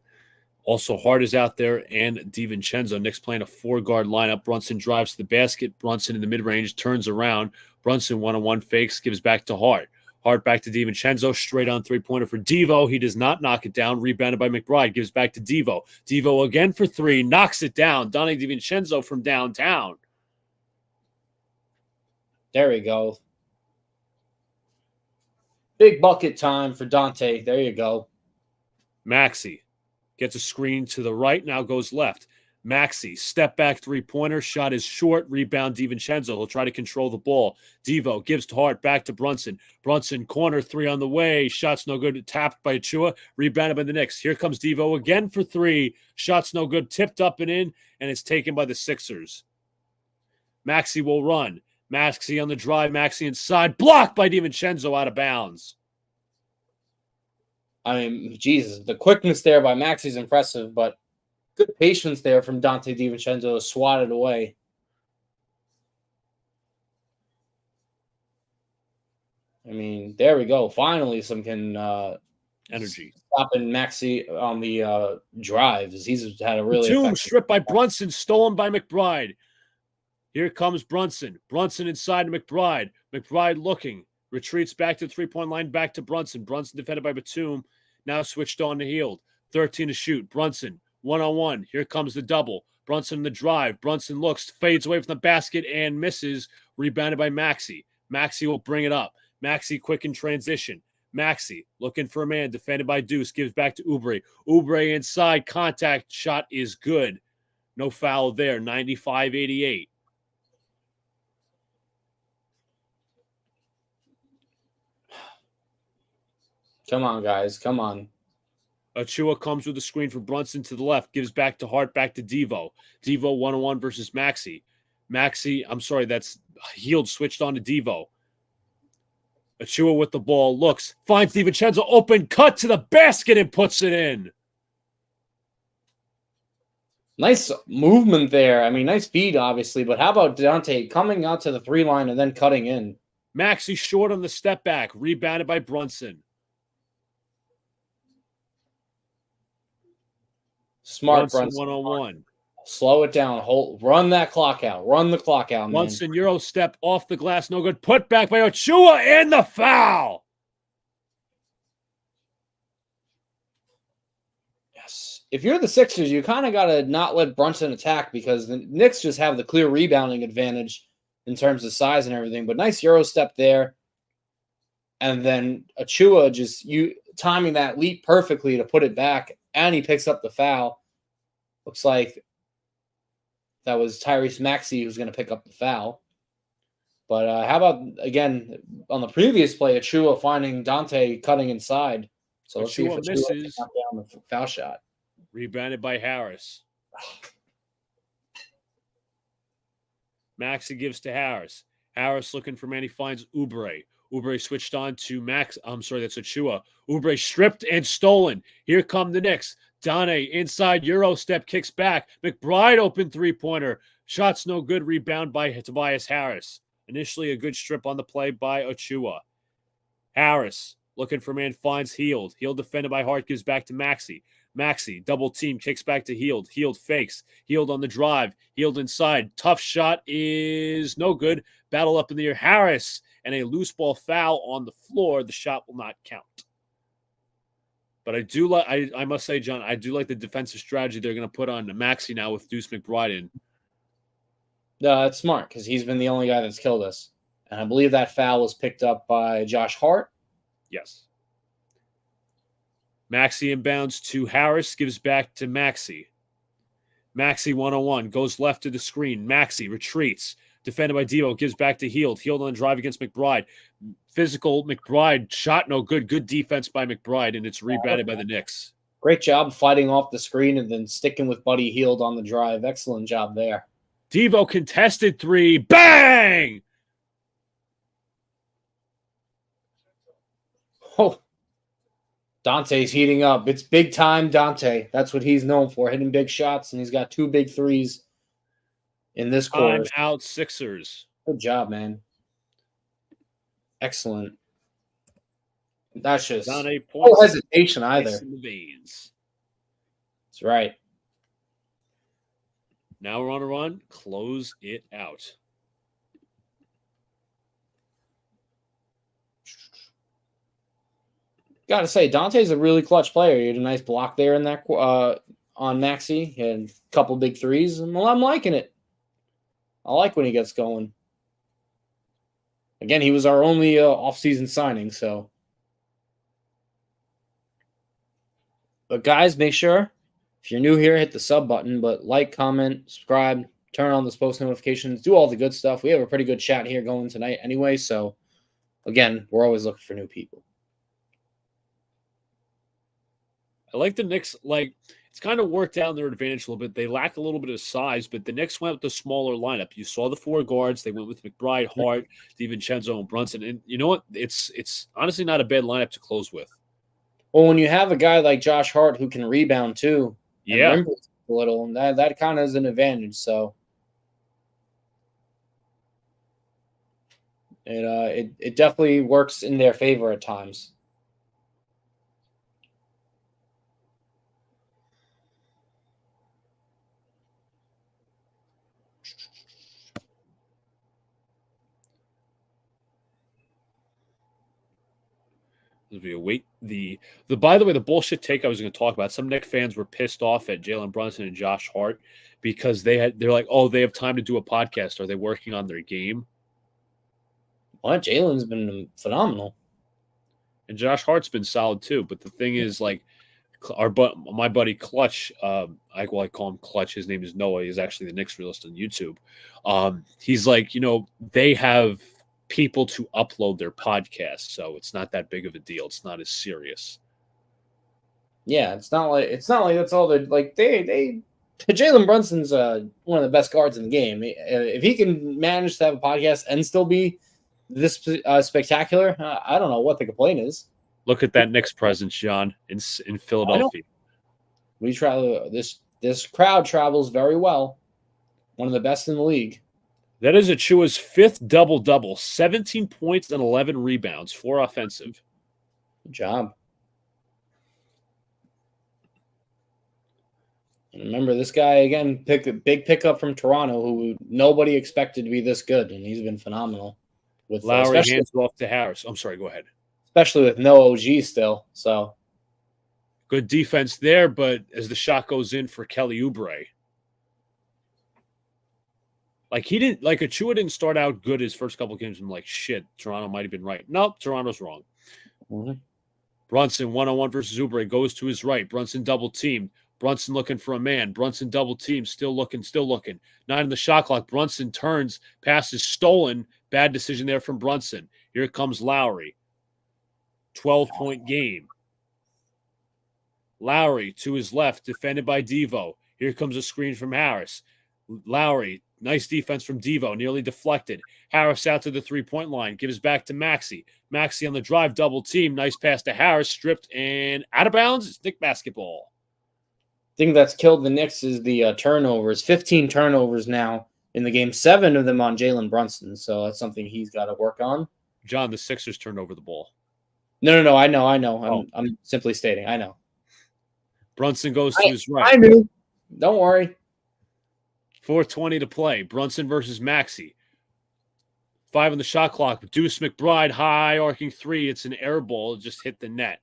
Also, Hart is out there, and DiVincenzo. Knicks playing a 4-guard lineup. Brunson drives to the basket. Brunson in the mid-range, turns around. Brunson one-on-one fakes, gives back to Hart. Hart back to DiVincenzo, straight on three-pointer for Devo. He does not knock it down. Rebounded by McBride, gives back to Devo. Devo again for 3, knocks it down. Donnie DiVincenzo from downtown. There we go. Big bucket time for Dante. There you go. Maxey gets a screen to the right, now goes left. Maxey, step back three-pointer, shot is short, rebound DiVincenzo. He'll try to control the ball. Devo gives to Hart, back to Brunson. Brunson, corner 3 on the way. Shots no good, tapped by Achua, rebounded by the Knicks. Here comes Devo again for 3. Shots no good, tipped up and in, and it's taken by the Sixers. Maxey will run. Maxey on the drive, Maxey inside, blocked by DiVincenzo, out of bounds. I mean, Jesus, the quickness there by Maxey's impressive, but good patience there from Donte DiVincenzo to swat it away. I mean, there we go. Finally, some energy. Stopping Maxey on the drives. He's had a really effective stripped by Brunson, stolen by McBride. Here comes Brunson. Brunson inside to McBride. McBride looking. Retreats back to the three-point line, back to Brunson. Brunson defended by Batum. Now switched on to Hield. 13 to shoot. Brunson, one-on-one. Here comes the double. Brunson in the drive. Brunson looks, fades away from the basket and misses. Rebounded by Maxey. Maxey will bring it up. Maxey quick in transition. Maxey looking for a man. Defended by Deuce. Gives back to Oubre. Oubre inside. Contact shot is good. No foul there. 95-88. Come on, guys. Come on. Achua comes with a screen for Brunson to the left. Gives back to Hart, back to Devo. Devo one-on-one versus Maxey. That's Hield switched on to Devo. Achua with the ball. Looks. Finds DiVincenzo open. Cut to the basket and puts it in. Nice movement there. I mean, nice feed, obviously. But how about Dante coming out to the 3-line and then cutting in? Maxey short on the step back. Rebounded by Brunson. Smart Brunson. One-on-one. Slow it down. Run that clock out. Run the clock out, man. Brunson, Euro step off the glass. No good. Put back by Achua and the foul. Yes. if you're the Sixers, you kind of got to not let Brunson attack because the Knicks just have the clear rebounding advantage in terms of size and everything. But nice Euro step there. And then Achua just timing that leap perfectly to put it back, and he picks up the foul. Looks like that was Tyrese Maxey who's going to pick up the foul. But how about, again, on the previous play, Achua finding Dante cutting inside. So let's see if Achua misses. can knock down the foul shot. Rebounded by Harris. Maxey gives to Harris. Harris looking for man. He finds Oubre. Oubre switched on to Max. I'm sorry, that's Achua. Oubre stripped and stolen. Here come the Knicks. Dane inside Euro step kicks back. McBride open three-pointer. Shot's no good. Rebound by Tobias Harris. Initially a good strip on the play by Achua. Harris looking for man, finds Hield. Hield defended by Hart, gives back to Maxey. Maxey, double team, kicks back to Hield. Hield fakes. Hield on the drive. Hield inside. Tough shot is no good. Battle up in the air. Harris and a loose ball foul on the floor. The shot will not count. But I do like, I must say, John, I do like the defensive strategy they're going to put on Maxey now with Deuce McBride in. No, it's smart because he's been the only guy that's killed us. And I believe that foul was picked up by Josh Hart. Yes. Maxey inbounds to Harris, gives back to Maxey. Maxey 1-on-1, goes left to the screen. Maxey retreats. Defended by Devo, gives back to Hield. Hield on the drive against McBride. Physical McBride, shot no good. Good defense by McBride, and it's rebounded by the Knicks. Great job fighting off the screen and then sticking with Buddy Hield on the drive. Excellent job there. Devo contested three. Bang! Oh, Dante's heating up. It's big time Dante. That's what he's known for, hitting big shots, and he's got 2 big threes in this quarter. Time out Sixers. Good job, man. Excellent. That's just no hesitation either. In the veins. That's right. Now we're on a run. Close it out. Got to say, Dante's a really clutch player. He had a nice block there in that on Maxey. He had a couple big threes. And well, I'm liking it. I like when he gets going. Again, he was our only off-season signing, so. But guys, make sure, if you're new here, hit the sub button. But like, comment, subscribe, turn on those post notifications, do all the good stuff. We have a pretty good chat here going tonight anyway. So, again, we're always looking for new people. I like the Knicks, it's kind of worked out in their advantage a little bit. They lack a little bit of size, but the Knicks went with the smaller lineup. You saw the 4 guards. They went with McBride, Hart, DiVincenzo, and Brunson. And you know what? It's honestly not a bad lineup to close with. Well, when you have a guy like Josh Hart who can rebound too, yeah, a little, that kind of is an advantage. So it definitely works in their favor at times. We await by the way, the bullshit take I was going to talk about. Some Knicks fans were pissed off at Jalen Brunson and Josh Hart because they're like, oh, they have time to do a podcast. Are they working on their game? Well, Jalen's been phenomenal. And Josh Hart's been solid too. But the thing is, like, my buddy Clutch, I call him Clutch. His name is Noah. He's actually the Knicks realist on YouTube. He's like, they have people to upload their podcast, so it's not that big of a deal. It's not as serious. Yeah, it's not like that's all they're like. Jalen Brunson's one of the best guards in the game. If he can manage to have a podcast and still be this spectacular, I don't know what the complaint is. Look at that Knicks presence, John, in Philadelphia. We travel. This crowd travels very well. One of the best in the league. That is Achua's 5th double-double, 17 points and 11 rebounds, 4 offensive. Good job. And remember, this guy, again, picked a big pickup from Toronto who nobody expected to be this good, and he's been phenomenal. With Lowry hands off to Harris. I'm sorry, go ahead. Especially with no OG still, so. Good defense there, but as the shot goes in for Kelly Oubre. Like Achua didn't start out good his first couple of games. I'm like, shit, Toronto might have been right. Nope, Toronto's wrong. Mm-hmm. Brunson, one-on-one versus Oubre, goes to his right. Brunson double teamed. Brunson looking for a man. Brunson double teamed, still looking. 9 in the shot clock. Brunson turns, passes stolen. Bad decision there from Brunson. Here comes Lowry. 12-point game. Lowry to his left, defended by Devo. Here comes a screen from Harris. Lowry, nice defense from Devo, nearly deflected. Harris out to the three-point line, gives back to Maxey. Maxey on the drive, double team. Nice pass to Harris, stripped and out of bounds. It's Knick basketball. Thing that's killed the Knicks is the turnovers. 15 turnovers now in the game, 7 of them on Jalen Brunson. So that's something he's got to work on. John, the Sixers turned over the ball. No. I know. I'm simply stating. I know. Brunson goes to his right. I knew. Don't worry. 4:20 to play. Brunson versus Maxey. 5 on the shot clock. Deuce McBride, high arcing three. It's an air ball. It just hit the net.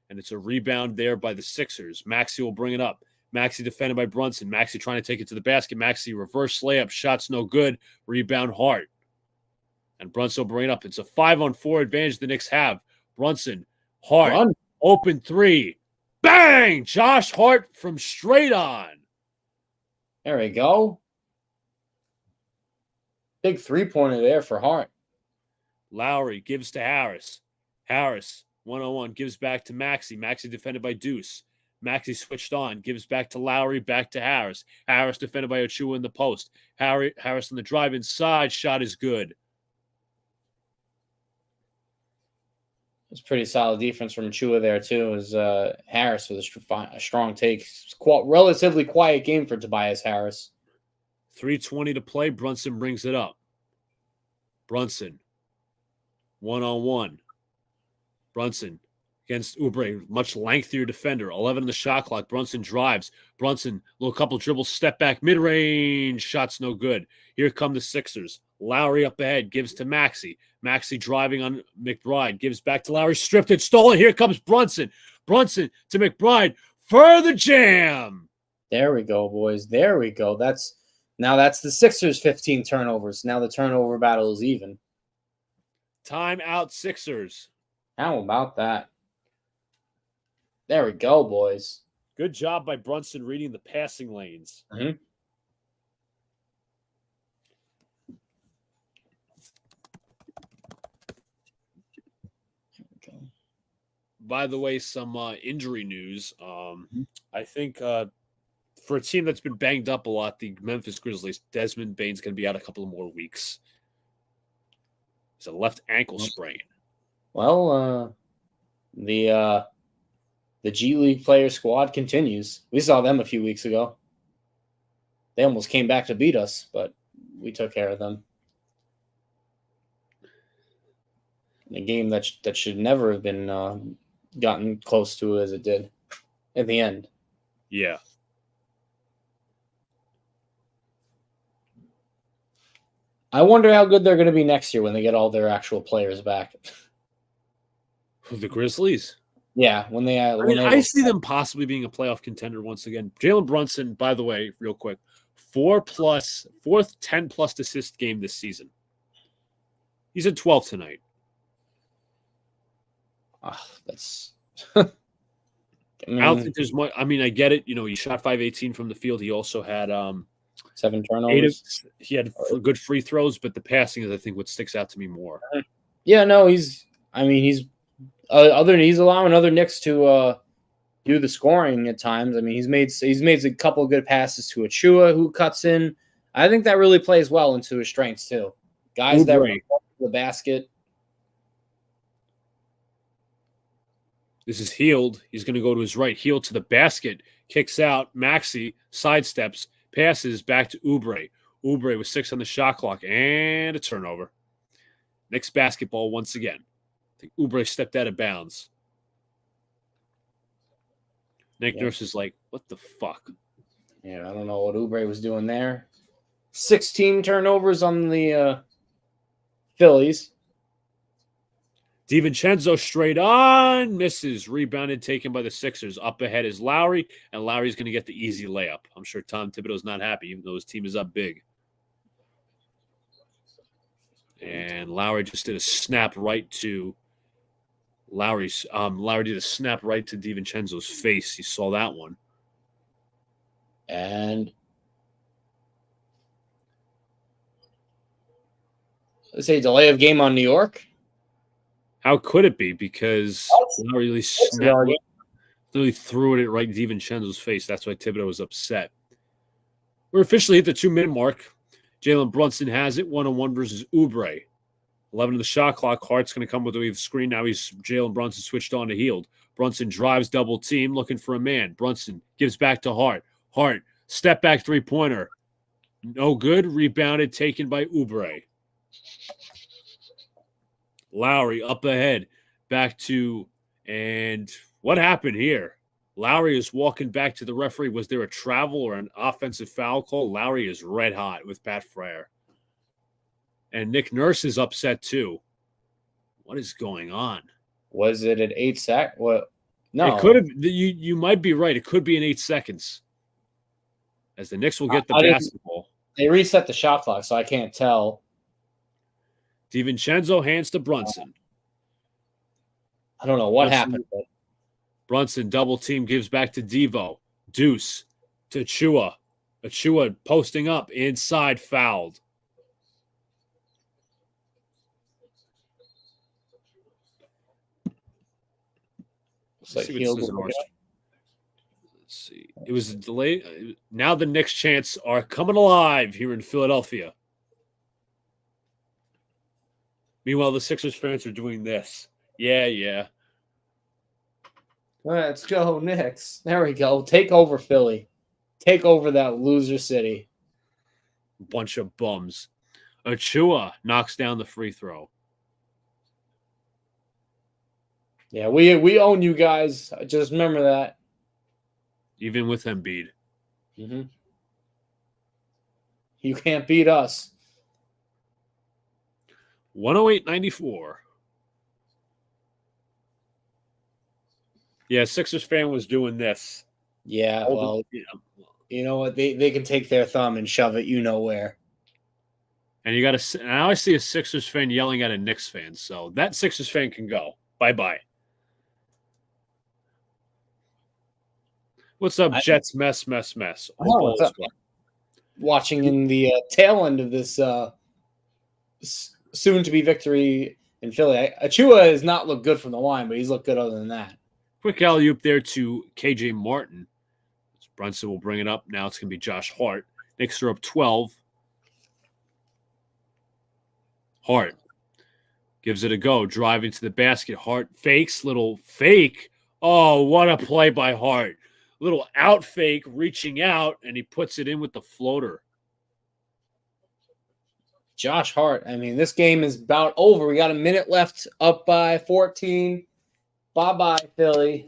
And it's a rebound there by the Sixers. Maxey will bring it up. Maxey defended by Brunson. Maxey trying to take it to the basket. Maxey reverse layup. Shot's no good. Rebound Hart. And Brunson will bring it up. It's a 5-on-4 advantage the Knicks have. Brunson, Hart, open three. Bang! Josh Hart from straight on. There we go. Big three-pointer there for Hart. Lowry gives to Harris. Harris, 1-on-1, gives back to Maxey. Maxey defended by Deuce. Maxey switched on, gives back to Lowry, back to Harris. Harris defended by Achua in the post. Harris on the drive inside. Shot is good. It's pretty solid defense from Achua there, too, as Harris with a strong take. Relatively quiet game for Tobias Harris. 3:20 to play. Brunson brings it up. Brunson, 1-on-1. Brunson against Oubre, much lengthier defender. 11 in the shot clock. Brunson drives. Brunson, little couple dribbles, step back, mid-range. Shots no good. Here come the Sixers. Lowry up ahead, gives to Maxey. Maxey driving on McBride, gives back to Lowry, stripped it, stolen. Here comes Brunson. Brunson to McBride for the jam. There we go, boys. There we go. That's the Sixers' 15 turnovers. Now the turnover battle is even. Timeout Sixers. How about that? There we go, boys. Good job by Brunson reading the passing lanes. Mm-hmm. By the way, some injury news. I think for a team that's been banged up a lot, the Memphis Grizzlies, Desmond Bane's going to be out a couple of more weeks. It's a left ankle sprain. Well, the G League player squad continues. We saw them a few weeks ago. They almost came back to beat us, but we took care of them. In a game that should never have been gotten close to as it did in the end. Yeah. I wonder how good they're going to be next year when they get all their actual players back. The Grizzlies? Yeah, when they. I see them possibly being a playoff contender once again. Jalen Brunson, by the way, real quick, fourth 10-plus assist game this season. He's at 12 tonight. That's. I don't think there's much. I mean, I get it. You know, he shot 5-18 from the field. He also had 7 turnovers. He had good free throws, but the passing is, I think, what sticks out to me more. Yeah, no, he's allowing other Knicks to do the scoring at times. I mean, he's made a couple of good passes to Achua, who cuts in. I think that really plays well into his strengths too. Guys that run the basket. This is Heald. He's going to go to his right. Heald to the basket. Kicks out. Maxey sidesteps. Passes back to Oubre. Oubre with 6 on the shot clock. And a turnover. Knicks basketball once again. I think Oubre stepped out of bounds. Nick Nurse is like, what the fuck? Yeah, I don't know what Oubre was doing there. 16 turnovers on the Phillies. DiVincenzo straight on, misses. Rebounded, taken by the Sixers. Up ahead is Lowry, and Lowry's going to get the easy layup. I'm sure Tom Thibodeau's not happy, even though his team is up big. And Lowry just did a snap right to Lowry did a snap right to DiVincenzo's face. You saw that one. And let's say delay of game on New York. How could it be? Because Lowry really threw it right in DiVincenzo's face. That's why Thibodeau was upset. We're officially at the 2-minute mark. Jalen Brunson has it, 1-on-1 versus Oubre. 11 of the shot clock. Hart's going to come with the screen. Now Jalen Brunson switched on to Hield. Brunson drives double team, looking for a man. Brunson gives back to Hart. Hart, step back three-pointer. No good. Rebounded, taken by Oubre. Lowry up ahead. Back to, and what happened here? Lowry is walking back to the referee. Was there a travel or an offensive foul call? Lowry is red hot with Pat Frere. And Nick Nurse is upset too. What is going on? Was it an 8 sec? What? No. It could have. You might be right. It could be in 8 seconds. As the Knicks will get the basketball. They reset the shot clock, so I can't tell. DiVincenzo hands to Brunson. I don't know what happened. But... Brunson double team gives back to Devo. Deuce to Chua. Achua posting up inside, fouled. Let's see. It was a delay. Now the Knicks chants are coming alive here in Philadelphia. Meanwhile, the Sixers fans are doing this. Yeah. Let's go, Knicks. There we go. Take over Philly. Take over that loser city. Bunch of bums. Achua knocks down the free throw. Yeah, we own you guys. Just remember that. Even with Embiid. Mm-hmm. You can't beat us. 108-94. Yeah, Sixers fan was doing this. Yeah, well, you know what? They can take their thumb and shove it you know where. And you got to. Now I see a Sixers fan yelling at a Knicks fan, so that Sixers fan can go. Bye-bye. What's up, Jets? Mess. What's up? Watching in the tail end of this soon-to-be victory in Philly. Achua has not looked good from the line, but he's looked good other than that. Quick alley-oop there to KJ Martin. Brunson will bring it up. Now it's going to be Josh Hart. Knicks are up 12. Hart gives it a go. Driving to the basket. Hart fakes. Little fake. Oh, what a play by Hart. Little out fake, reaching out, and he puts it in with the floater. Josh Hart. I mean, this game is about over. We got a minute left, up by 14. Bye-bye, Philly.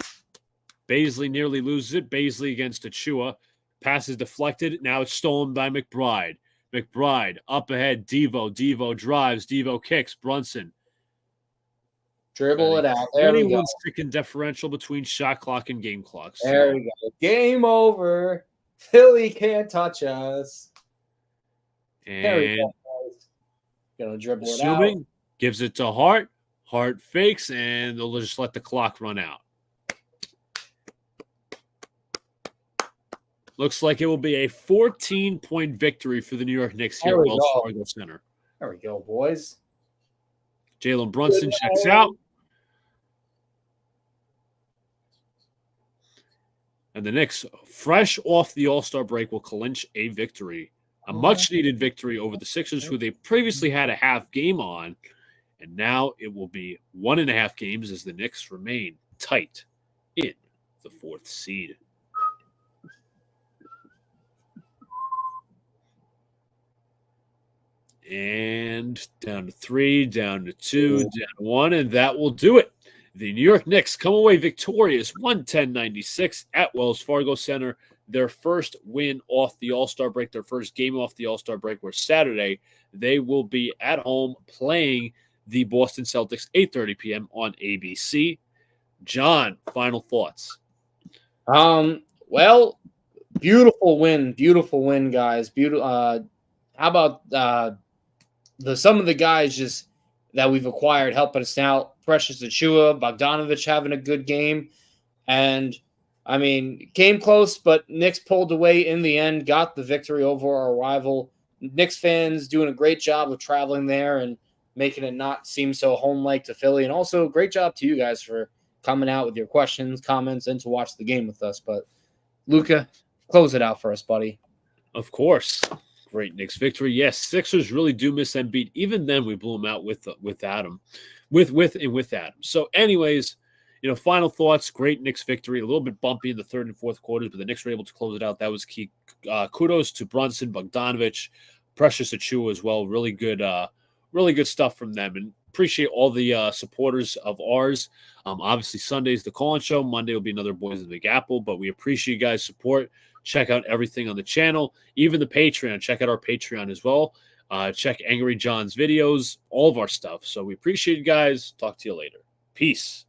Baisley nearly loses it. Baisley against Achua. Pass is deflected. Now it's stolen by McBride. McBride up ahead. Devo drives. Devo kicks. Brunson. Dribble it out. There we go. Sticking differential between shot clock and game clock. So. There we go. Game over. Philly can't touch us. And there we go, guys. Gonna dribble it out. Gives it to Hart. Hart fakes, and they'll just let the clock run out. Looks like it will be a 14-point victory for the New York Knicks here at Wells Fargo Center. There we go, boys. Jalen Brunson checks out. And the Knicks, fresh off the All-Star break, will clinch a victory. A much-needed victory over the Sixers, who they previously had a half game on. And now it will be 1.5 games as the Knicks remain tight in the 4th seed. And down to 3, down to 2, down to 1, and that will do it. The New York Knicks come away victorious 110-96 at Wells Fargo Center. Their first win off the All-Star break, their first game off the All-Star break, where Saturday they will be at home playing the Boston Celtics, 8:30 p.m. on ABC. John, final thoughts. Well, beautiful win, guys. Beautiful. How about some of the guys just that we've acquired helping us out? Precious Achua, Bogdanovich having a good game, and I mean, came close, but Knicks pulled away in the end, got the victory over our rival. Knicks fans doing a great job of traveling there and making it not seem so home-like to Philly, and also great job to you guys for coming out with your questions, comments, and to watch the game with us. But Luca, close it out for us, buddy. Of course. Great Knicks victory. Yes, Sixers really do miss Embiid. Even then, we blew them out with Adam. With Adam. So anyways, final thoughts. Great Knicks victory. A little bit bumpy in the third and fourth quarters, but the Knicks were able to close it out. That was key. Kudos to Brunson, Bogdanovich, Precious Achua as well. Really good stuff from them. And appreciate all the supporters of ours. Obviously, Sunday's the call-in show. Monday will be another Boys of the Big Apple, but we appreciate you guys' support. Check out everything on the channel, even the Patreon. Check out our Patreon as well. Check Angry John's videos, all of our stuff. So we appreciate you guys. Talk to you later. Peace.